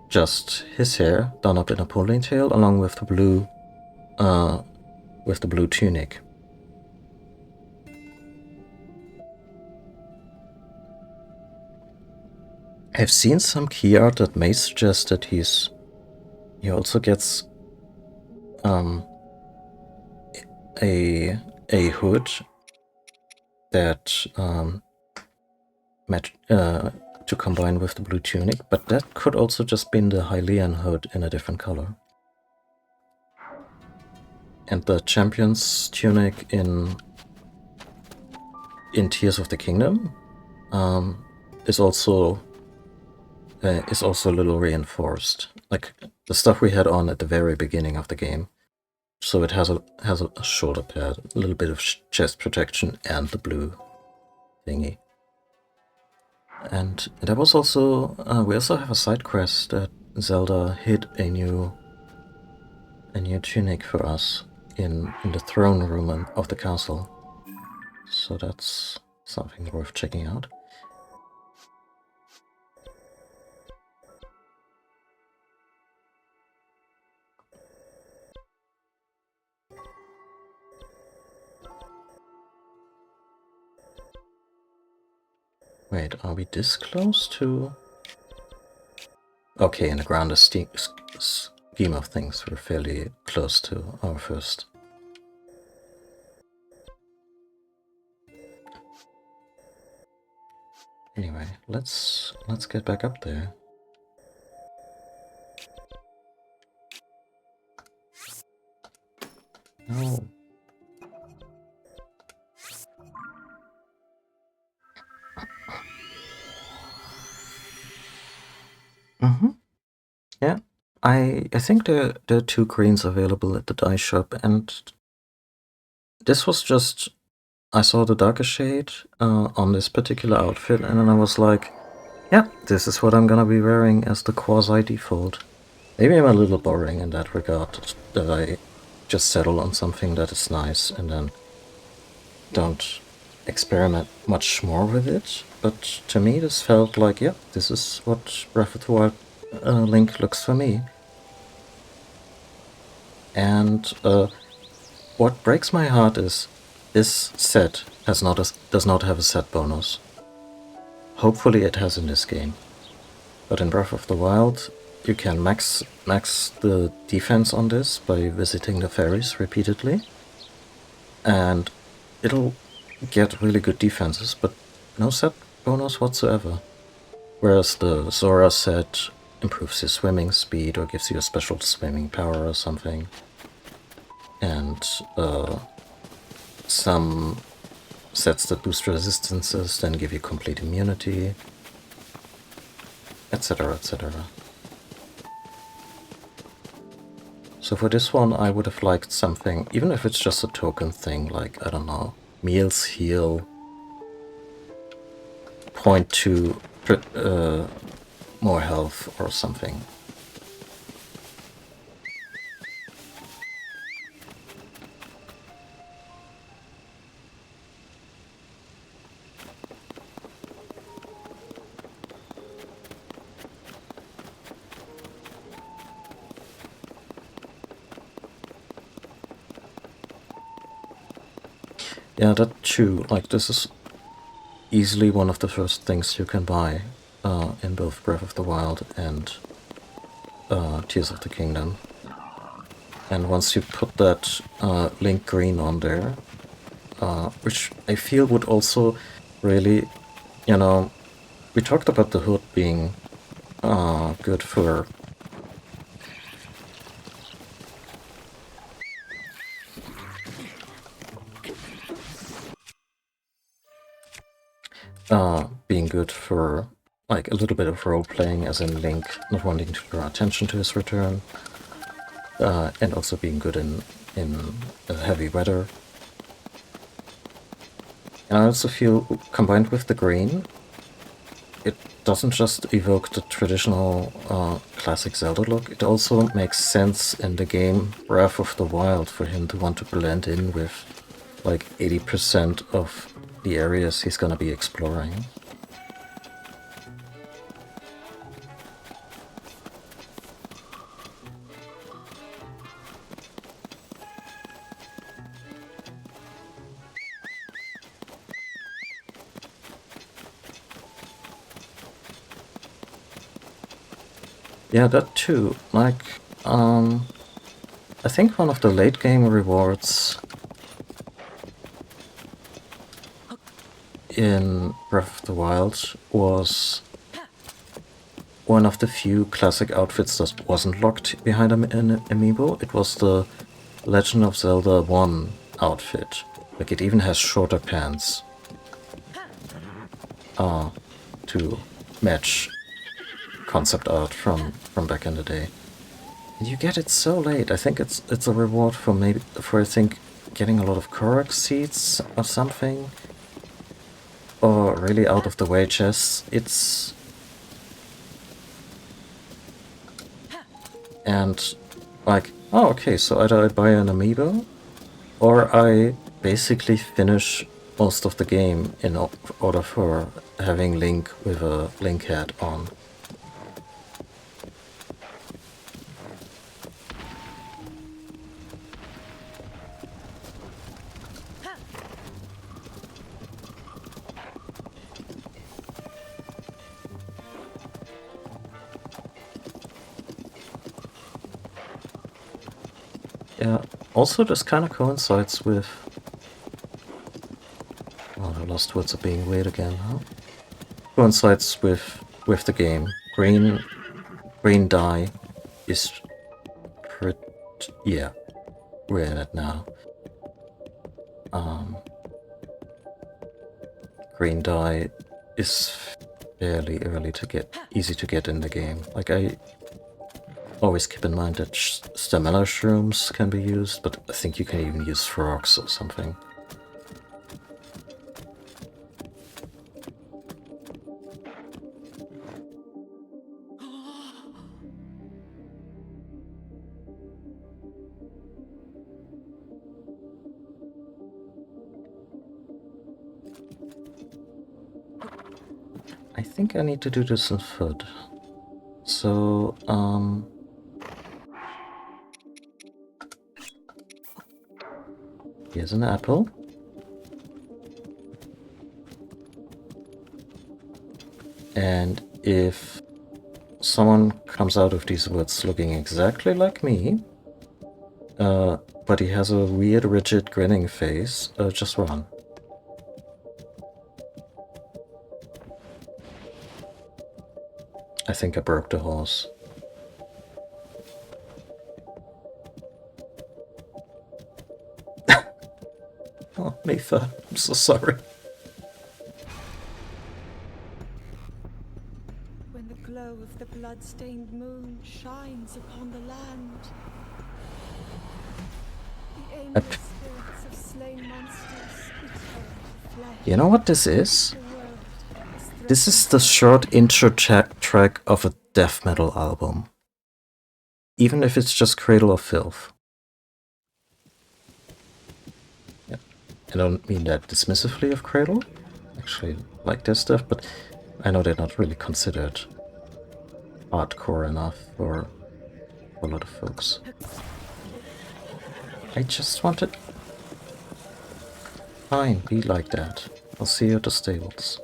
just his hair done up in a ponytail, along with the blue with the blue tunic. I've seen some key art that may suggest that he also gets a hood that to combine with the blue tunic, but that could also just be the Hylian hood in a different color. And the champion's tunic in Tears of the Kingdom is also a little reinforced, like the stuff we had on at the very beginning of the game. So it has a shoulder pad, a little bit of chest protection, and the blue thingy. And there was also we also have a side quest that Zelda hid a new tunic for us in the throne room of the castle. So that's something worth checking out. Wait, are we this close to... Okay, in the grander scheme of things, we're fairly close to our first. Anyway, let's get back up there. No. Yeah, I think there are 2 greens available at the dye shop, and this was just... I saw the darker shade on this particular outfit, and then I was like, yeah, this is what I'm gonna be wearing as the quasi-default. Maybe I'm a little boring in that regard, that I just settle on something that is nice and then don't experiment much more with it. But to me this felt like, yeah, this is what Breath of the Wild Link looks for me. And what breaks my heart is this set does not have a set bonus. Hopefully it has in this game. But in Breath of the Wild, you can max the defense on this by visiting the fairies repeatedly. And it'll get really good defenses, but no set bonus whatsoever. Whereas the Zora set improves your swimming speed or gives you a special swimming power or something. And some sets that boost resistances then give you complete immunity, etc, etc. So for this one I would have liked something, even if it's just a token thing, like, I don't know, meals heal, point to more health or something. Yeah, that too. Like, this is easily one of the first things you can buy in both Breath of the Wild and Tears of the Kingdom. And once you put that Link Green on there, which I feel would also really, you know, we talked about the hood being good for... being good for, like, a little bit of role-playing, as in Link not wanting to draw attention to his return, and also being good in heavy weather. And I also feel, combined with the green, it doesn't just evoke the traditional classic Zelda look, it also makes sense in the game Breath of the Wild for him to want to blend in with like 80% of the areas he's gonna be exploring. Yeah, that too. Like, I think one of the late game rewards in Breath of the Wild was one of the few classic outfits that wasn't locked behind an amiibo. It was the Legend of Zelda 1 outfit. Like, it even has shorter pants. To match concept art from back in the day. And you get it so late. I think it's a reward for I think getting a lot of Korok seeds or something. Or really out of the way chests. And like, oh okay, so either I buy an amiibo or I basically finish most of the game in order for having Link with a Link hat on. Yeah, also this kind of coincides with... Oh, the lost words are being weird again, huh? Coincides with the game. Green dye is pretty... Yeah, we're in it now. Green dye is fairly easy to get in the game. Like, I always keep in mind that stamina shrooms can be used, but I think you can even use frogs or something. I think I need to do this on foot. So, here's an apple. And if someone comes out of these woods looking exactly like me, but he has a weird, rigid, grinning face, just run. I think I broke the horse. Oh, Mayfa, I'm so sorry. When the glow of the blood-stained moon shines upon the land, the aimless spirits of slain monsters return to flesh. You know what this is? This is the short intro track of a death metal album. Even if it's just Cradle of Filth. Yeah. I don't mean that dismissively of Cradle. I actually like their stuff, but I know they're not really considered hardcore enough for a lot of folks. I just wanted... Fine, be like that. I'll see you at the stables.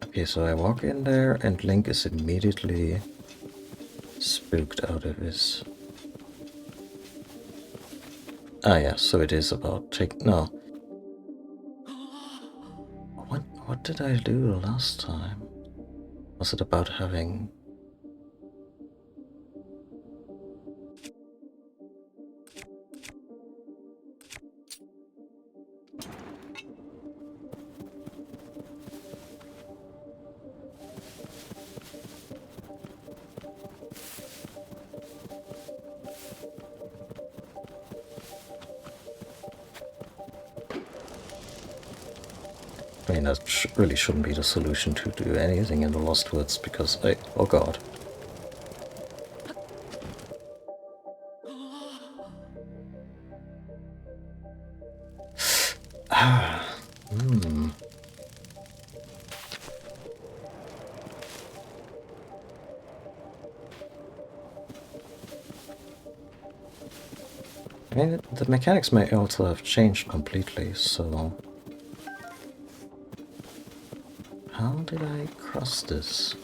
Okay, so I walk in there and Link is immediately spooked out of his... Ah yeah, so it is about no. What did I do last time? Was it about having... I mean, that really shouldn't be the solution to do anything in the Lost Woods, because oh god. I mean, the mechanics may also have changed completely, so... How did I cross this?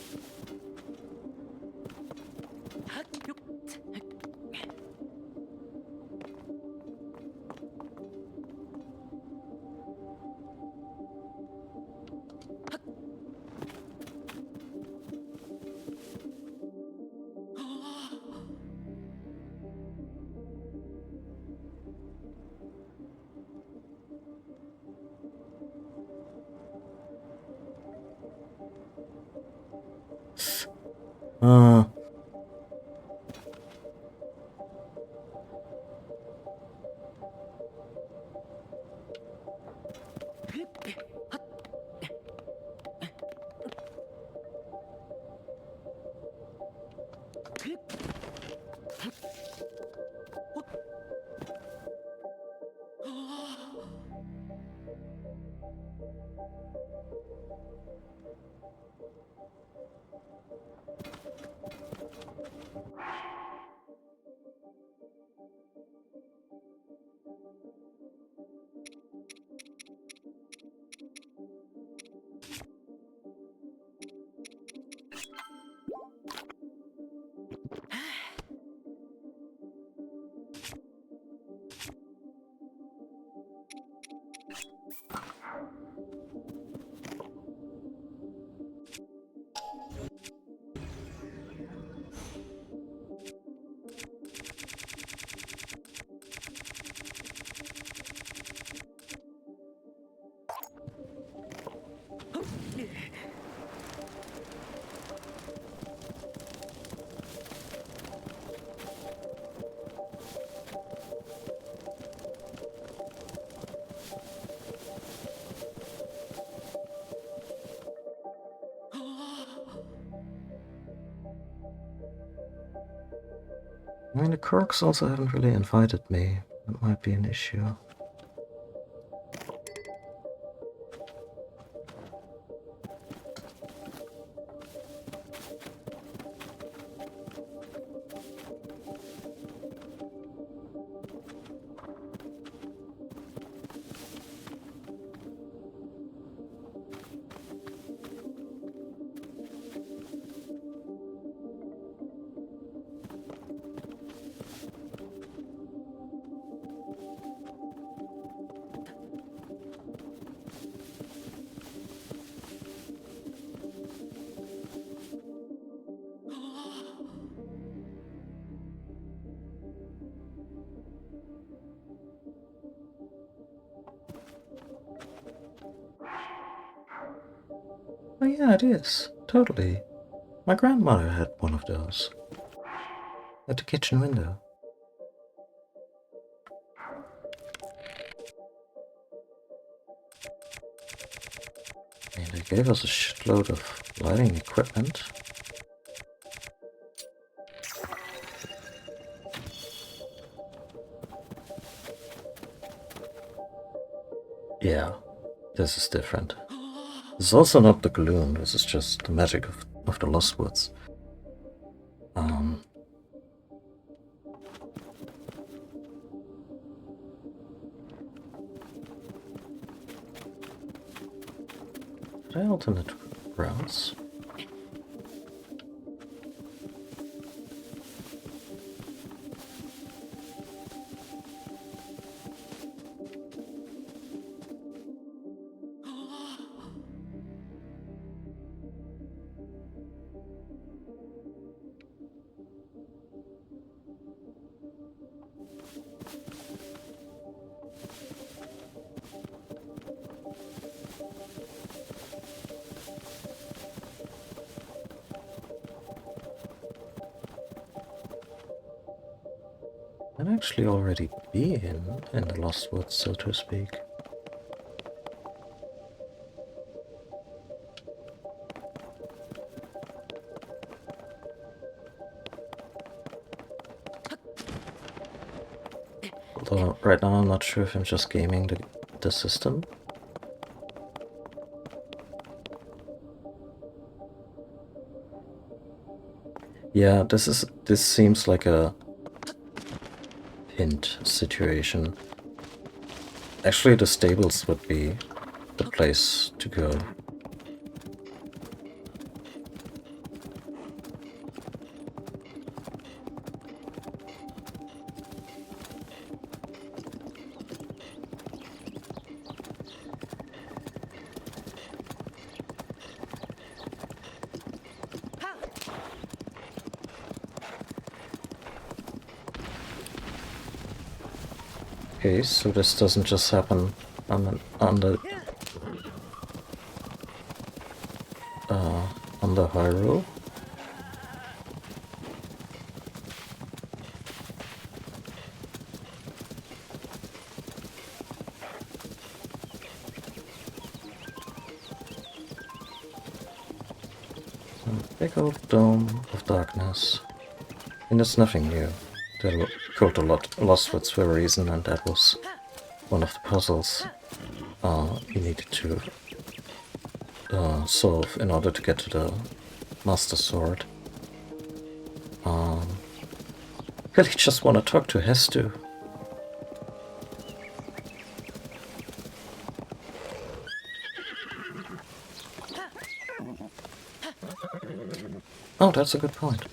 Uh... I mean, the Kirks also haven't really invited me. That might be an issue. Oh yeah, it is. Totally. My grandmother had one of those. At the kitchen window. And they gave us a shitload of lighting equipment. Yeah, this is different. This is also not the gloom, this is just the magic of the Lost Woods. Are there alternate routes? I'd actually already be in the Lost Woods, so to speak. Although right now I'm not sure if I'm just gaming the system. Yeah, this seems like a hint situation. Actually, the stables would be the place to go. Okay, so this doesn't just happen on the Hyrule. Big old dome of darkness. And it's nothing new. They called a lot Lost Woods for a reason, and that was one of the puzzles you needed to solve in order to get to the Master Sword. Really just want to talk to Hestu. Oh, that's a good point.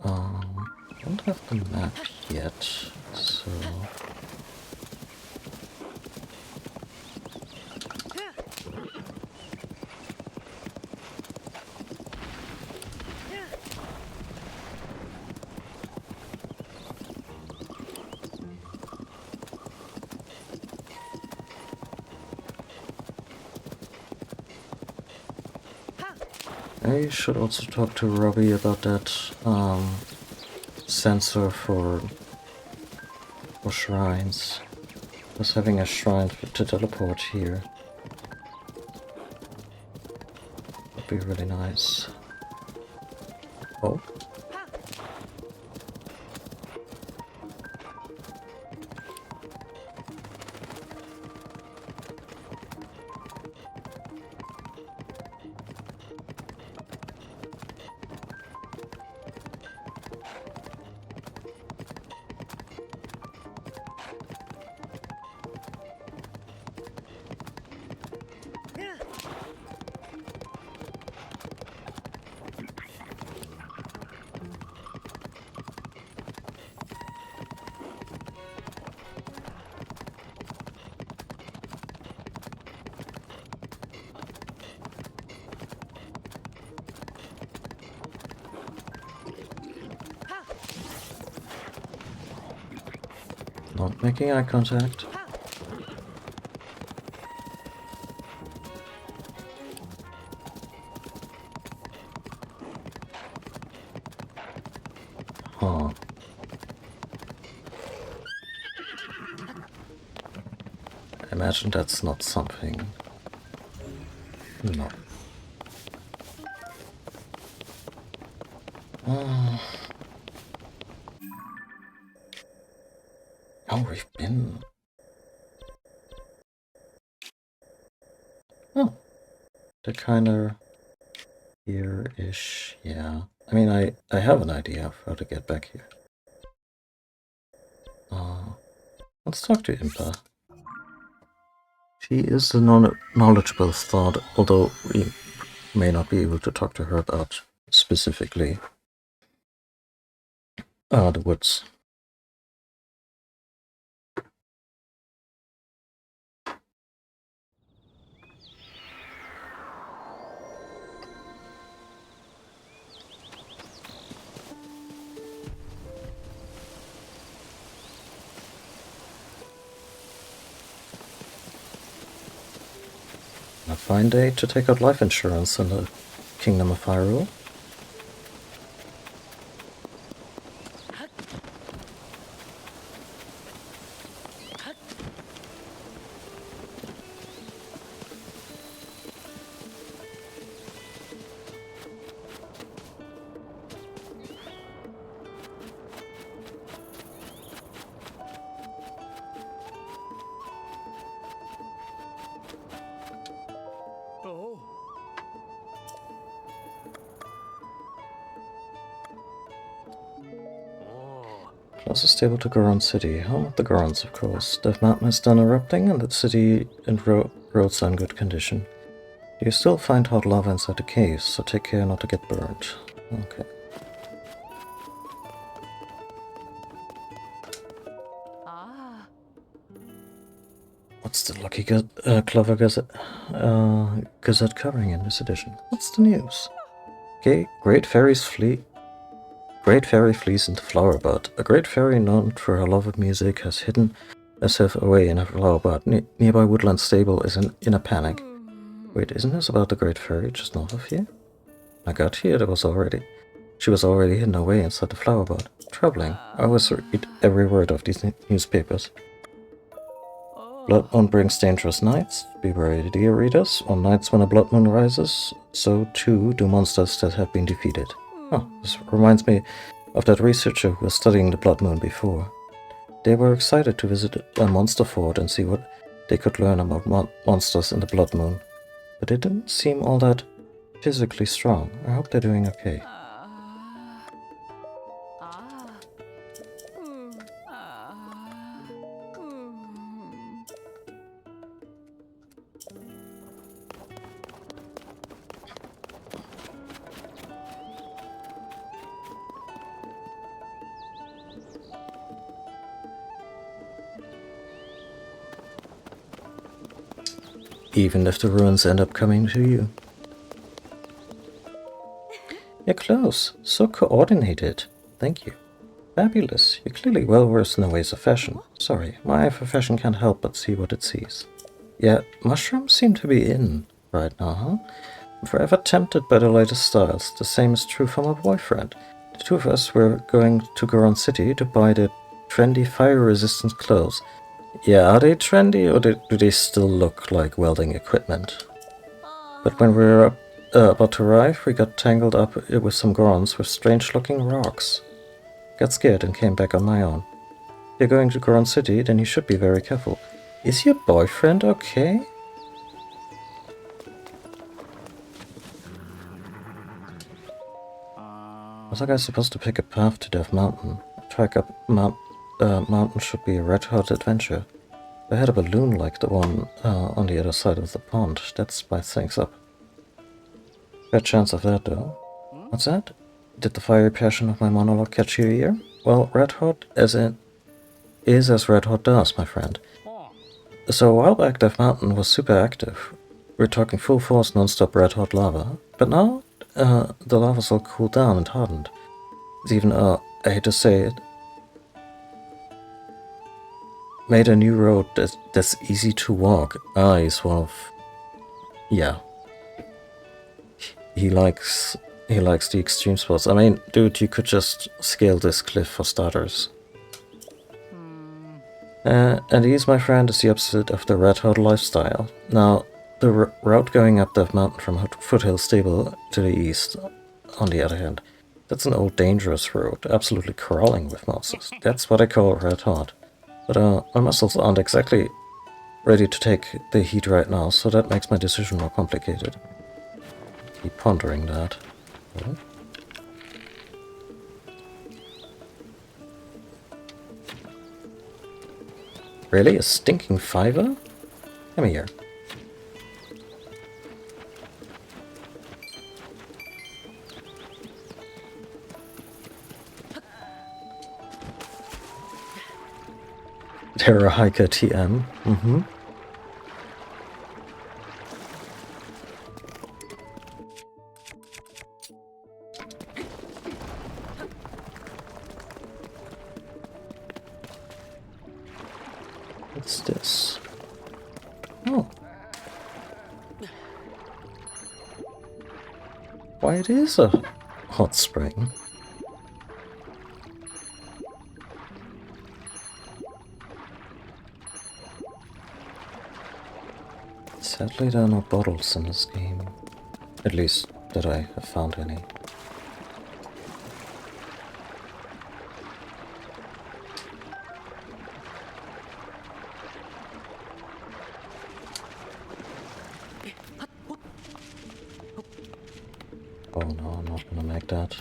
I don't have the map yet, so... I should also talk to Robbie about that sensor for shrines. Because having a shrine to teleport here would be really nice. Oh. Not making eye contact. Huh. I imagine that's not something. No. Oh, we've been... Oh. They're kinda... here-ish, yeah. I mean, I have an idea of how to get back here. Let's talk to Impa. She is a knowledgeable thought, although we may not be able to talk to her about specifically the woods. A fine day to take out life insurance in the Kingdom of Hyrule. Closest stable to Goron City. Home of the Gorons, of course. Death Mountain is done erupting, and the city and roads are in good condition. You still find hot lava inside the caves, so take care not to get burned. Okay. What's the lucky Clover Gazette covering in this edition? What's the news? Okay, Great Fairy flees into Flower Bud. A great fairy known for her love of music has hidden herself away in a flower bud. Nearby woodland stable is in a panic. Wait, isn't this about the great fairy just north of here? I got here, she was already hidden away inside the flower bud. Troubling. I always read every word of these newspapers. Blood moon brings dangerous nights. Be ready, dear readers. On nights when a blood moon rises, so too do monsters that have been defeated. Oh, this reminds me of that researcher who was studying the blood moon before. They were excited to visit a monster fort and see what they could learn about monsters in the blood moon. But they didn't seem all that physically strong. I hope they're doing okay. Even if the ruins end up coming to you. You're close. So coordinated. Thank you. Fabulous. You're clearly well versed in the ways of fashion. Sorry, my eye for fashion can't help but see what it sees. Yeah, mushrooms seem to be in right now, huh? I'm forever tempted by the latest styles. The same is true for my boyfriend. The two of us were going to Goron City to buy the trendy fire-resistant clothes. Yeah, are they trendy or do they still look like welding equipment? But when we were about to arrive, we got tangled up with some Gorons with strange-looking rocks. Got scared and came back on my own. If you're going to Goron City, then you should be very careful. Is your boyfriend okay? Was I supposed to pick a path to Death Mountain? A trek up mountain should be a red-hot adventure. I had a balloon like the one on the other side of the pond. That spices things up. Bad chance of that, though. What's that? Did the fiery passion of my monologue catch your ear? Well, red-hot as red-hot does, my friend. So a while back, Death Mountain was super active. We're talking full force, non-stop red-hot lava. But now, the lava's all cooled down and hardened. It's even, I hate to say it, made a new road that's easy to walk. He's one of... Yeah. He likes the extreme spots. I mean, dude, you could just scale this cliff for starters. And ease, my friend, is the opposite of the red-hot lifestyle. Now, the route going up Death Mountain from Foothill Stable to the east, on the other hand, that's an old dangerous road, absolutely crawling with monsters. That's what I call red-hot. But my muscles aren't exactly ready to take the heat right now, so that makes my decision more complicated. Keep pondering that. What? Really? A stinking fiver? Come here. Terra Hiker TM. What's this? Oh. Why, it is a hot spring. Sadly, there are no bottles in this game. At least, that I have found any. Oh no, I'm not gonna make that.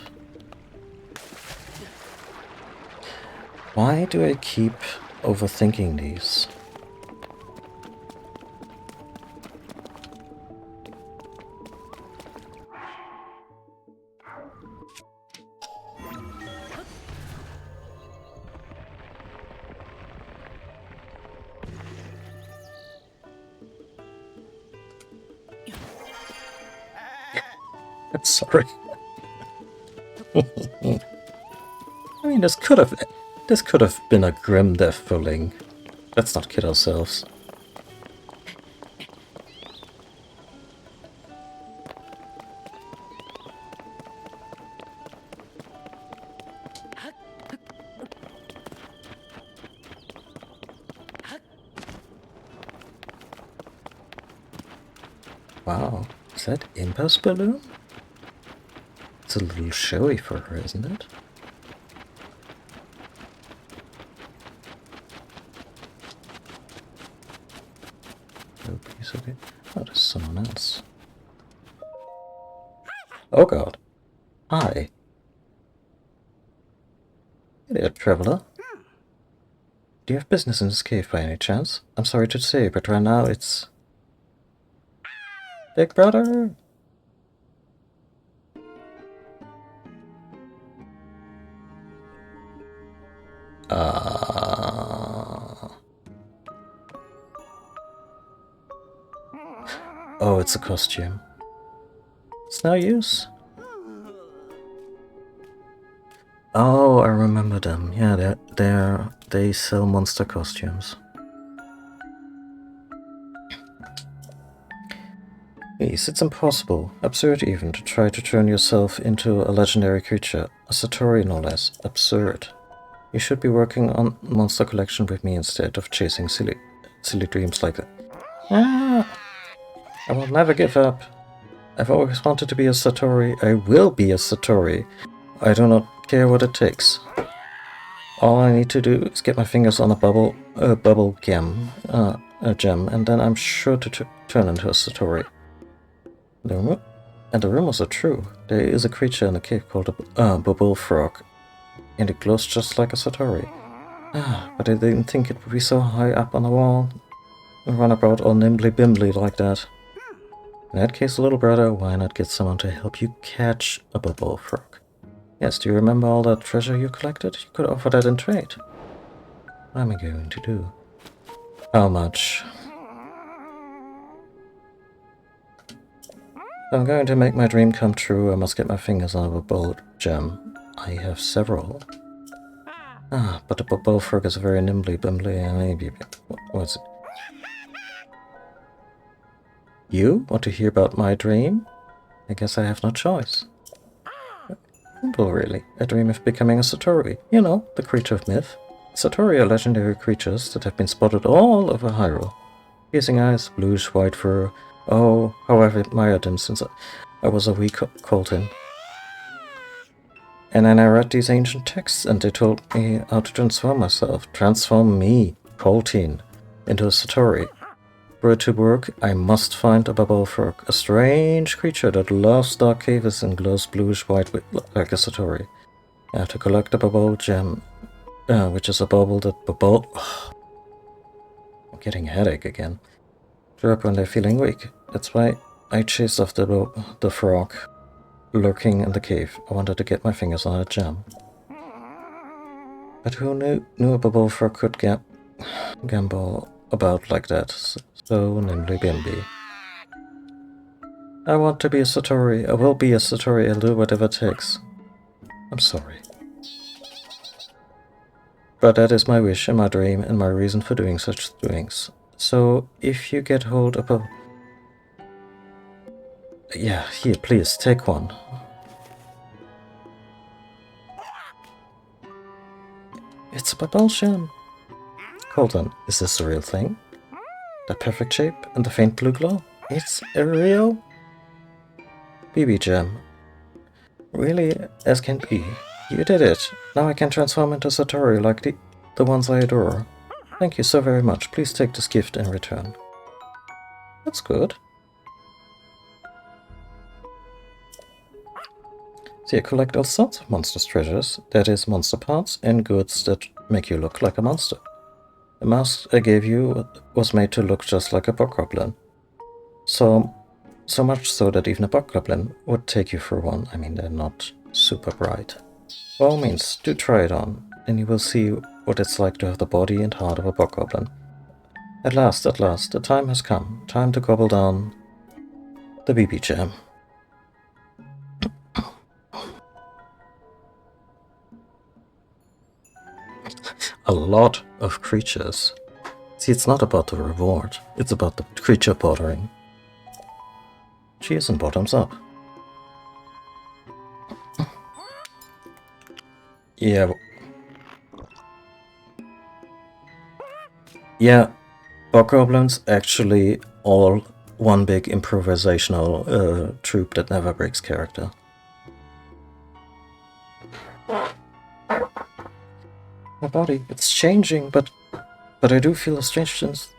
Why do I keep overthinking these? Sorry. I mean, this could have been a grim death for Ling. Let's not kid ourselves. Wow, is that Impo's balloon? It's a little showy for her, isn't it? No piece of it. Oh, there's someone else. Oh god. Hi. Hey there, traveler. Do you have business in this cave by any chance? I'm sorry to say, but right now it's... Big brother! Oh, it's a costume. It's no use. Oh, I remember them. Yeah, they sell monster costumes. Please, it's impossible, absurd even, to try to turn yourself into a legendary creature. A Satori, no less. Absurd. You should be working on monster collection with me instead of chasing silly dreams like that. Ah! I will never give up. I've always wanted to be a Satori. I will be a Satori. I do not care what it takes. All I need to do is get my fingers on a bubble gem, and then I'm sure to turn into a Satori. And the rumors are true. There is a creature in the cave called a bubble frog, and it glows just like a Satori. But I didn't think it would be so high up on the wall and run about all nimbly-bimbly like that. In that case, little brother, why not get someone to help you catch a bubble frog? Yes, do you remember all that treasure you collected? You could offer that in trade. What am I going to do? How much? If I'm going to make my dream come true, I must get my fingers on a bubble gem. I have several. But the bubble frog is very nimbly-bimbly and... What's it? You want to hear about my dream? I guess I have no choice. Simple, really. I dream of becoming a Satori. You know, the creature of myth. Satori are legendary creatures that have been spotted all over Hyrule. Piercing eyes, bluish-white fur. Oh, how I've admired them since I was a wee coltin. And then I read these ancient texts and they told me how to transform myself. Transform me, coltin, into a Satori. For it to work, I must find a bubble frog, a strange creature that loves dark caves and glows bluish-white like a Satori. I have to collect a bubble gem, which is a bubble that I'm getting a headache again. Drop when they're feeling weak. That's why I chased after the frog lurking in the cave. I wanted to get my fingers on a gem. But who knew a bubble frog could gamble about like that? So nimbly-bimby. I want to be a Satori. I will be a Satori. I'll do whatever it takes. I'm sorry. But that is my wish and my dream and my reason for doing such things. So, if you get hold of a... Yeah, here, please, take one. It's a bubble gem. Hold on, is this a real thing? The perfect shape and the faint blue glow? It's a real BB gem. Really, as can be. You did it. Now I can transform into Satori like the ones I adore. Thank you so very much. Please take this gift in return. That's good. So you collect all sorts of monsters' treasures, that is, monster parts and goods that make you look like a monster. The mask I gave you was made to look just like a bokoblin. So much so that even a bokoblin would take you for one. I mean, they're not super bright. By all means, do try it on, and you will see what it's like to have the body and heart of a bokoblin. At last, the time has come. Time to gobble down the BB jam. A lot of creatures. See, it's not about the reward, it's about the creature bordering. Cheers and bottoms up. Yeah. Yeah, bokoblins actually all one big improvisational troop that never breaks character. My body, it's changing, but I do feel a strange sense.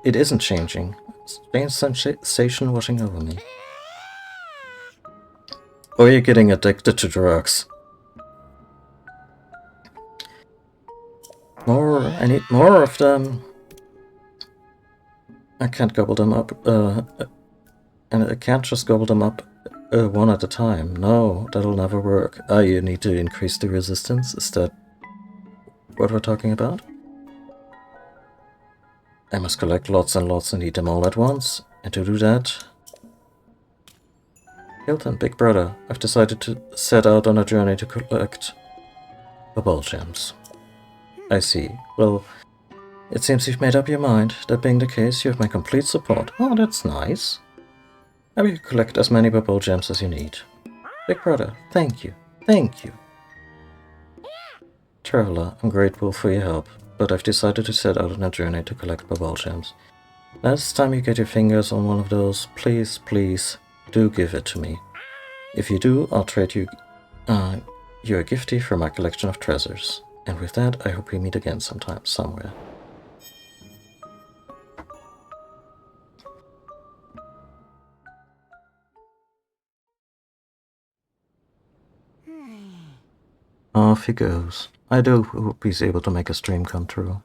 It isn't changing. Strange sensation washing over me. Or you're getting addicted to drugs. More, I need more of them. I can't gobble them up, and I can't just gobble them up one at a time. No, that'll never work. You need to increase the resistance? Is that what we're talking about? I must collect lots and lots and eat them all at once. And to do that... Hilton, big brother, I've decided to set out on a journey to collect the ball gems. I see. Well, it seems you've made up your mind. That being the case, you have my complete support. Oh, that's nice. I will collect as many bubble gems as you need. Big brother, thank you. Thank you. Traveler, I'm grateful for your help, but I've decided to set out on a journey to collect bubble gems. Last time you get your fingers on one of those, please, please, do give it to me. If you do, I'll trade you a gifty for my collection of treasures. And with that, I hope we meet again sometime, somewhere. Off he goes. I do hope he's able to make his dream come true.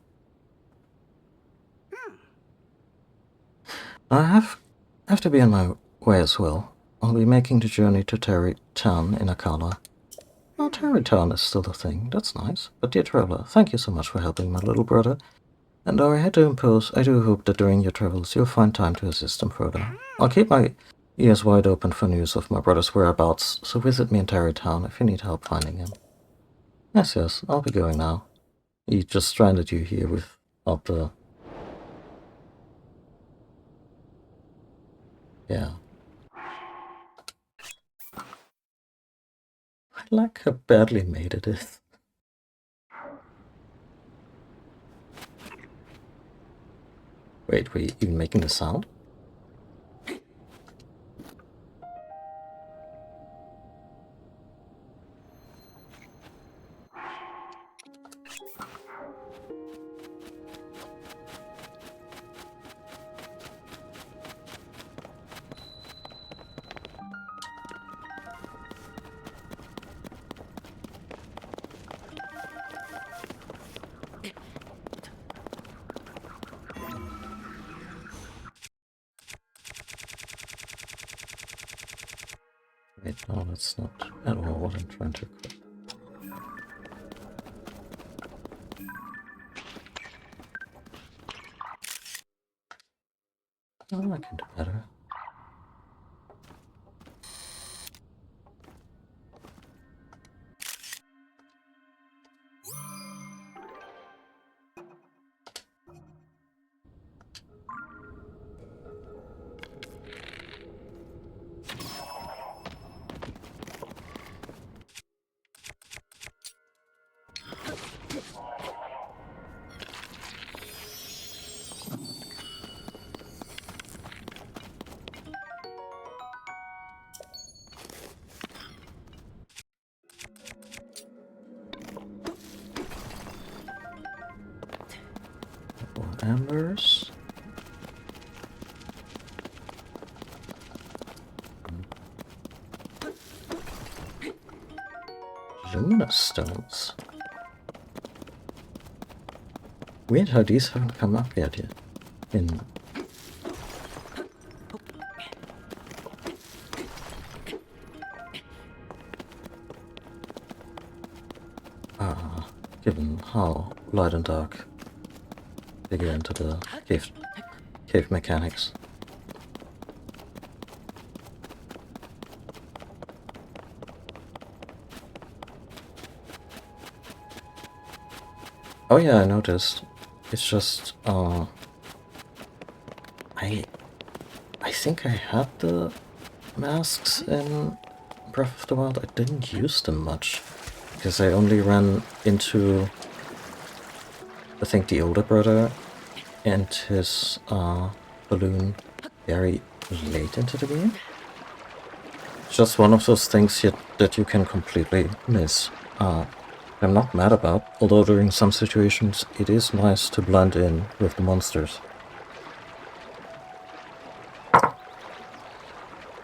I have to be on my way as well. I'll be making the journey to Terry Town in Akala. Oh, Terry Town is still a thing. That's nice. But dear traveler, thank you so much for helping my little brother. And though I had to impose, I do hope that during your travels you'll find time to assist him further. I'll keep my ears wide open for news of my brother's whereabouts, so visit me in Terry Town if you need help finding him. Yes, I'll be going now. He just stranded you here without the... Yeah. I like how badly made it is. Wait, were you even making the sound? Wait, no, that's not at all what I'm trying to equip. Oh, I can do better. Ambers. luminous stones. Weird how these haven't come up yet. In given how light and dark they get into the cave mechanics. Oh yeah, I noticed. It's just I think I had the masks in Breath of the Wild. I didn't use them much because I only ran into, I think, the older brother and his balloon very late into the game. It's just one of those things that you can completely miss. I'm not mad about, although during some situations it is nice to blend in with the monsters.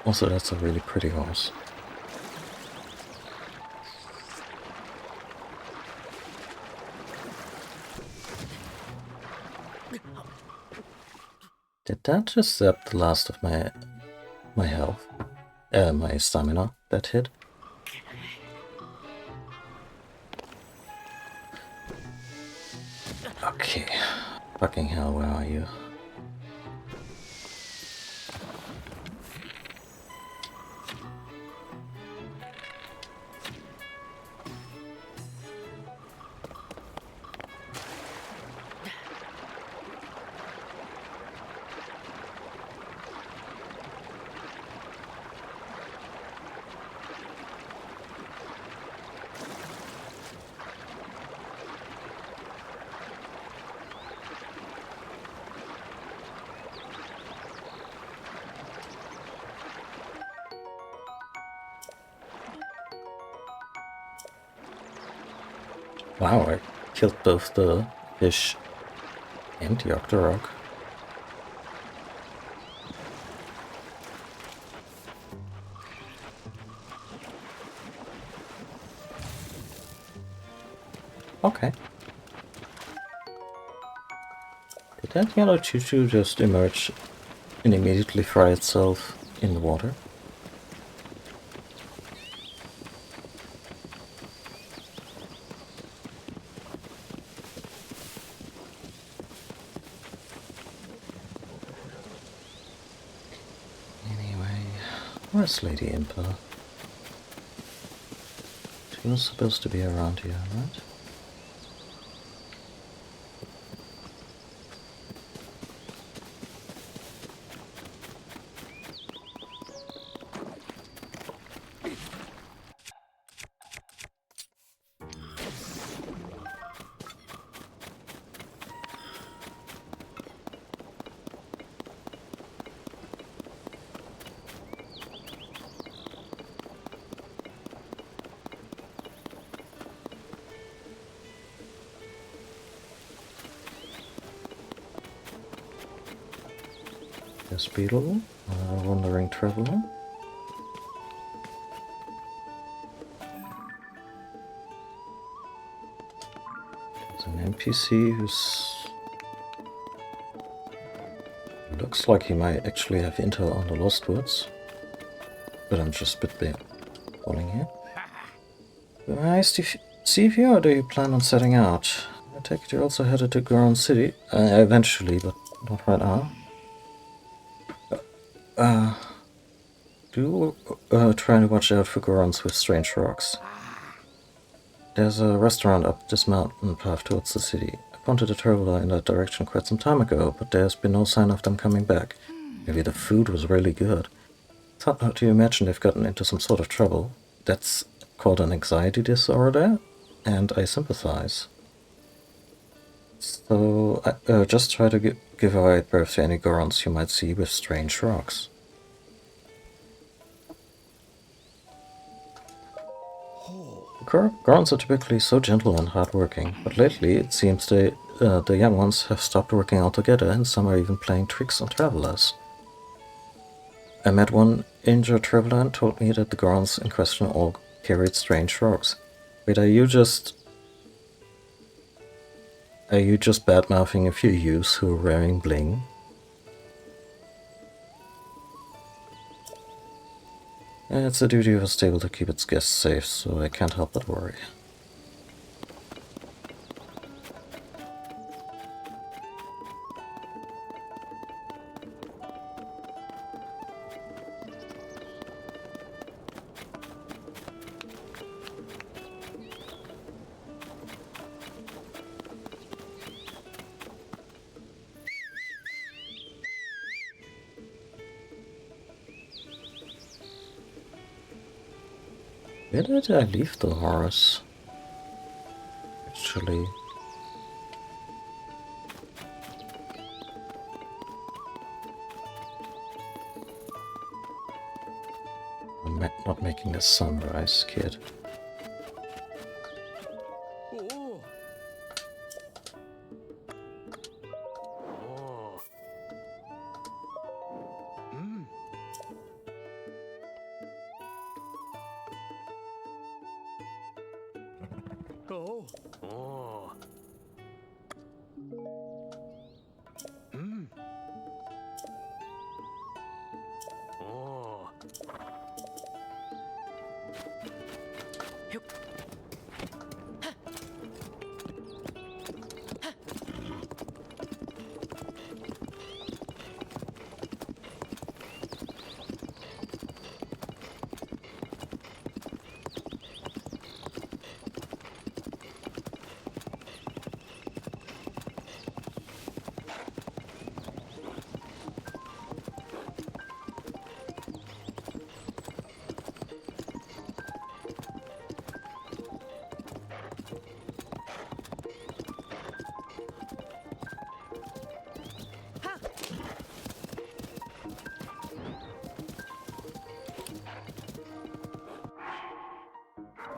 Also, that's a really pretty horse. Did that just zap the last of my health? My stamina, that hit? Okay. Fucking hell, where are you? Wow, I killed both the fish and the Octorok. Okay. Did that yellow choo-choo just emerge and immediately fry itself in the water? Where's Lady Impa? She was supposed to be around here, right? There's Beetle, wandering traveler. There's an NPC who's looks like he might actually have intel on the Lost Woods, but I'm just a bit falling here. Nice to see you, or do you plan on setting out? I take it you're also headed to Goron City, eventually, but not right now. Trying to watch out for Gorons with strange rocks. There's a restaurant up this mountain path towards the city. I wanted a traveler in that direction quite some time ago, but there's been no sign of them coming back. Maybe the food was really good. How do you imagine they've gotten into some sort of trouble? That's called an anxiety disorder, and I sympathize. So, just try to give a wide berth to any Gorons you might see with strange rocks. Gorons are typically so gentle and hardworking, but lately it seems the young ones have stopped working altogether, and some are even playing tricks on travelers. I met one injured traveler and told me that the Gorons in question all carried strange rocks. Wait, are you just bad-mouthing a few youths who are wearing bling? It's the duty of a stable to keep its guests safe, so I can't help but worry. Where did I leave the horse? Actually... I'm not making a sunrise, kid.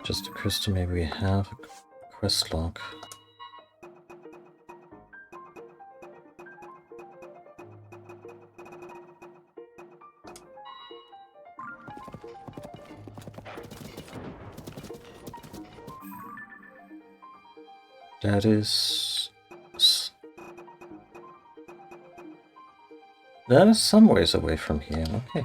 Just occurs to me we have a quest log. That is some ways away from here, okay.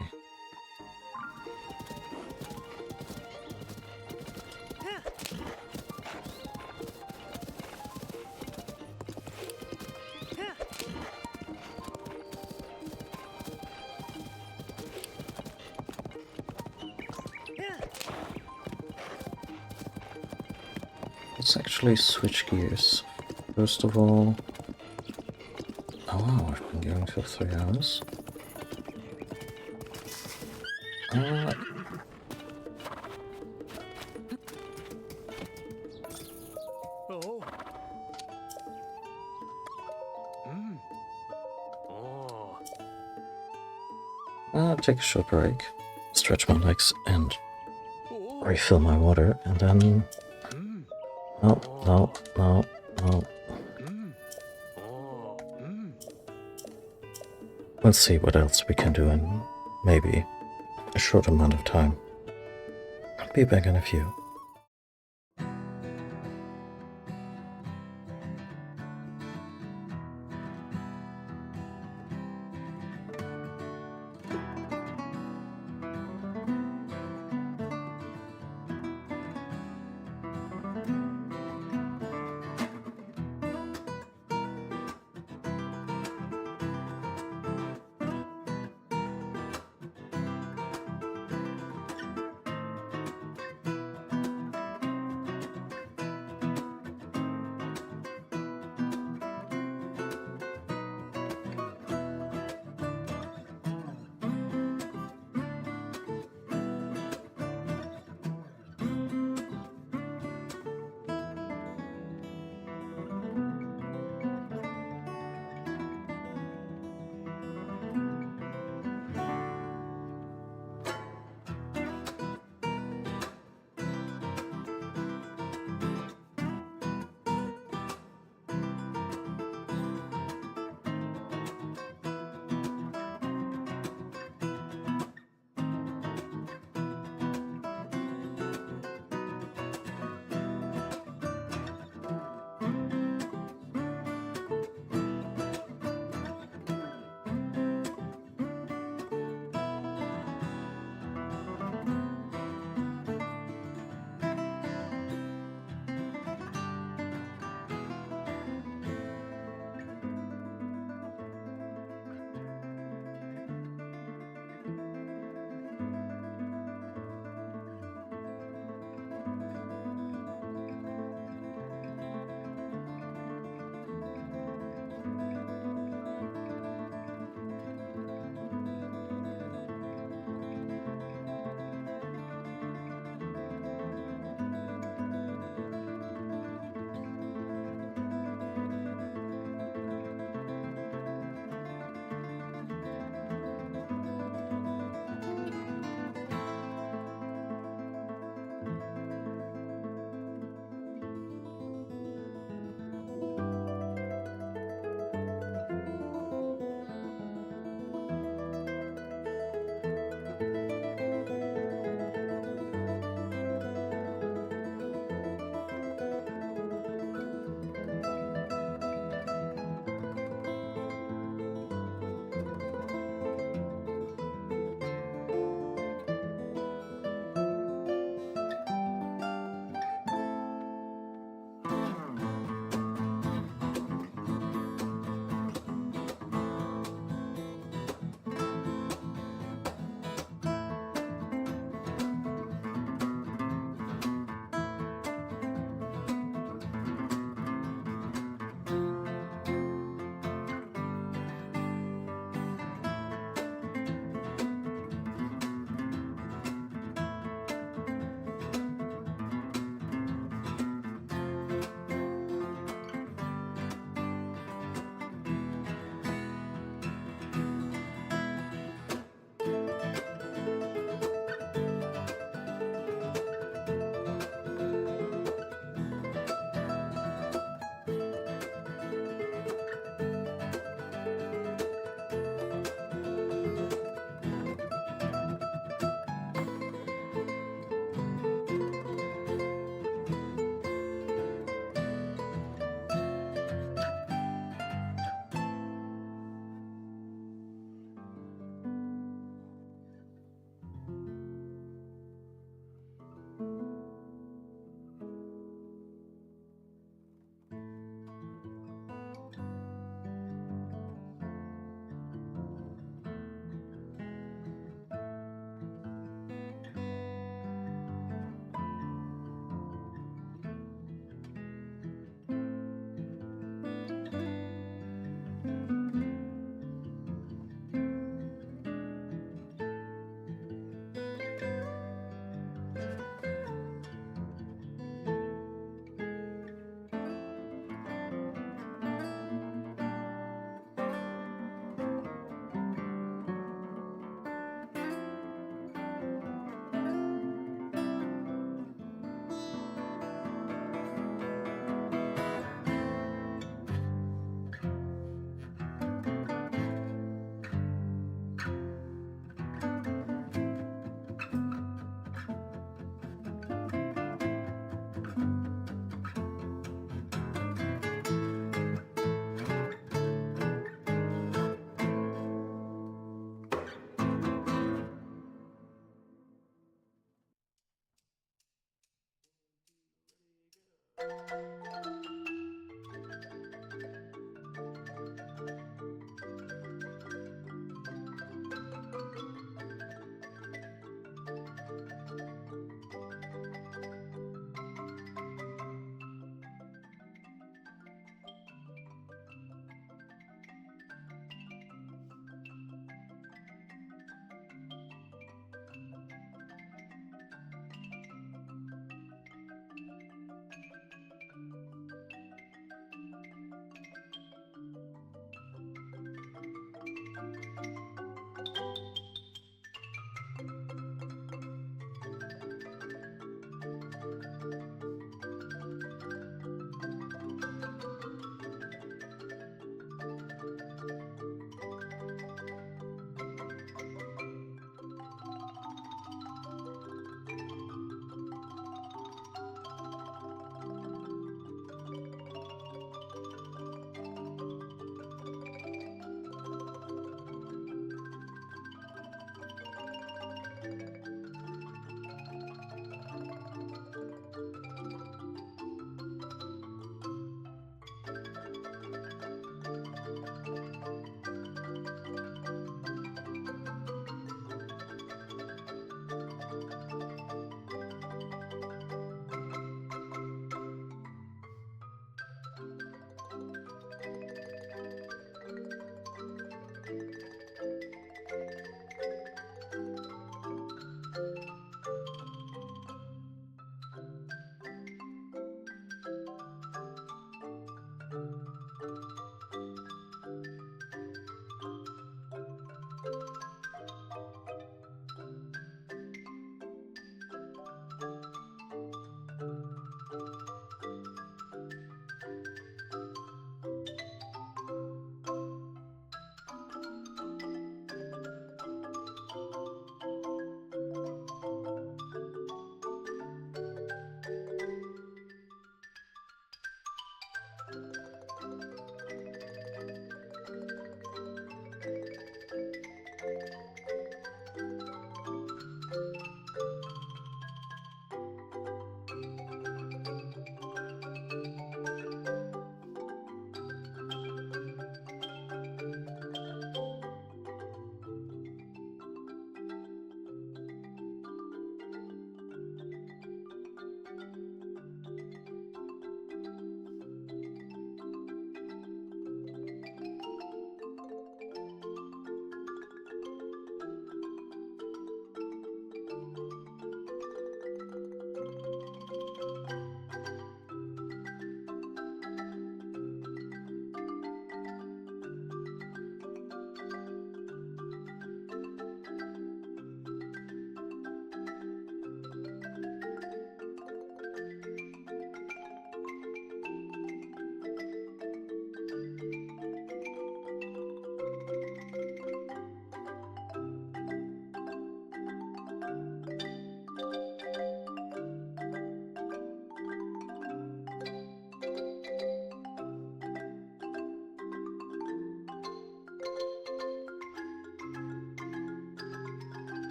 Let's actually switch gears. First of all... Oh wow, I've been going for 3 hours. I'll take a short break, stretch my legs, and refill my water, and then... No. Let's see what else we can do in maybe a short amount of time. I'll be back in a few.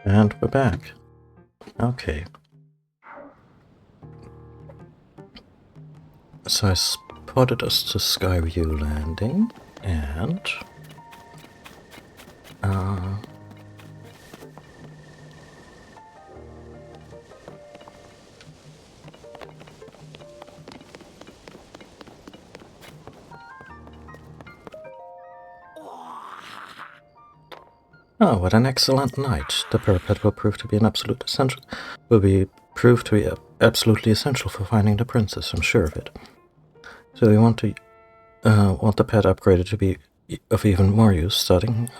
And we're back. Okay. So I spotted us to Skyview Landing, and oh, what an excellent night. The parapet will prove to be an absolute essential. Proved to be absolutely essential for finding the princess. I'm sure of it. So we want the pet upgraded to be of even more use, starting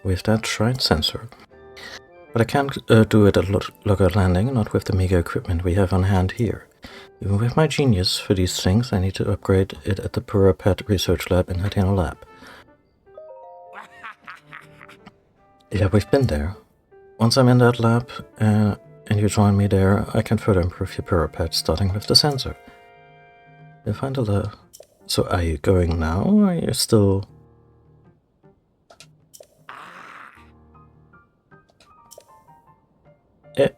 with that shrine sensor. But I can't do it at Logger Landing, not with the meager equipment we have on hand here. Even with my genius for these things, I need to upgrade it at the Pura Pet Research Lab in Hateno Lab. Yeah, we've been there. Once I'm in that lab, and you join me there, I can further improve your Pura Pet, starting with the sensor. You'll find a... So are you going now, or are you still... Eh.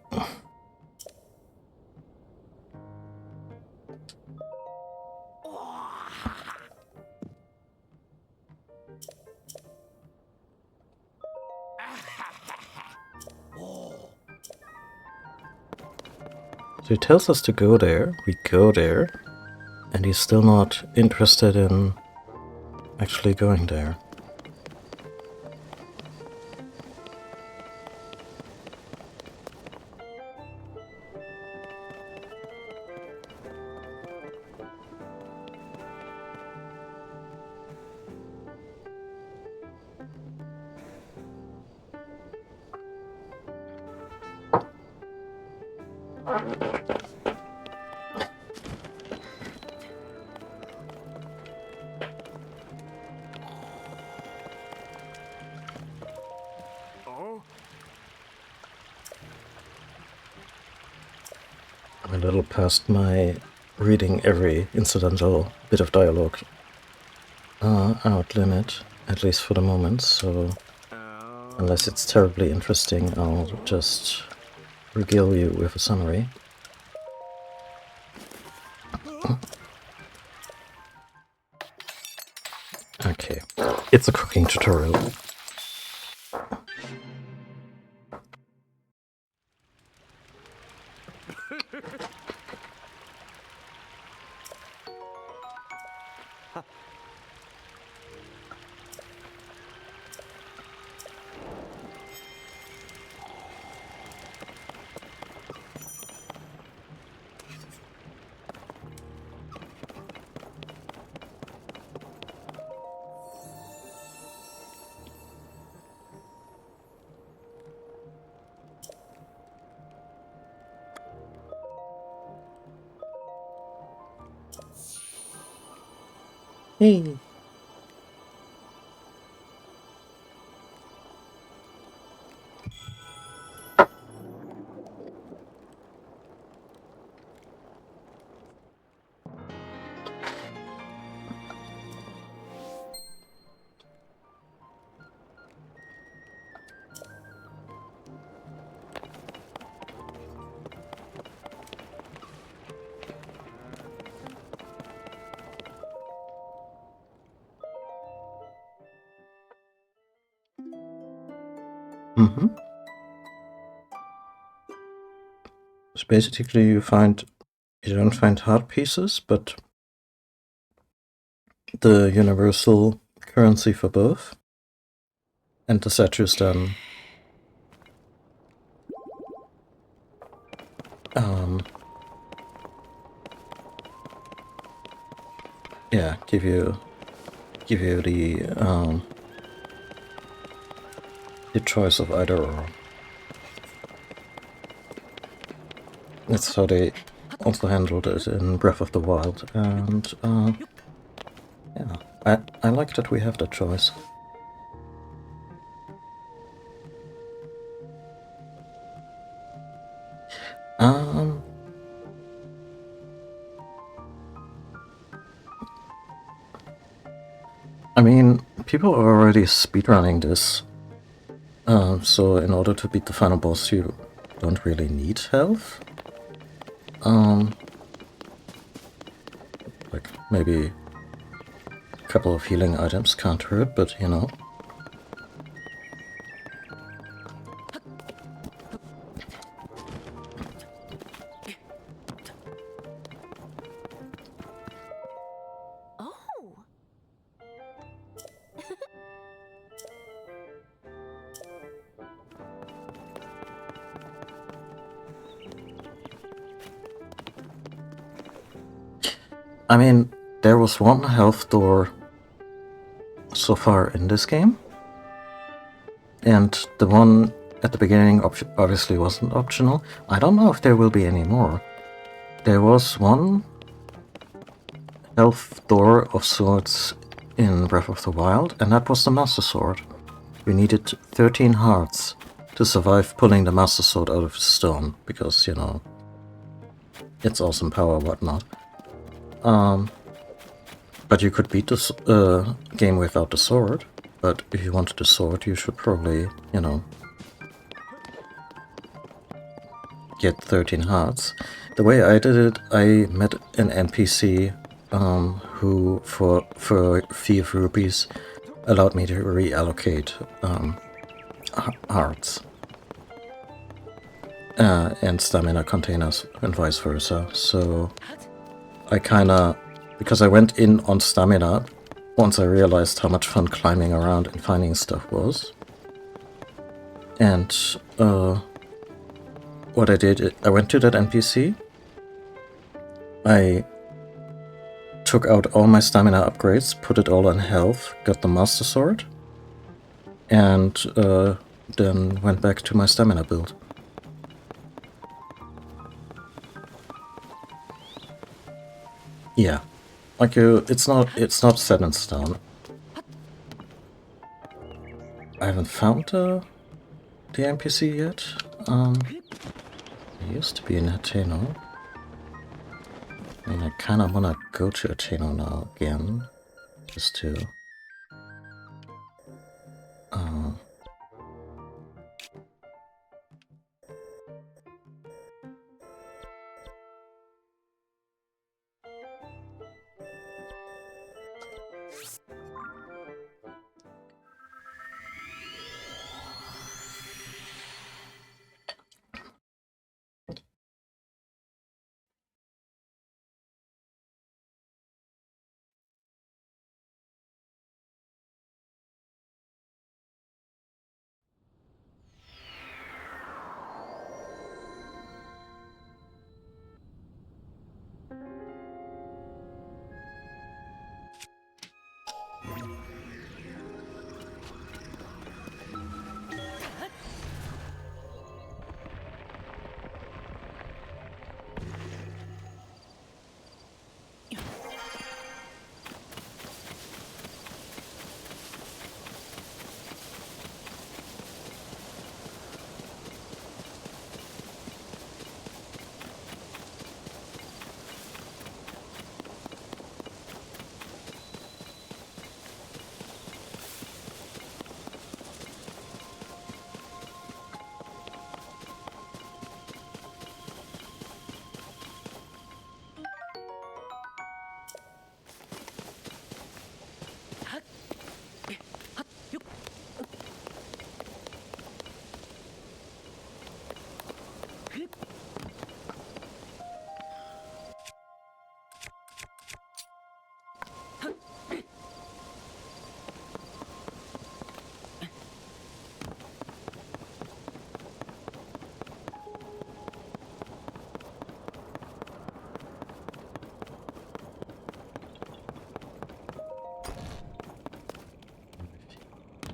So he tells us to go there, we go there, and he's still not interested in actually going there. I'm a little past my reading every incidental bit of dialogue out limit, at least for the moment, so unless it's terribly interesting, I'll just regale you with a summary. Okay, it's a cooking tutorial. Hey. So basically you don't find heart pieces, but the universal currency for both. And the statues then yeah, give you the choice of either or. That's how they also handled it in Breath of the Wild, and yeah, I like that we have that choice. I mean, people are already speedrunning this, so in order to beat the final boss you don't really need health. Like, maybe a couple of healing items can't hurt, but you know. I mean, there was one health door so far in this game, and the one at the beginning obviously wasn't optional. I don't know if there will be any more. There was one health door of sorts in Breath of the Wild, and that was the Master Sword. We needed 13 hearts to survive pulling the Master Sword out of the stone, because, you know, it's awesome power, whatnot. But you could beat the game without the sword, but if you wanted the sword, you should probably, you know, get 13 hearts. The way I did it, I met an NPC who, for a few rupees, allowed me to reallocate hearts and stamina containers and vice versa. So I kinda, because I went in on stamina once I realized how much fun climbing around and finding stuff was. And what I did, I went to that NPC, I took out all my stamina upgrades, put it all on health, got the Master Sword, and then went back to my stamina build. Yeah, like it's not set in stone. I haven't found the NPC yet. It used to be in Hateno. I mean, I kind of want to go to Hateno now again, just to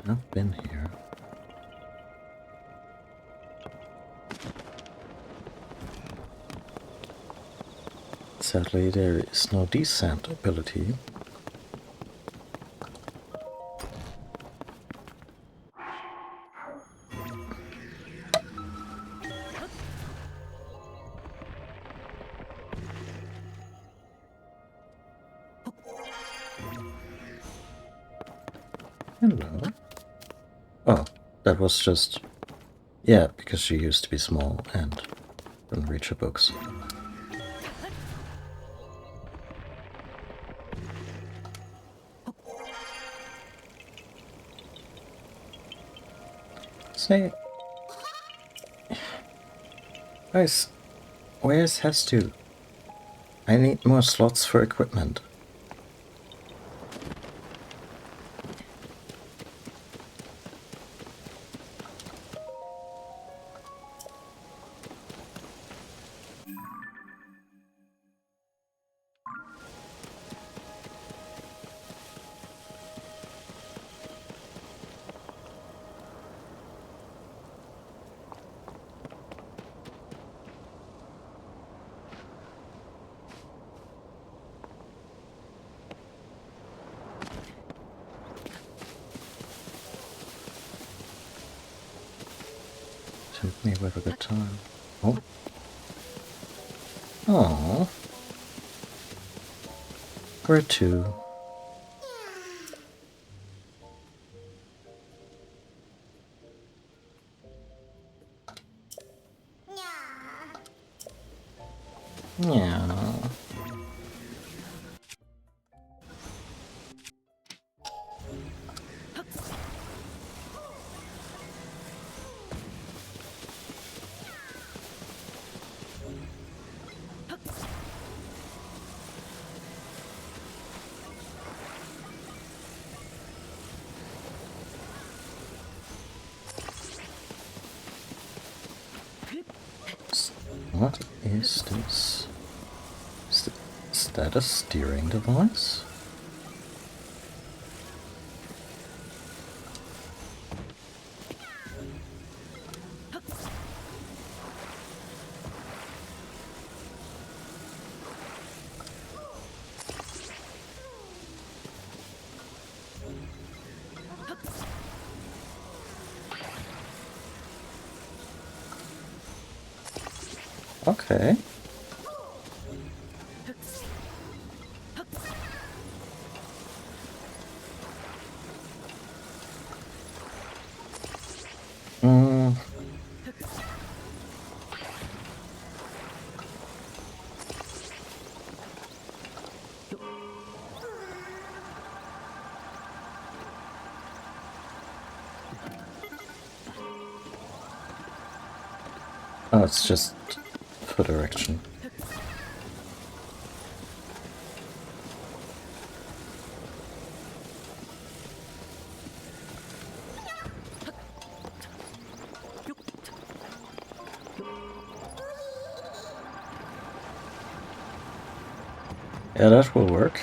I've been here. Sadly, there is no descent ability. Hello. Oh, that was just... Yeah, because she used to be small and couldn't reach her books. Say... Guys, where's Hestu? I need more slots for equipment. Maybe we have a good time. Oh. Aww. Where to? Yeah. What is this? Is that a steering device? Okay. Mm. Oh, it's just for direction. Yeah, that will work.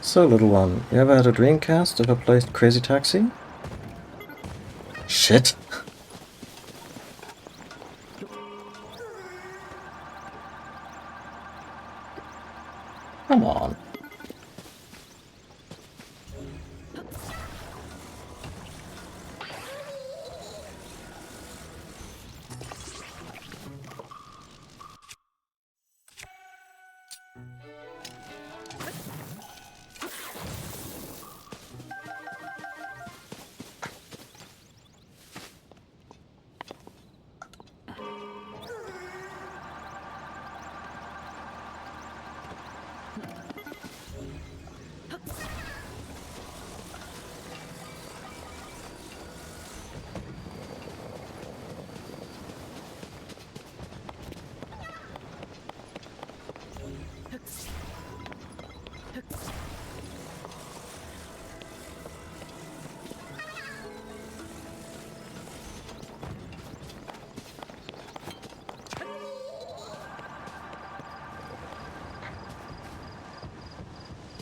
So, little one, you ever had a Dreamcast? Ever played Crazy Taxi? Shit! Come on.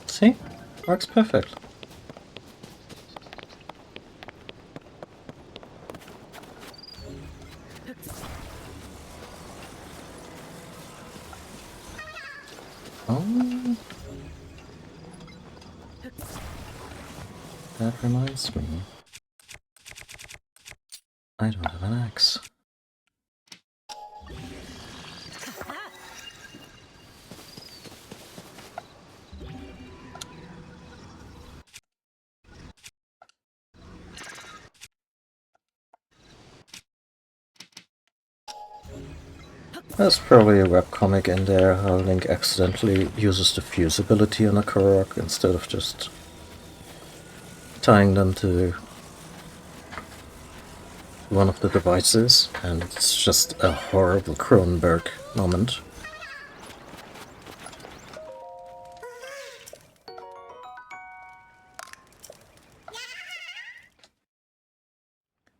See? Works perfect. Oh. That reminds me. I don't have an axe. There's probably a webcomic in there how Link accidentally uses the fuse ability on a Korok instead of just tying them to one of the devices, and it's just a horrible Cronenberg moment.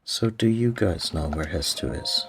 So do you guys know where Hestu is?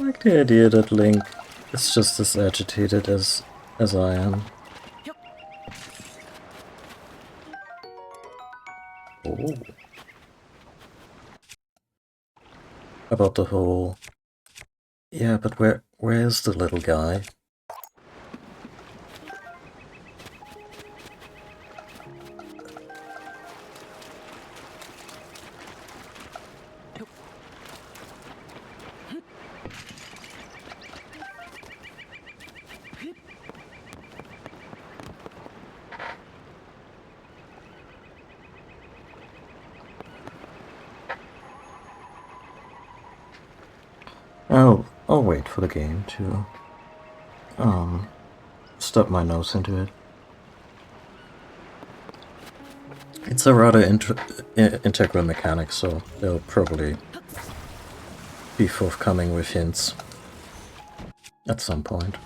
like the idea that Link is just as agitated as I am. Oh. About the whole... Yeah, but where's the little guy? I'll wait for the game to stub my nose into it. It's a rather integral mechanic, so they'll probably be forthcoming with hints at some point.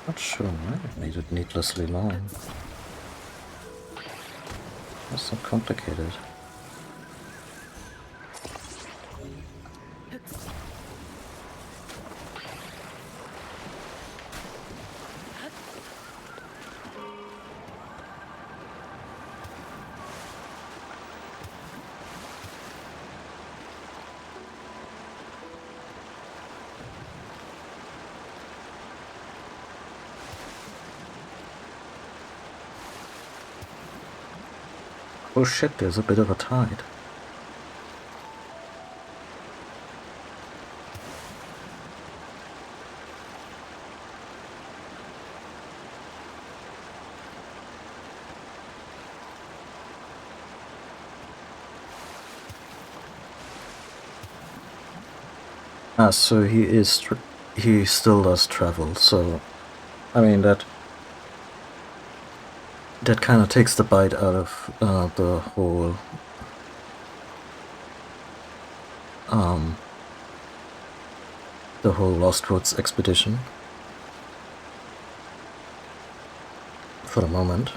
Not sure why I made it needlessly long. That's so complicated. Oh shit, there's a bit of a tide. Ah, so he still does travel, so I mean that kind of takes the bite out of the whole Lost Woods expedition for the moment.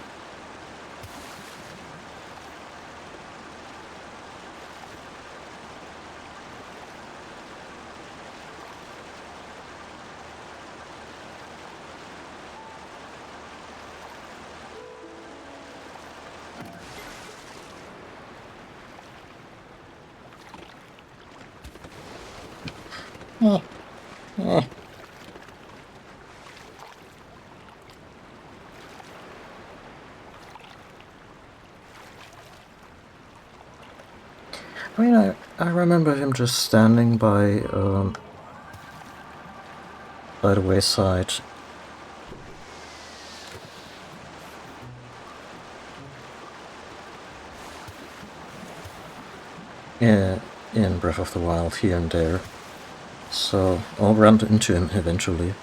I mean, I remember him just standing by the wayside. Yeah, in Breath of the Wild here and there. So I'll run into him eventually.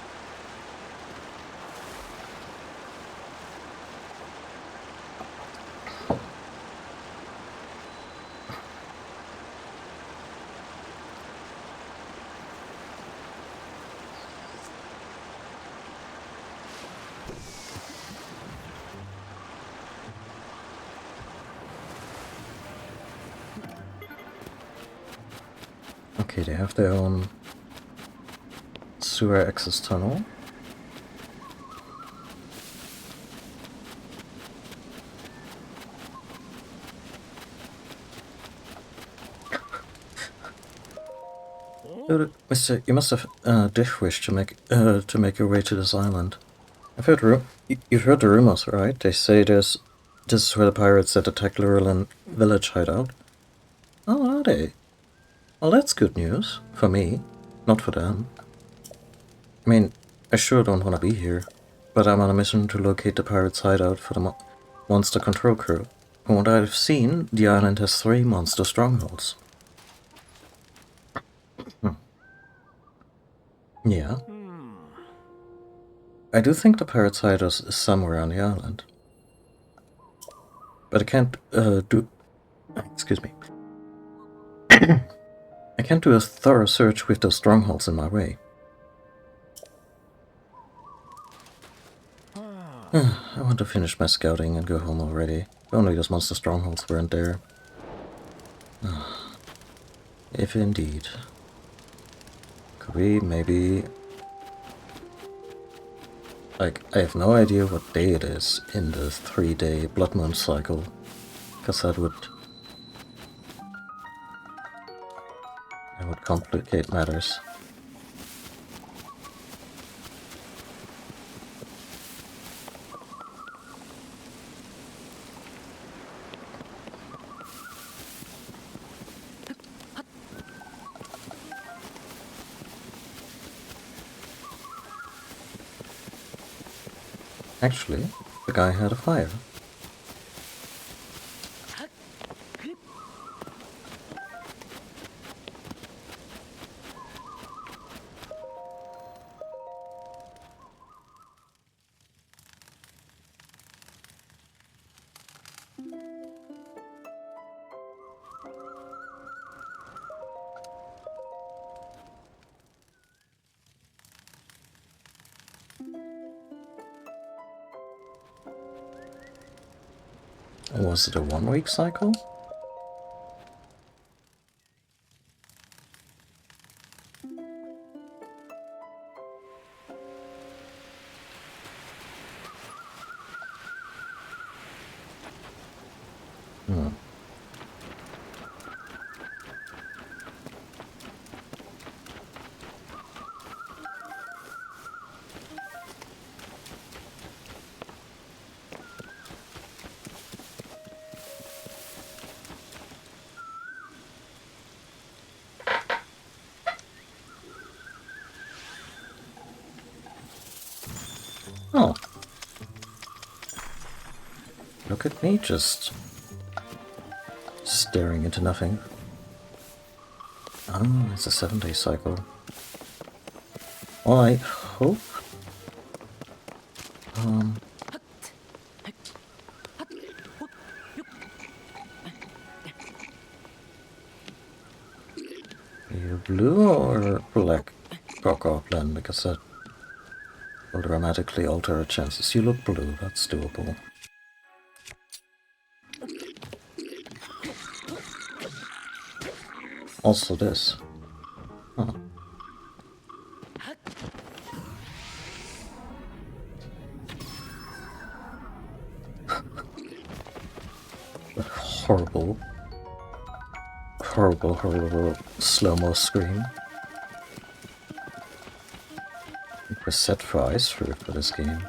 Okay, they have their own sewer access tunnel. Mister, you must have dish wish to make your way to this island. I've heard you've heard the rumors, right? They say this is where the pirates that attacked Lurelin village hide out. Oh, are they? Well, that's good news for me, not for them. I mean, I sure don't want to be here, but I'm on a mission to locate the pirates' hideout for the monster control crew. From what I've seen, the island has 3 monster strongholds. Yeah. I do think the pirates' hideout is somewhere on the island. But I can't do... Excuse me. I can't do a thorough search with those strongholds in my way. I want to finish my scouting and go home already. If only those monster strongholds weren't there. If indeed. Could we maybe... Like, I have no idea what day it is in the 3-day blood moon cycle. Because that would complicate matters. Actually, the guy had a fire. Was it a 1-week cycle? Oh. Look at me, just staring into nothing. Oh, it's a 7-day cycle. Well, I hope... Are you blue or black Goblin? Because that will dramatically alter our chances. You look blue, that's doable. Also this. Huh. Horrible, slow-mo scream. We're set for ice fruit for this game.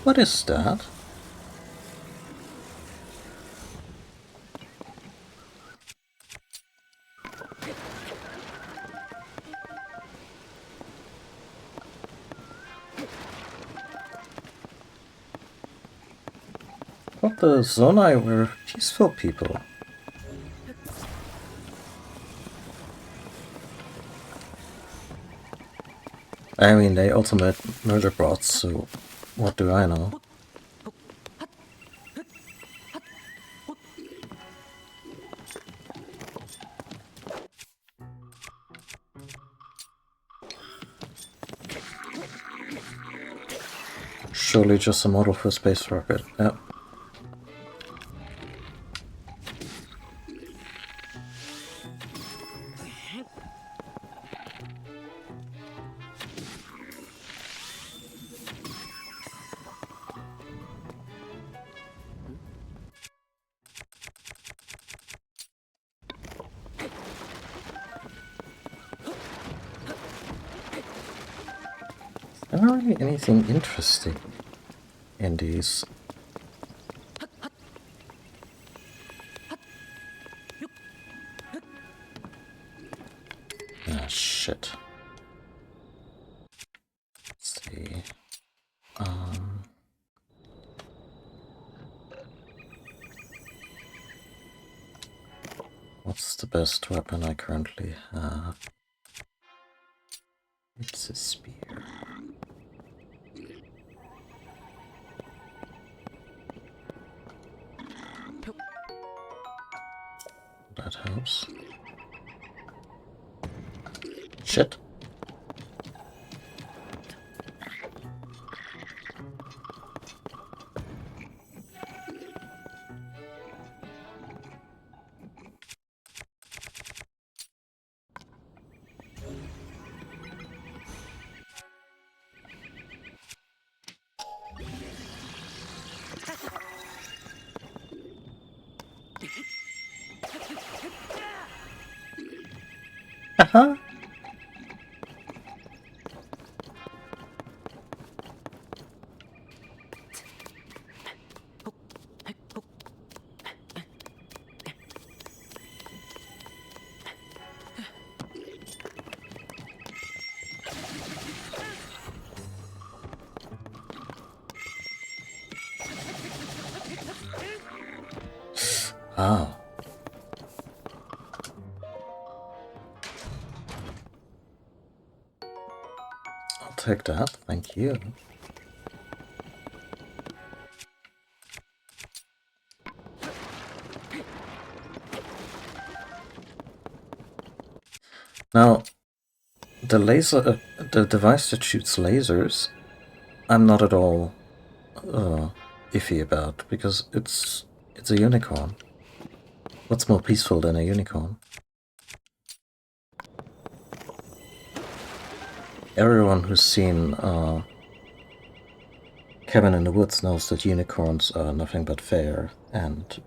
What is that? Thought the Zonai were peaceful people. I mean, they also made murder bots, so what do I know? Surely just a model for a space rocket. Yep. There's not really anything interesting in these. Ah, shit. Let's see. What's the best weapon I currently have? It's a spear. That helps. Shit. Haha. Oh. I'll take that, thank you. Now, the device that shoots lasers, I'm not at all iffy about, because it's a unicorn. What's more peaceful than a unicorn? Everyone who's seen Cabin in the Woods knows that unicorns are nothing but fair and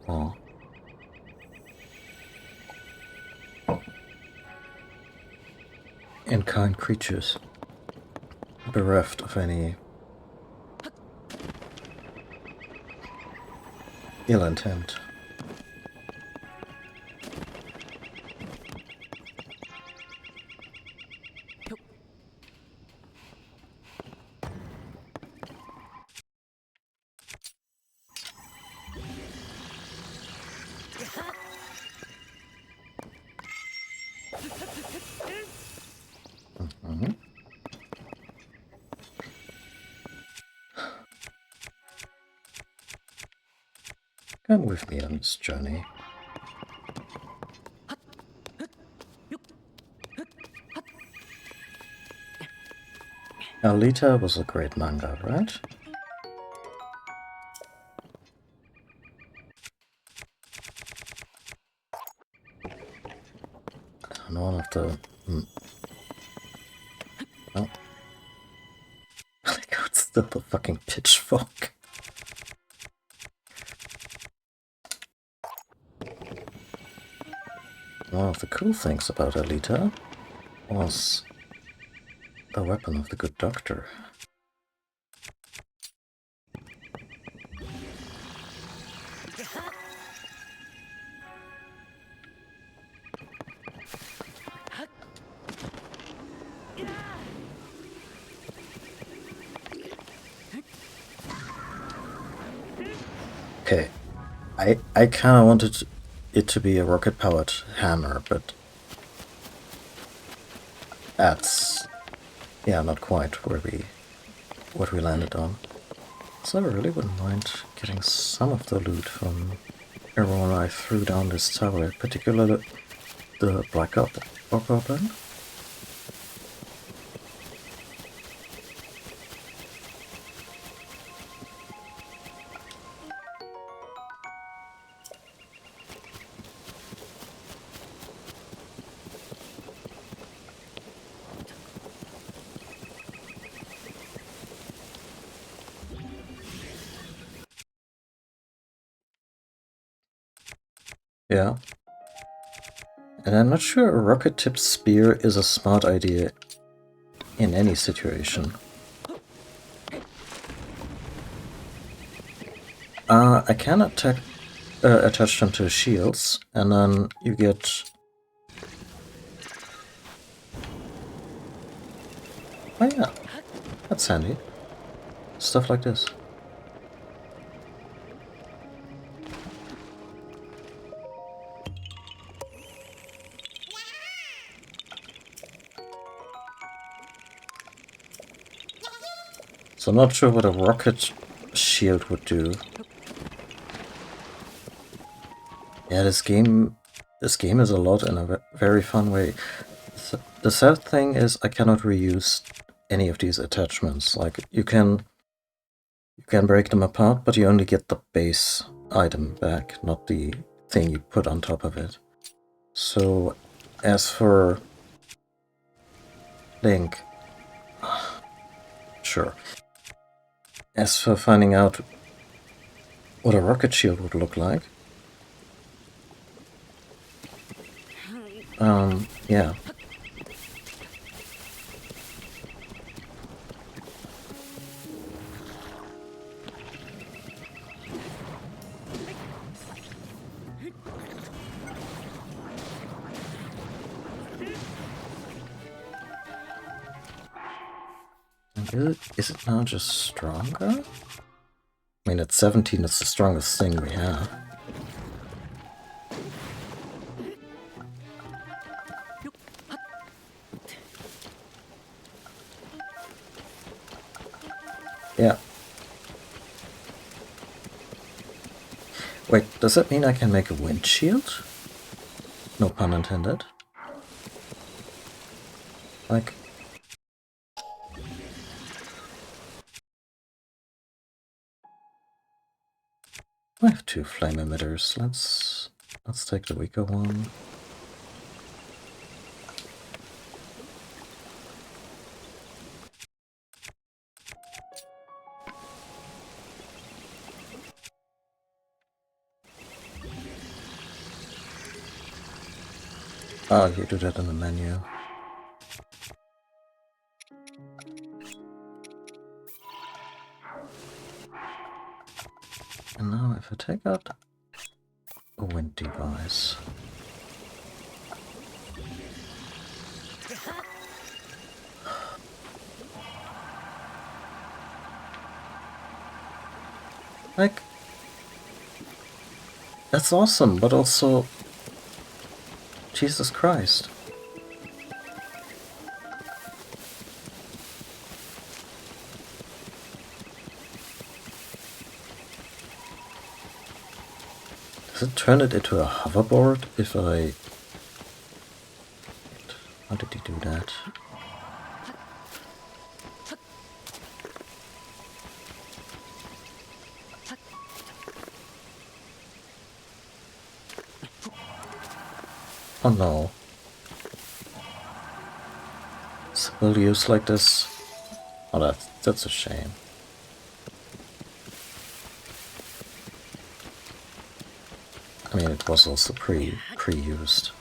kind creatures, bereft of any ill intent. Come with me on this journey. Alita was a great manga, right? And one of the... Oh. I think it's still the fucking pitchfork. One of the cool things about Alita was the weapon of the good doctor. Okay, I kinda wanted it to be a rocket-powered hammer, but that's Yeah, not quite what we landed on. So I really wouldn't mind getting some of the loot from everyone I threw down this tower, particularly the Black Goblin. Yeah. And I'm not sure a rocket-tipped spear is a smart idea in any situation. I can attach them to shields, and then you get... Oh yeah, that's handy. Stuff like this. So I'm not sure what a rocket shield would do. Yeah, this game is a lot in a very fun way. The sad thing is I cannot reuse any of these attachments. Like you can break them apart, but you only get the base item back, not the thing you put on top of it. So as for Link, sure. As for finding out what a rocket shield would look like, yeah. Is it now just stronger? I mean, at 17, it's the strongest thing we have. Yeah. Wait, does that mean I can make a windshield? No pun intended. Like... I have 2 flame emitters. Let's take the weaker one. Oh, you do that in the menu. And now if I take out a wind device... Like... That's awesome, but also... Jesus Christ. Does it turn it into a hoverboard if I... How did he do that? Oh no. Simple use like this? Oh, that's a shame. I mean, it was also pre-used.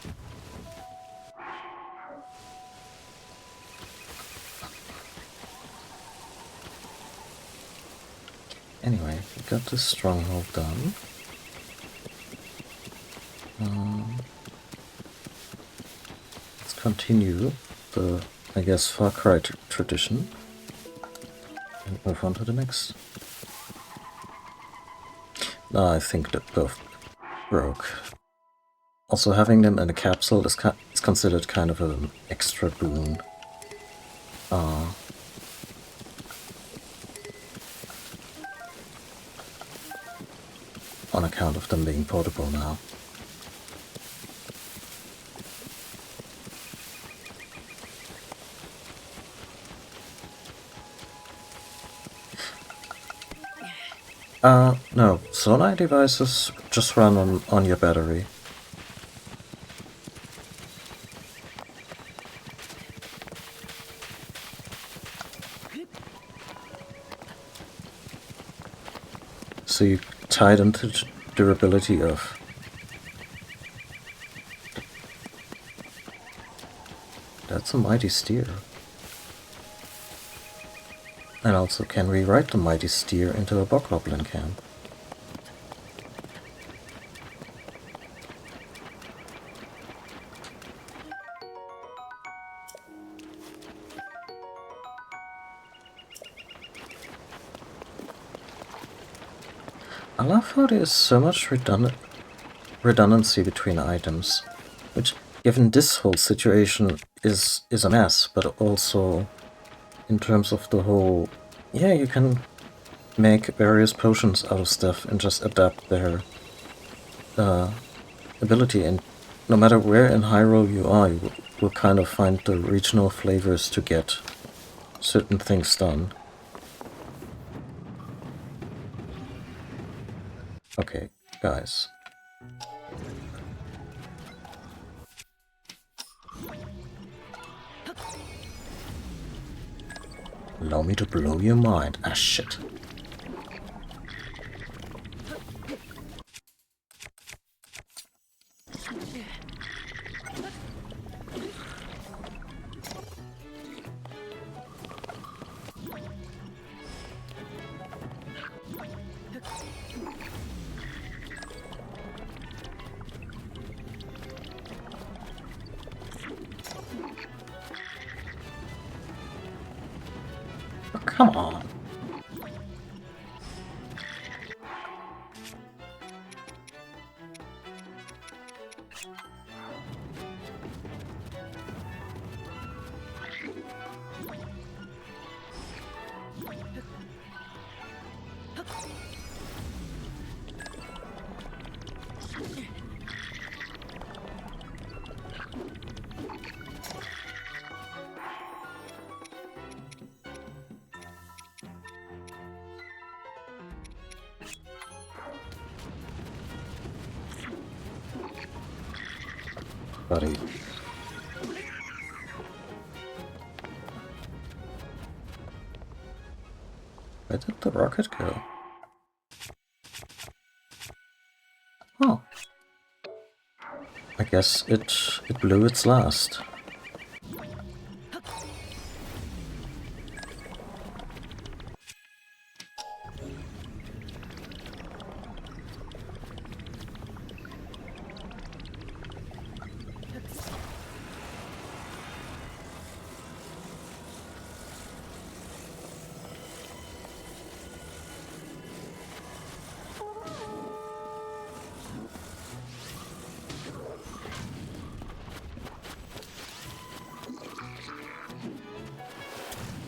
Anyway, we got this stronghold done. Let's continue the, I guess, Far Cry tradition and move on to the next. No, I think that both broke. Also, having them in a capsule is considered kind of an extra boon. Uh, on account of them being portable now. No, solar devices just run on your battery. So you tie them to the durability of. That's a mighty steer. And also can rewrite the mighty steer into a bokoblin camp. I love how there's so much redundancy between items, which, given this whole situation, is a mess, but also in terms of the whole, yeah, you can make various potions out of stuff and just adapt their ability, and no matter where in Hyrule you are, you will kind of find the regional flavors to get certain things done. Okay, guys. Allow me to blow your mind. Ah, shit. Oh, come on. Buddy. Where did the rocket go? Oh. I guess it blew its last.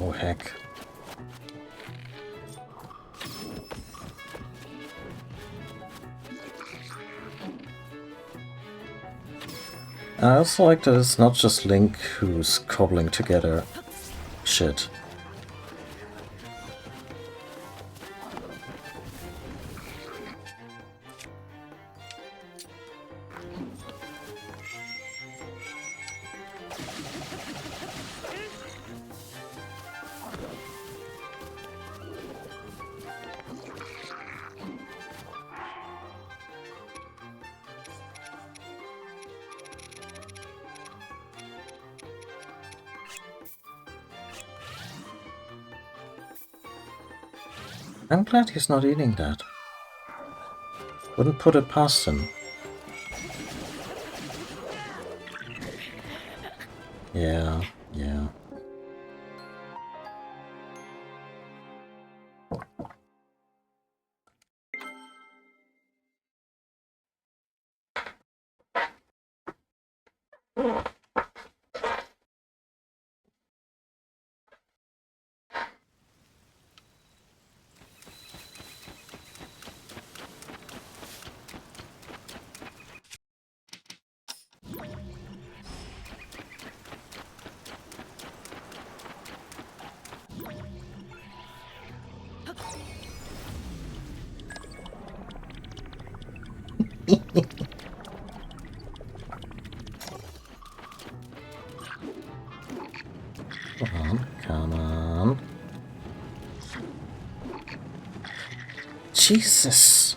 Oh heck. I also like that it's not just Link who's cobbling together shit. I'm glad he's not eating that. Wouldn't put it past him. Yeah, yeah. Come on, come on. Jesus!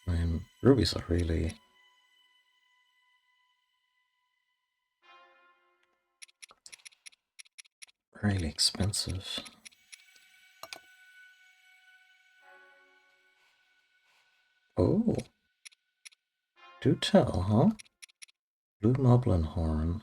I mean, rubies are really expensive. Oh, do tell, huh? Blue Moblin Horn.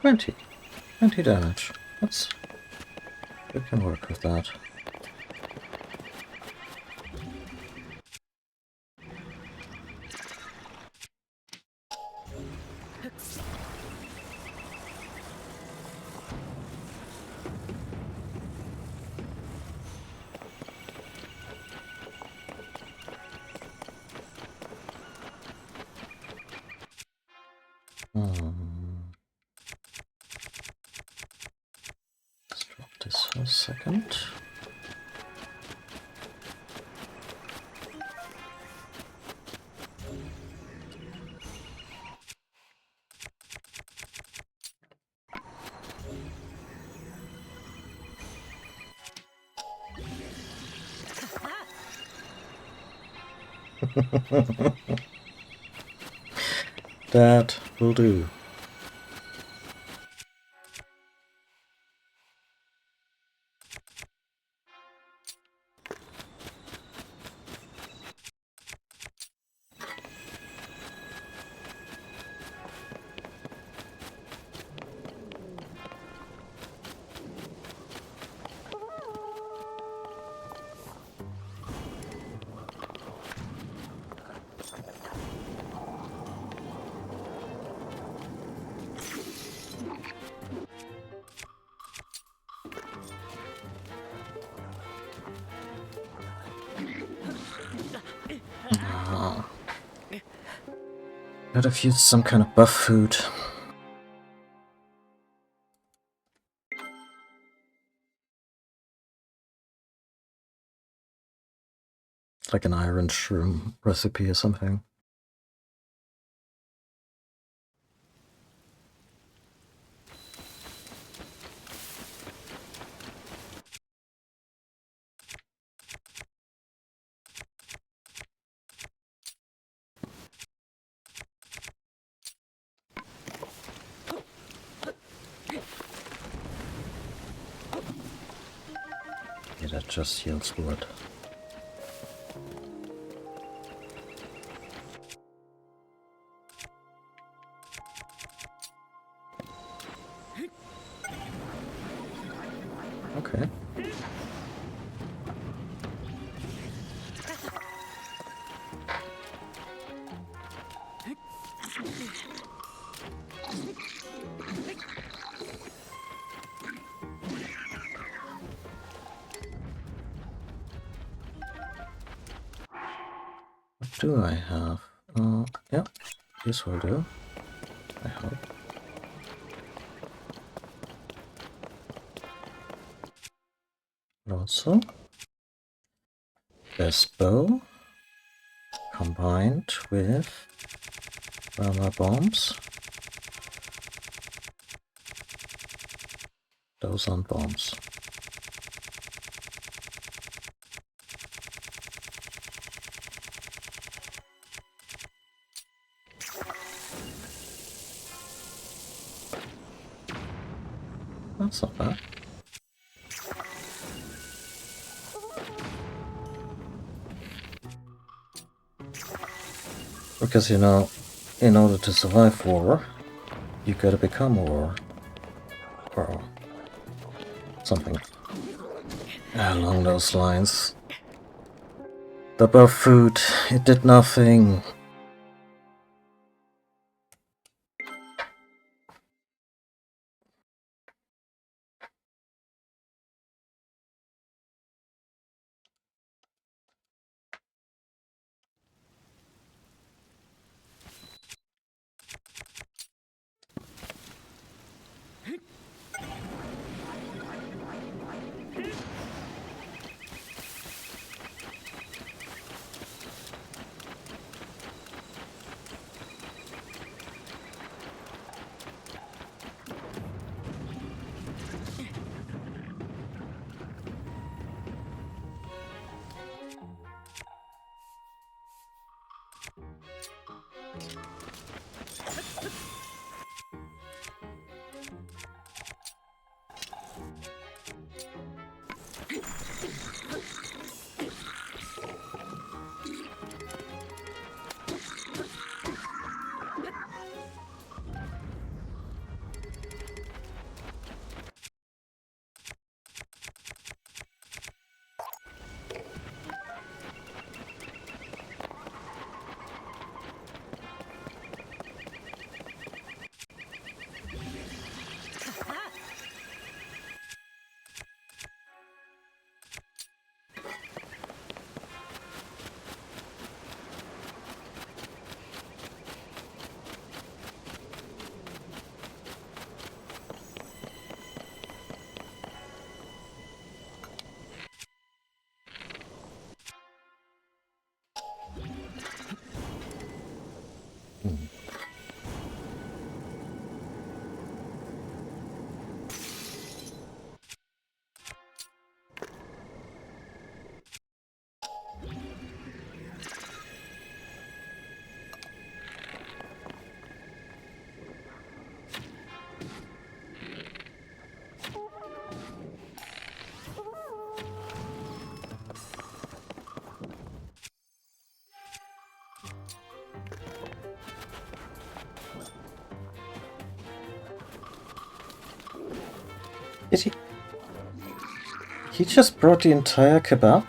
Twenty damage. We can work with that. Let's drop this for a second. That will do. Could have used some kind of buff food. Like an iron shroom recipe or something. Yeah, that just yields wood. Okay. do I have? Yeah, this will do. I hope. And also, this bow combined with my bombs. Those aren't bombs. That's not bad. Because, you know, in order to survive war, you gotta become war. Or something along those lines. The buff food, it did nothing. Did he? He just brought the entire kebab?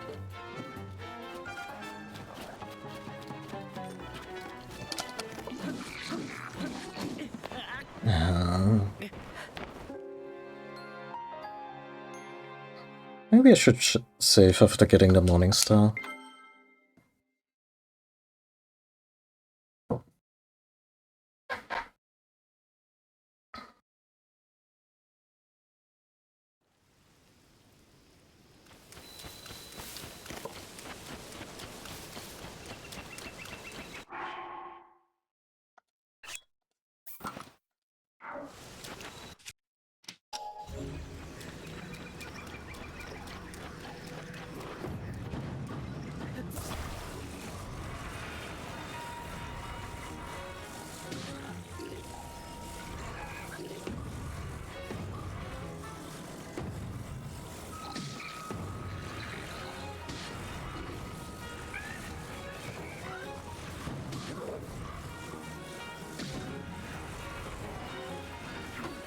Maybe I should save after getting the Morning Star.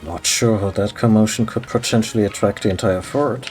Not sure how that commotion could potentially attract the entire fort.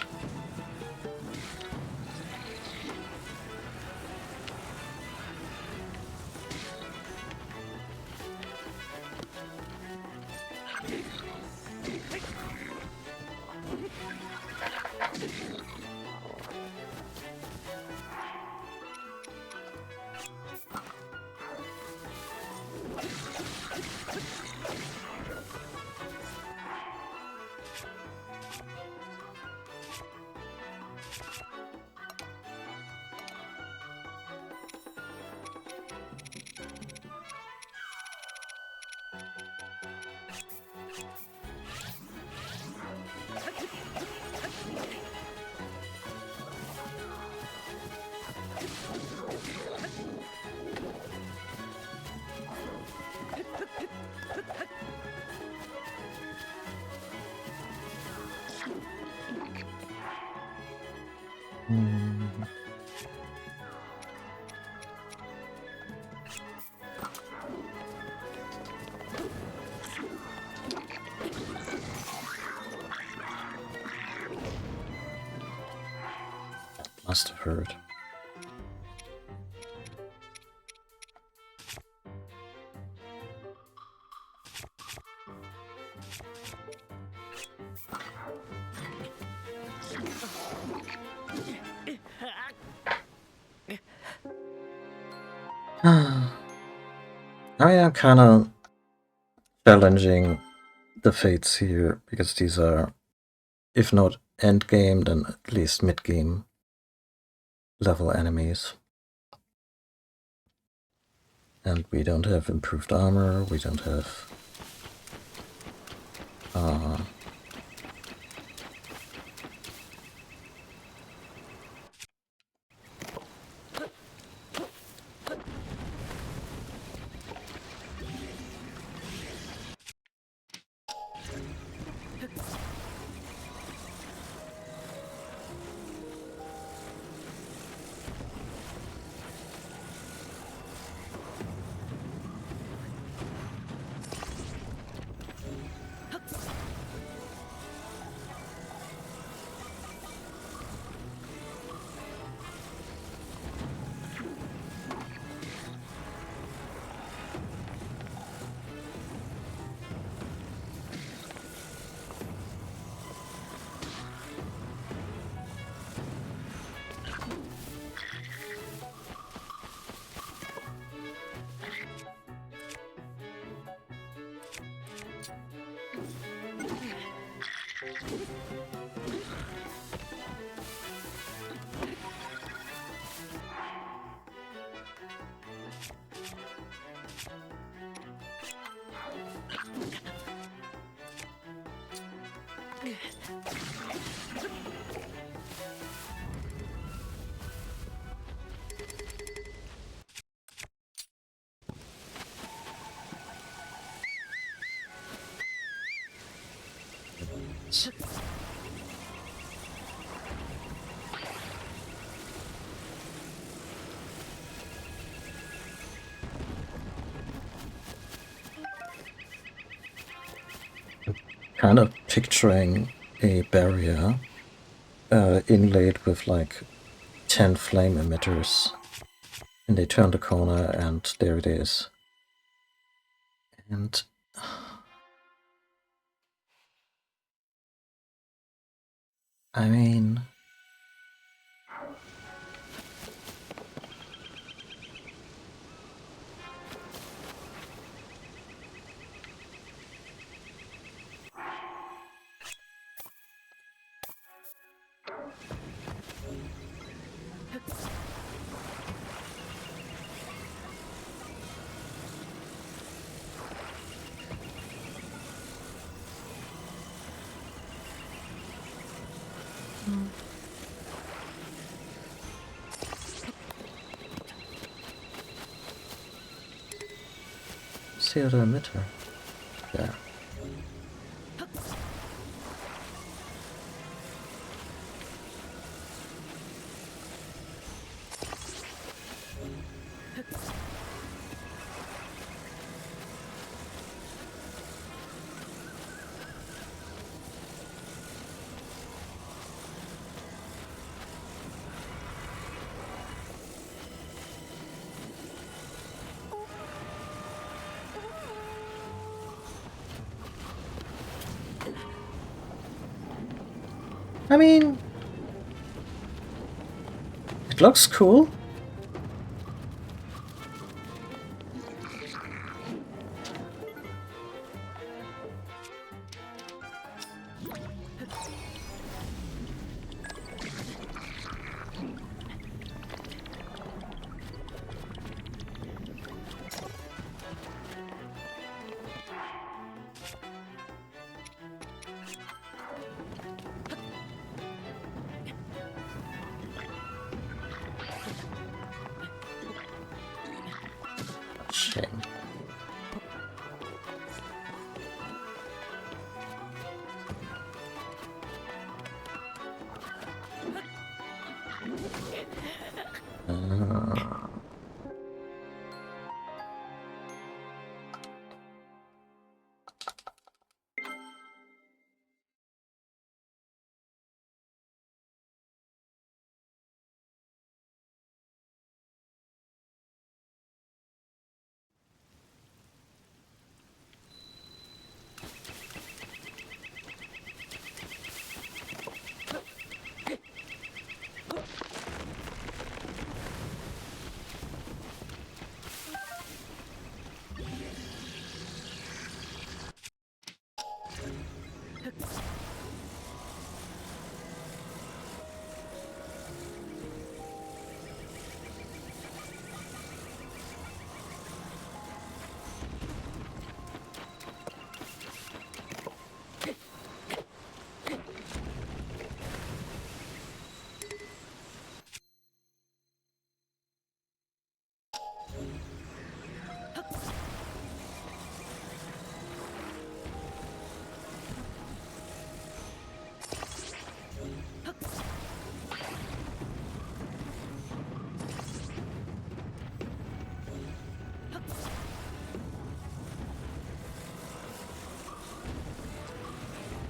must have heard. I am kind of challenging the fates here, because these are, if not end game, then at least mid game level enemies. And we don't have improved armor, we don't have kind of picturing a barrier inlaid with like 10 flame emitters, and they turn the corner and there it is. And I mean, see the emitter. There. I mean, it looks cool. Shame.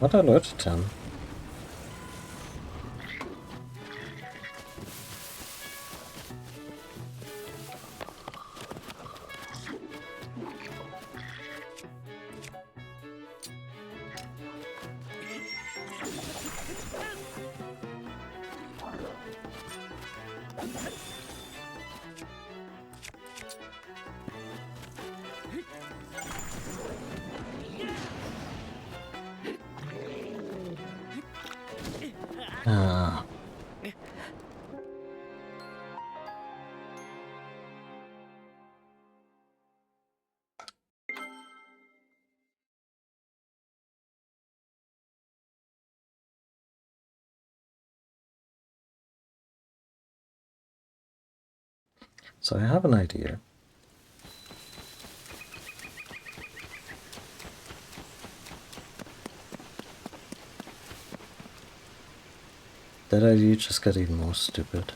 What alerted him? Ah. So I have an idea. That idea just got even more stupid.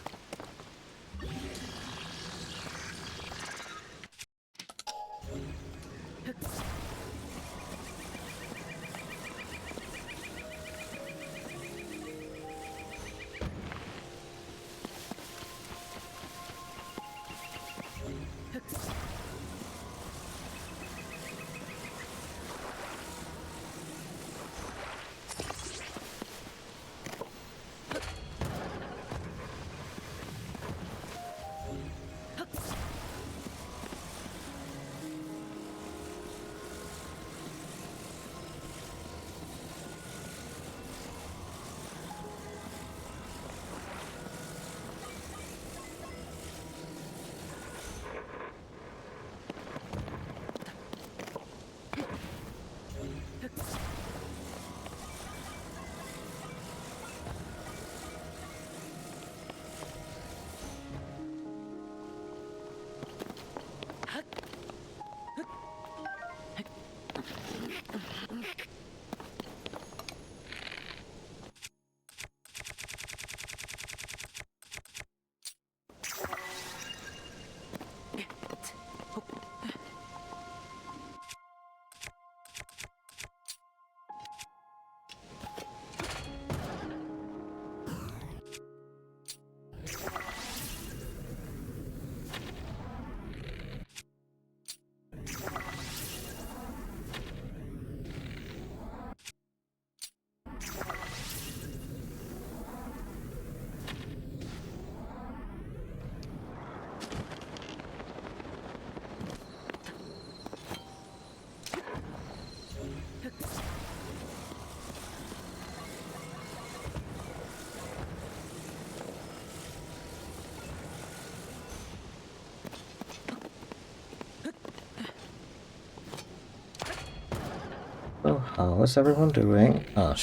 So how is everyone doing? Ah,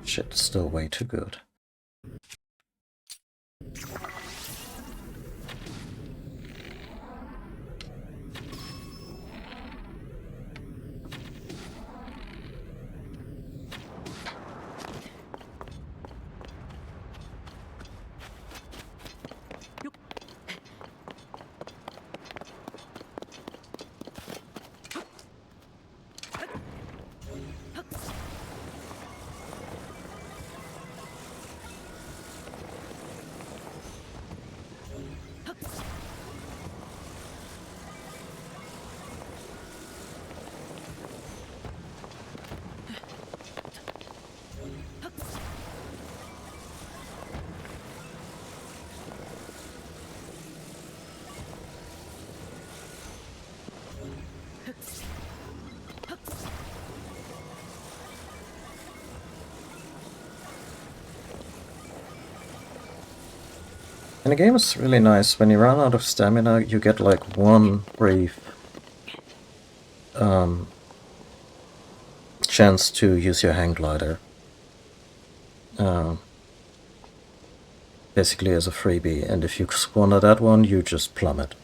shit, still way too good. And the game is really nice. When you run out of stamina, you get like one brief chance to use your hang glider. Basically as a freebie, and if you squander that one, you just plummet.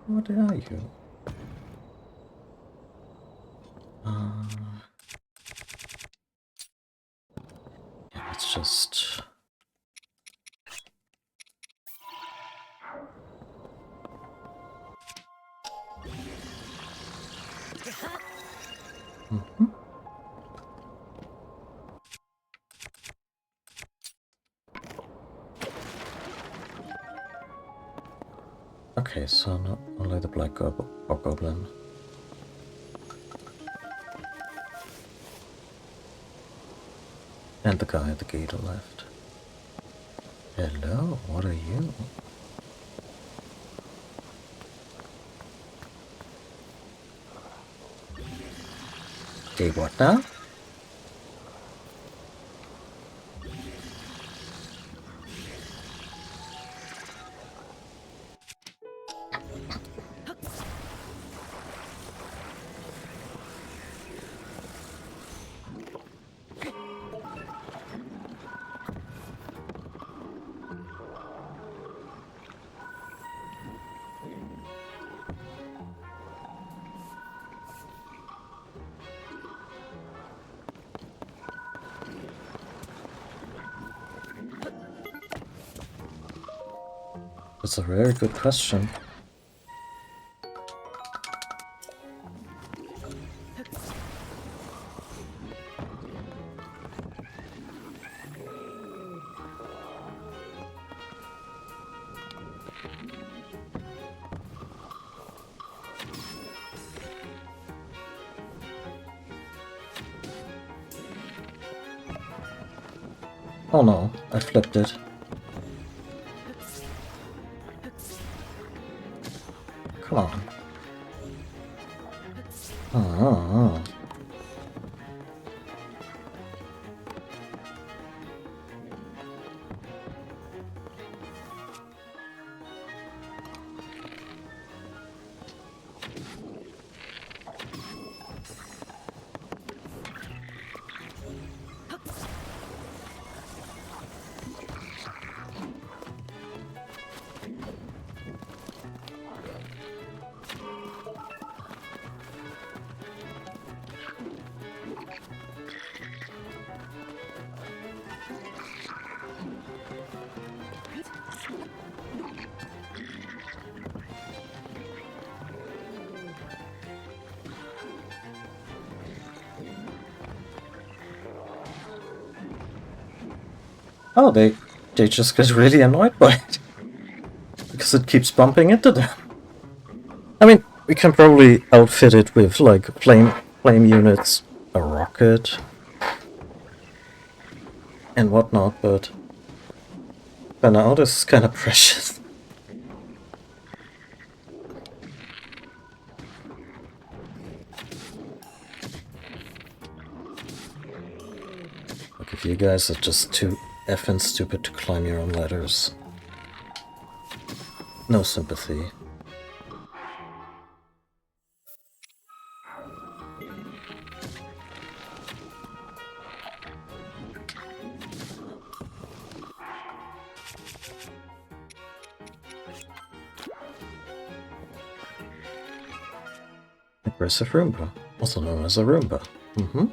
What are you? Mhm. Okay, so not only the black goblin. And the guy at the gate left. Hello, what are you? Hey, what now? That's a very good question. Oh no, I flipped it. Come on. Oh. Oh, they just get really annoyed by it. Because it keeps bumping into them. I mean, we can probably outfit it with, like, flame units, a rocket, and whatnot, but for now this is kind of precious. Like, if you guys are just too effing stupid to climb your own ladders, no sympathy. Aggressive Roomba, also known as a Roomba. Mm-hmm.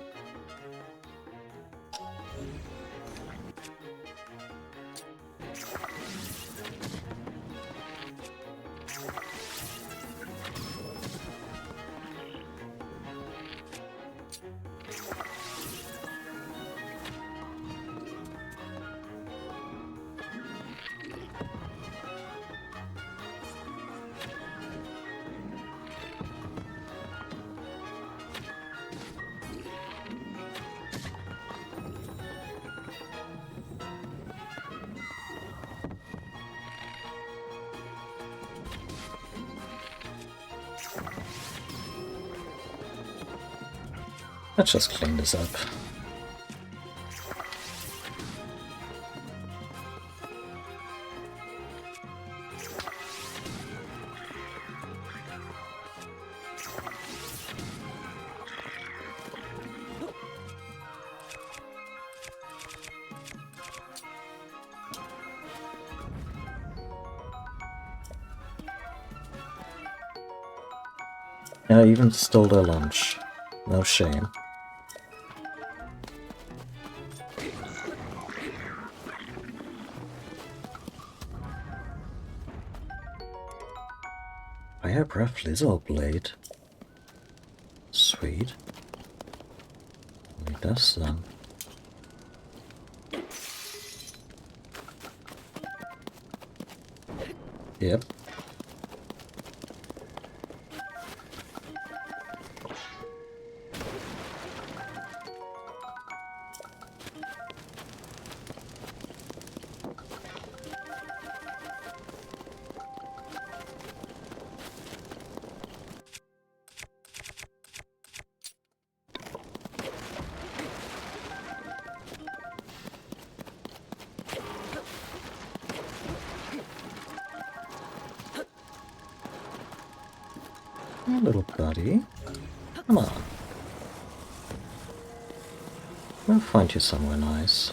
Let's just clean this up. And I even stole their lunch. No shame. Fire Breath Lizard Blade. Sweet. Need this then. Yep. Hey, little buddy. Come on. We'll find you somewhere nice.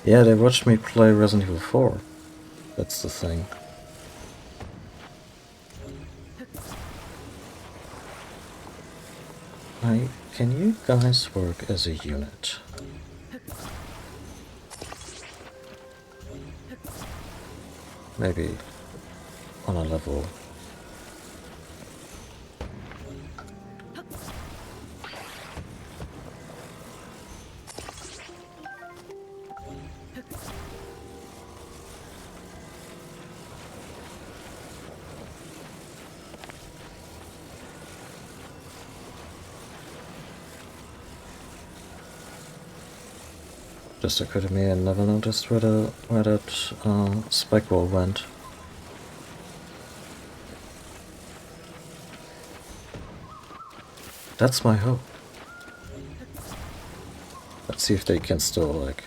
Yeah, they watched me play Resident Evil 4. That's the thing. Can you guys work as a unit? Maybe on a level. Just occurred to me, I never noticed where that spike wall went. That's my hope. Let's see if they can still, like...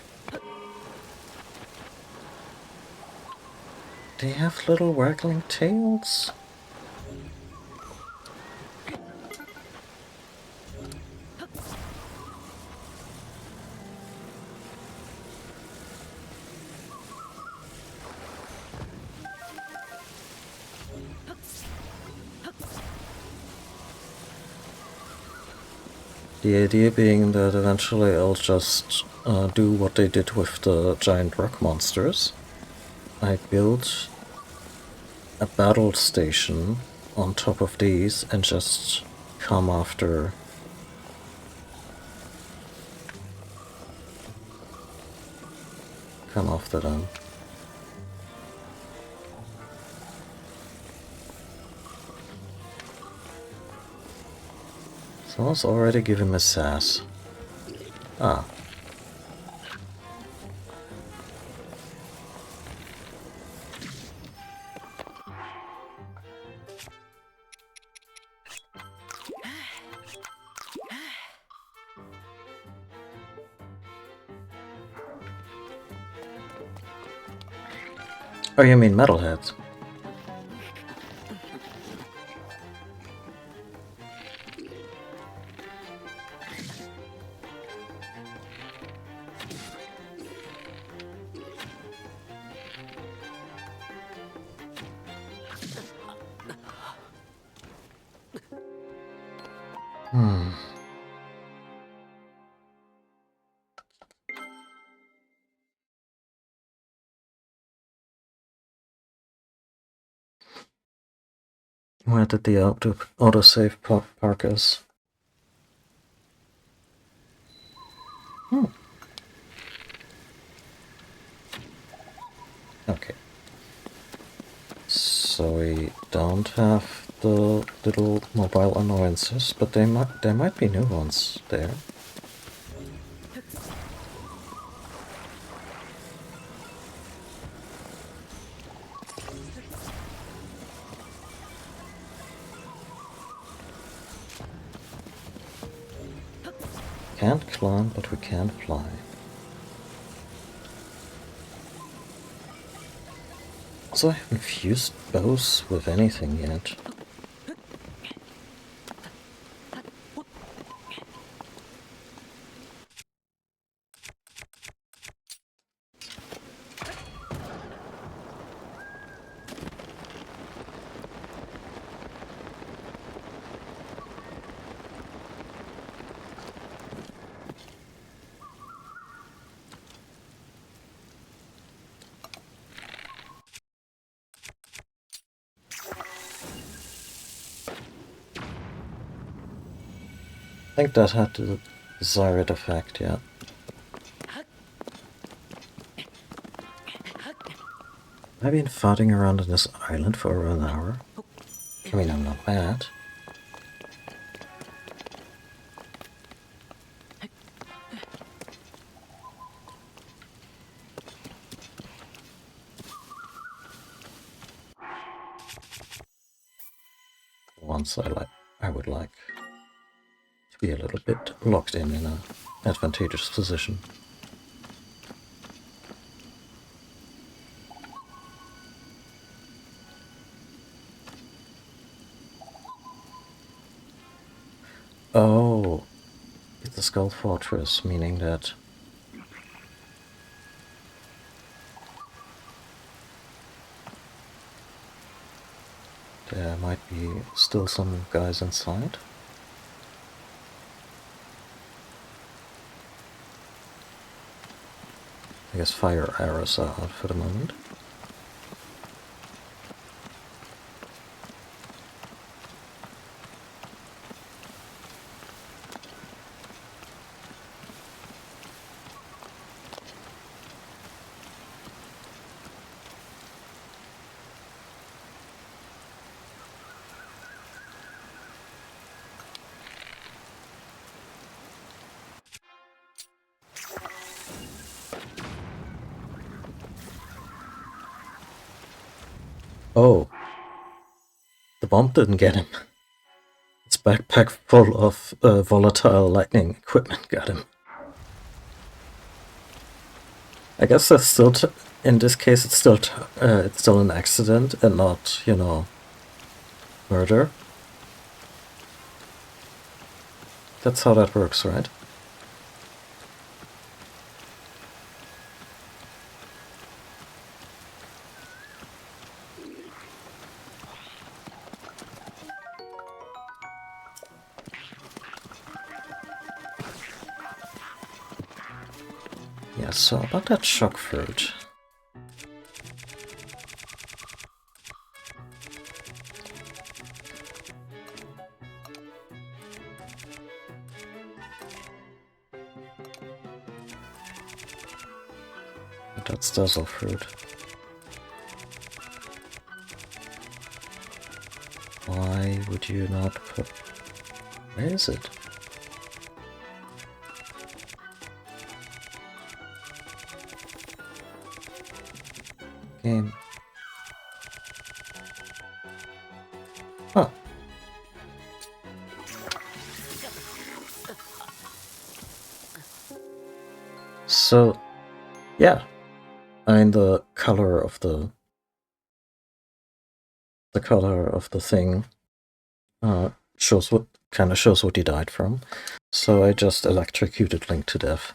They have little waggling tails? The idea being that eventually I'll just do what they did with the giant rock monsters. I build a battle station on top of these and just come after them. Someone's already giving me sass. Ah. Oh, you mean metalheads? Where did the autosave park is? Okay. So we don't have the little mobile annoyances, but there might be new ones there. Can't climb, but we can fly. Also, I haven't fused bows with anything yet. think that had the desired effect, yeah. I've been farting around on this island for over an hour. I mean, I'm not mad. Once I would like to be a little bit locked in an advantageous position. Oh, it's a Skull Fortress, meaning that there might be still some guys inside. I guess fire arrows are out for the moment. Oh, the bomb didn't get him. Its backpack full of volatile lightning equipment got him. I guess that's still, in this case, it's still an accident and not, you know, murder. That's how that works, right? Yeah, so about that shock fruit. That's dazzle fruit. Why would you not put... Where is it? Game. Huh. So, yeah. I mean, the color of the thing shows what he died from. So I just electrocuted Link to death.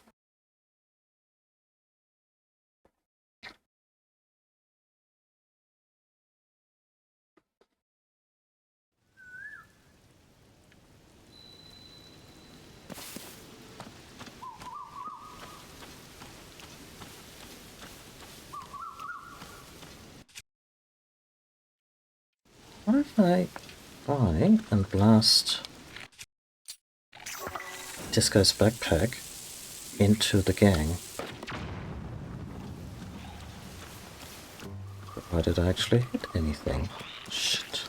What if I try and blast this guy's backpack into the gang? Why did I actually hit anything? Shit.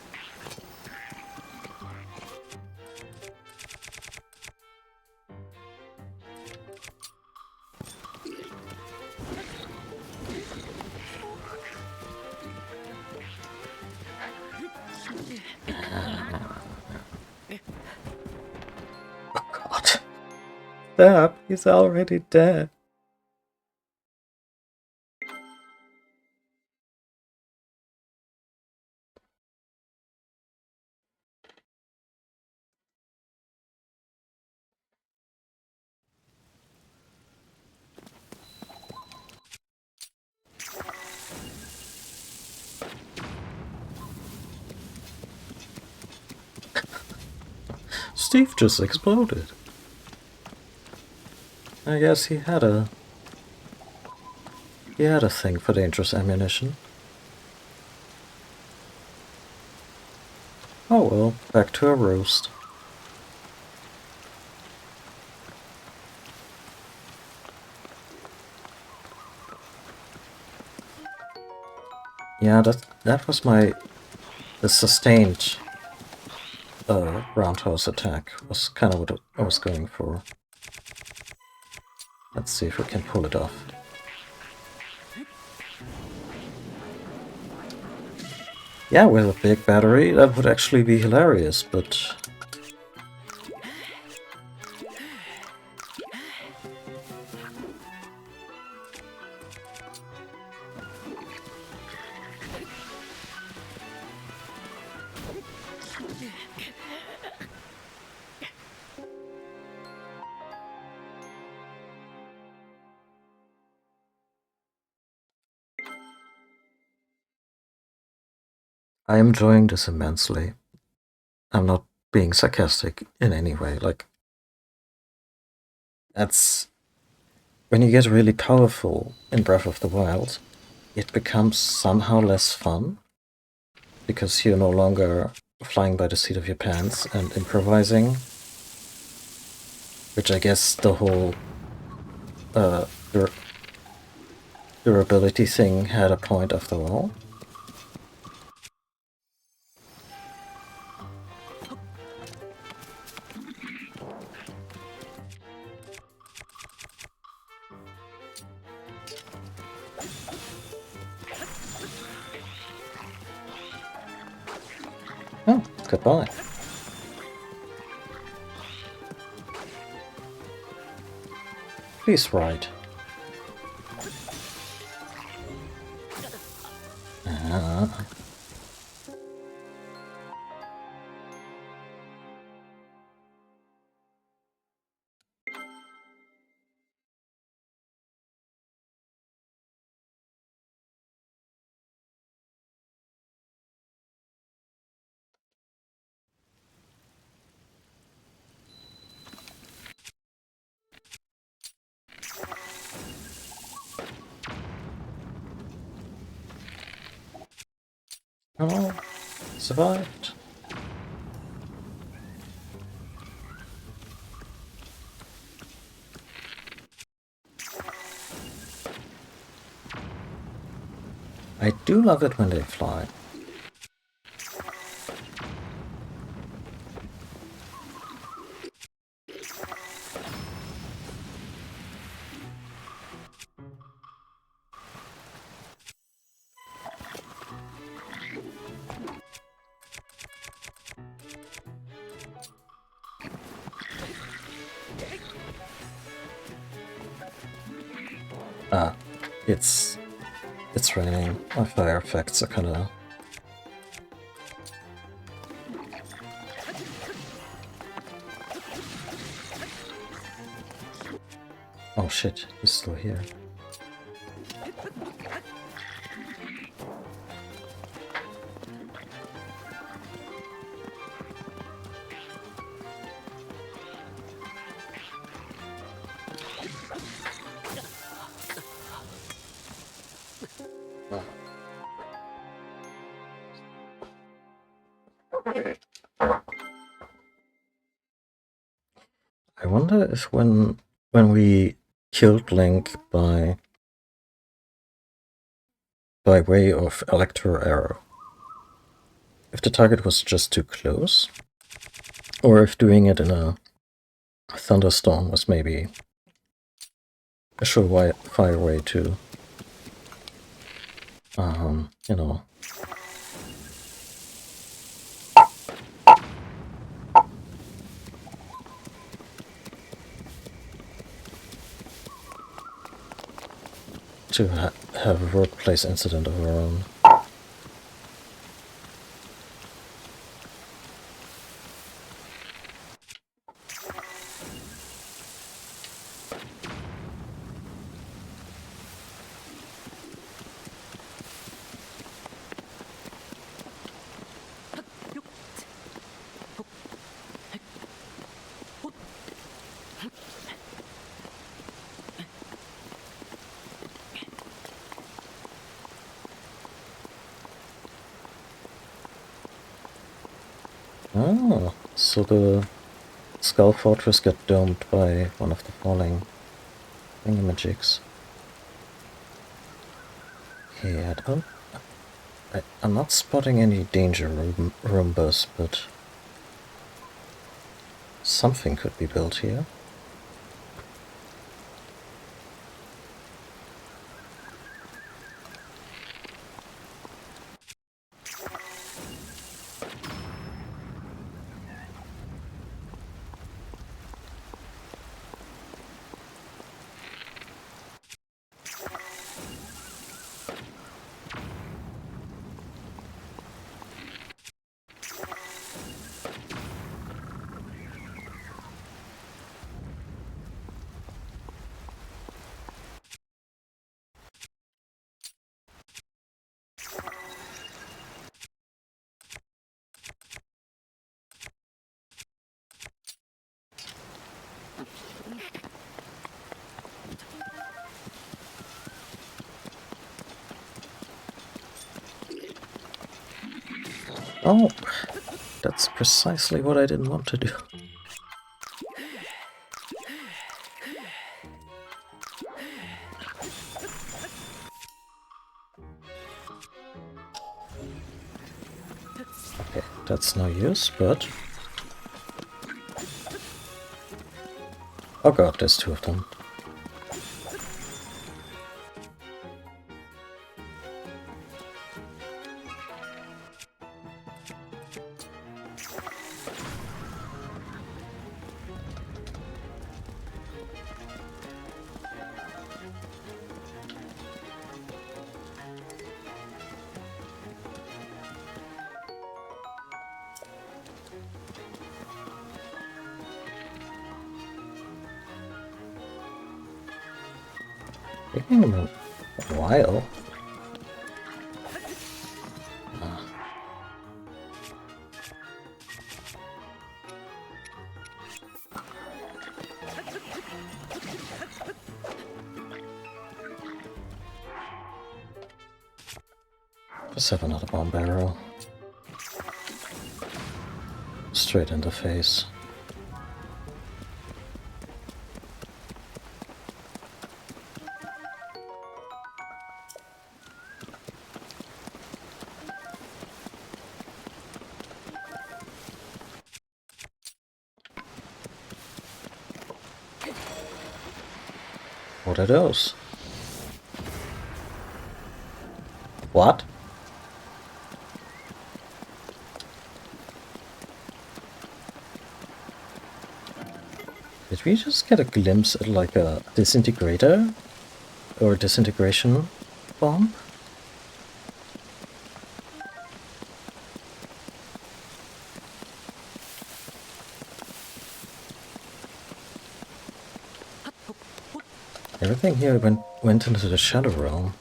Oh god. Stop, he's already dead. Steve just exploded. I guess he had a thing for dangerous ammunition. Oh well, back to a roast. Yeah, that was the sustained roundhouse attack was kind of what I was going for. Let's see if we can pull it off. Yeah, with a big battery, that would actually be hilarious, but... I am enjoying this immensely. I'm not being sarcastic in any way, like... That's... When you get really powerful in Breath of the Wild, it becomes somehow less fun, because you're no longer flying by the seat of your pants and improvising, which I guess the whole durability thing had a point after all. Oh, goodbye. Please ride. Ah. Oh, survived. I do love it when they fly. Ah, it's raining. My fire effects are kinda... Oh shit, he's still here. I wonder if when we killed Link by way of electro arrow, if the target was just too close, or if doing it in a thunderstorm was maybe a surefire way to, you know, to have a workplace incident of our own. Oh, so the Skull Fortress got domed by one of the falling thingamajigs. Yeah, I'm not spotting any danger Roombas, but something could be built here. Oh, that's precisely what I didn't want to do. Okay, that's no use, but... Oh god, there's two of them. Taking them a while. Just have another bomb barrel. Straight in the face. What are those? What? Did we just get a glimpse at like a disintegrator? Or disintegration bomb? Everything here went into the Shadow Realm.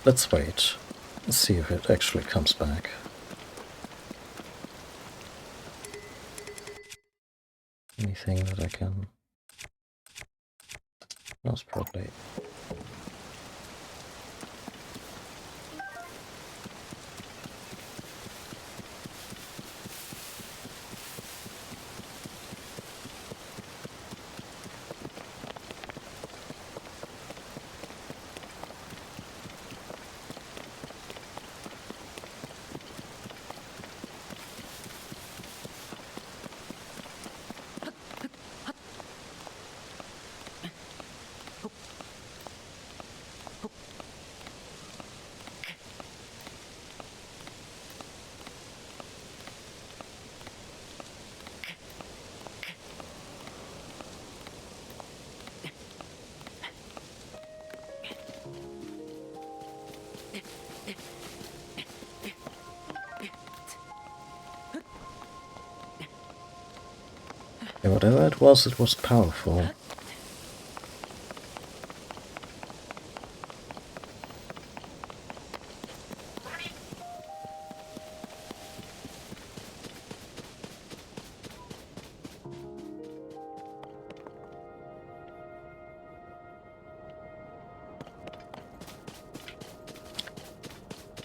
Let's wait. Let's see if it actually comes back. Anything that I can... Most probably. Yeah, whatever it was powerful.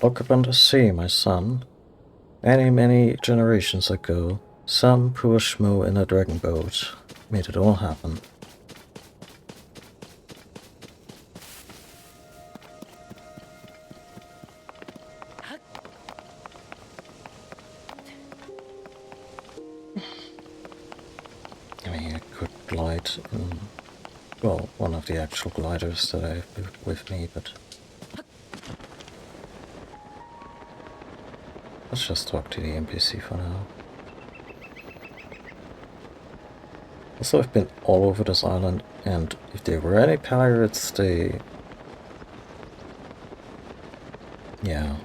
Look upon the sea, my son. Many, many generations ago, some poor schmo in a dragon boat made it all happen. I mean, I could glide in, well, one of the actual gliders that I have with me, but let's just talk to the NPC for now. Also, I've been all over this island, and if there were any pirates, they... yeah.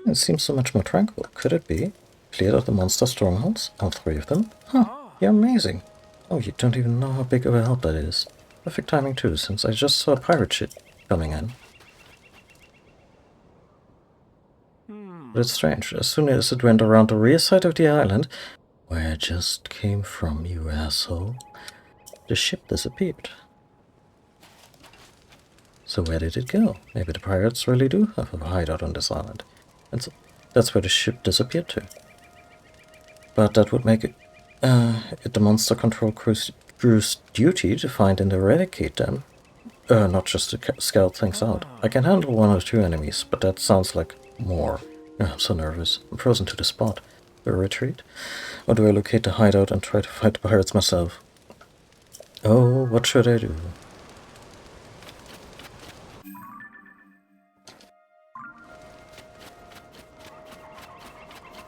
It seems so much more tranquil. Could it be? Cleared out the monster strongholds? All 3 of them? Huh, you're amazing. Oh, you don't even know how big of a help that is. Perfect timing too, since I just saw a pirate ship coming in. But it's strange. As soon as it went around the rear side of the island, where it just came from, you asshole, the ship disappeared. So where did it go? Maybe the pirates really do have a hideout on this island. And so that's where the ship disappeared to. But that would make it the monster control crew's duty to find and eradicate them. Not just to scout things out. I can handle 1 or 2 enemies, but that sounds like more. I'm so nervous. I'm frozen to the spot. Do I retreat? Or do I locate the hideout and try to fight the pirates myself? Oh, what should I do?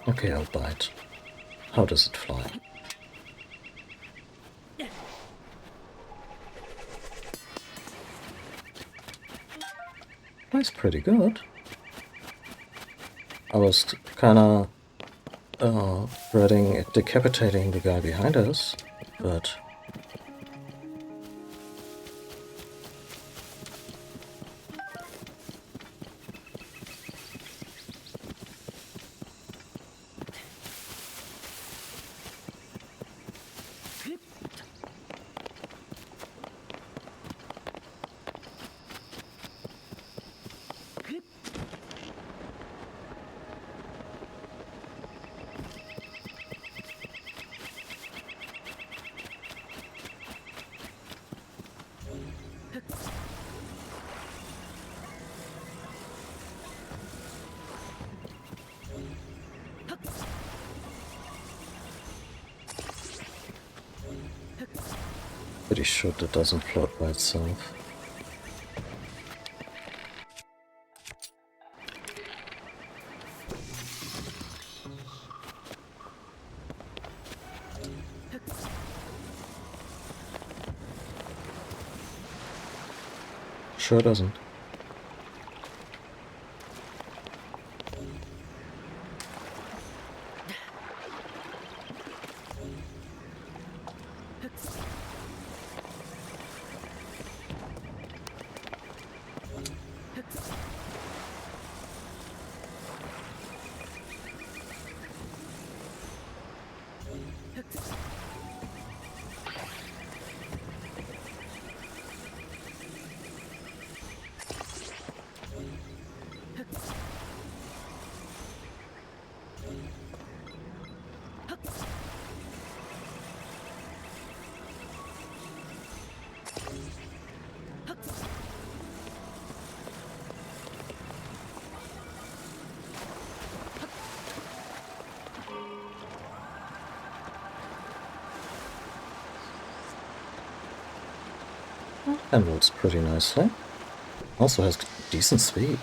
Okay, I'll bite. How does it fly? Flies pretty good. I was kinda dreading it decapitating the guy behind us, but pretty sure that doesn't float by itself. Sure doesn't. And rolls pretty nicely. Also has decent speed.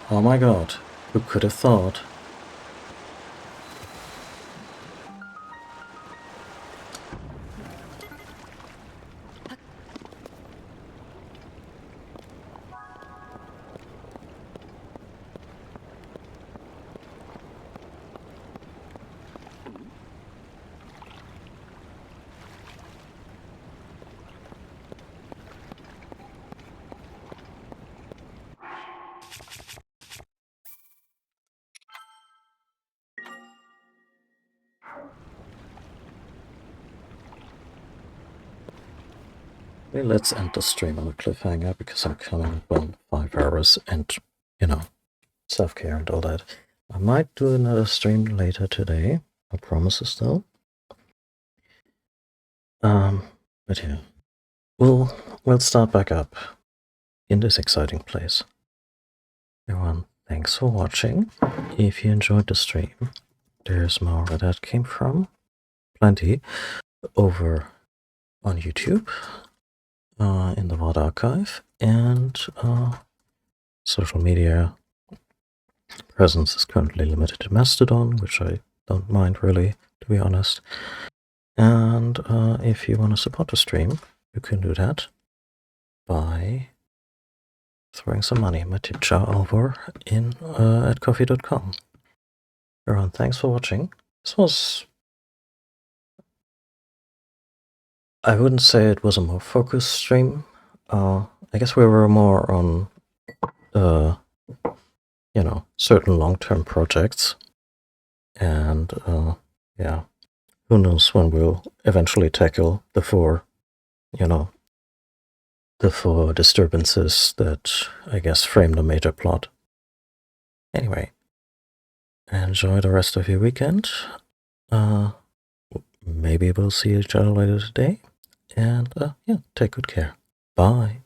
Oh my god, who could have thought? Well, let's end the stream on a cliffhanger because I'm coming up on 5 hours and, self-care and all that. I might do another stream later today. No promises though. But yeah. We'll start back up in this exciting place. Everyone, thanks for watching. If you enjoyed the stream, there's more where that came from. Plenty over on YouTube, in the VOD archive, and social media presence is currently limited to Mastodon, which I don't mind really, to be honest. And if you want to support the stream, you can do that by throwing some money in my tip jar over at coffee.com. Everyone, thanks for watching. This was, I wouldn't say it was a more focused stream. I guess we were more on, certain long-term projects. And, yeah, who knows when we'll eventually tackle the four disturbances that, I guess, frame the major plot. Anyway, enjoy the rest of your weekend. Maybe we'll see each other later today. And, yeah, take good care. Bye.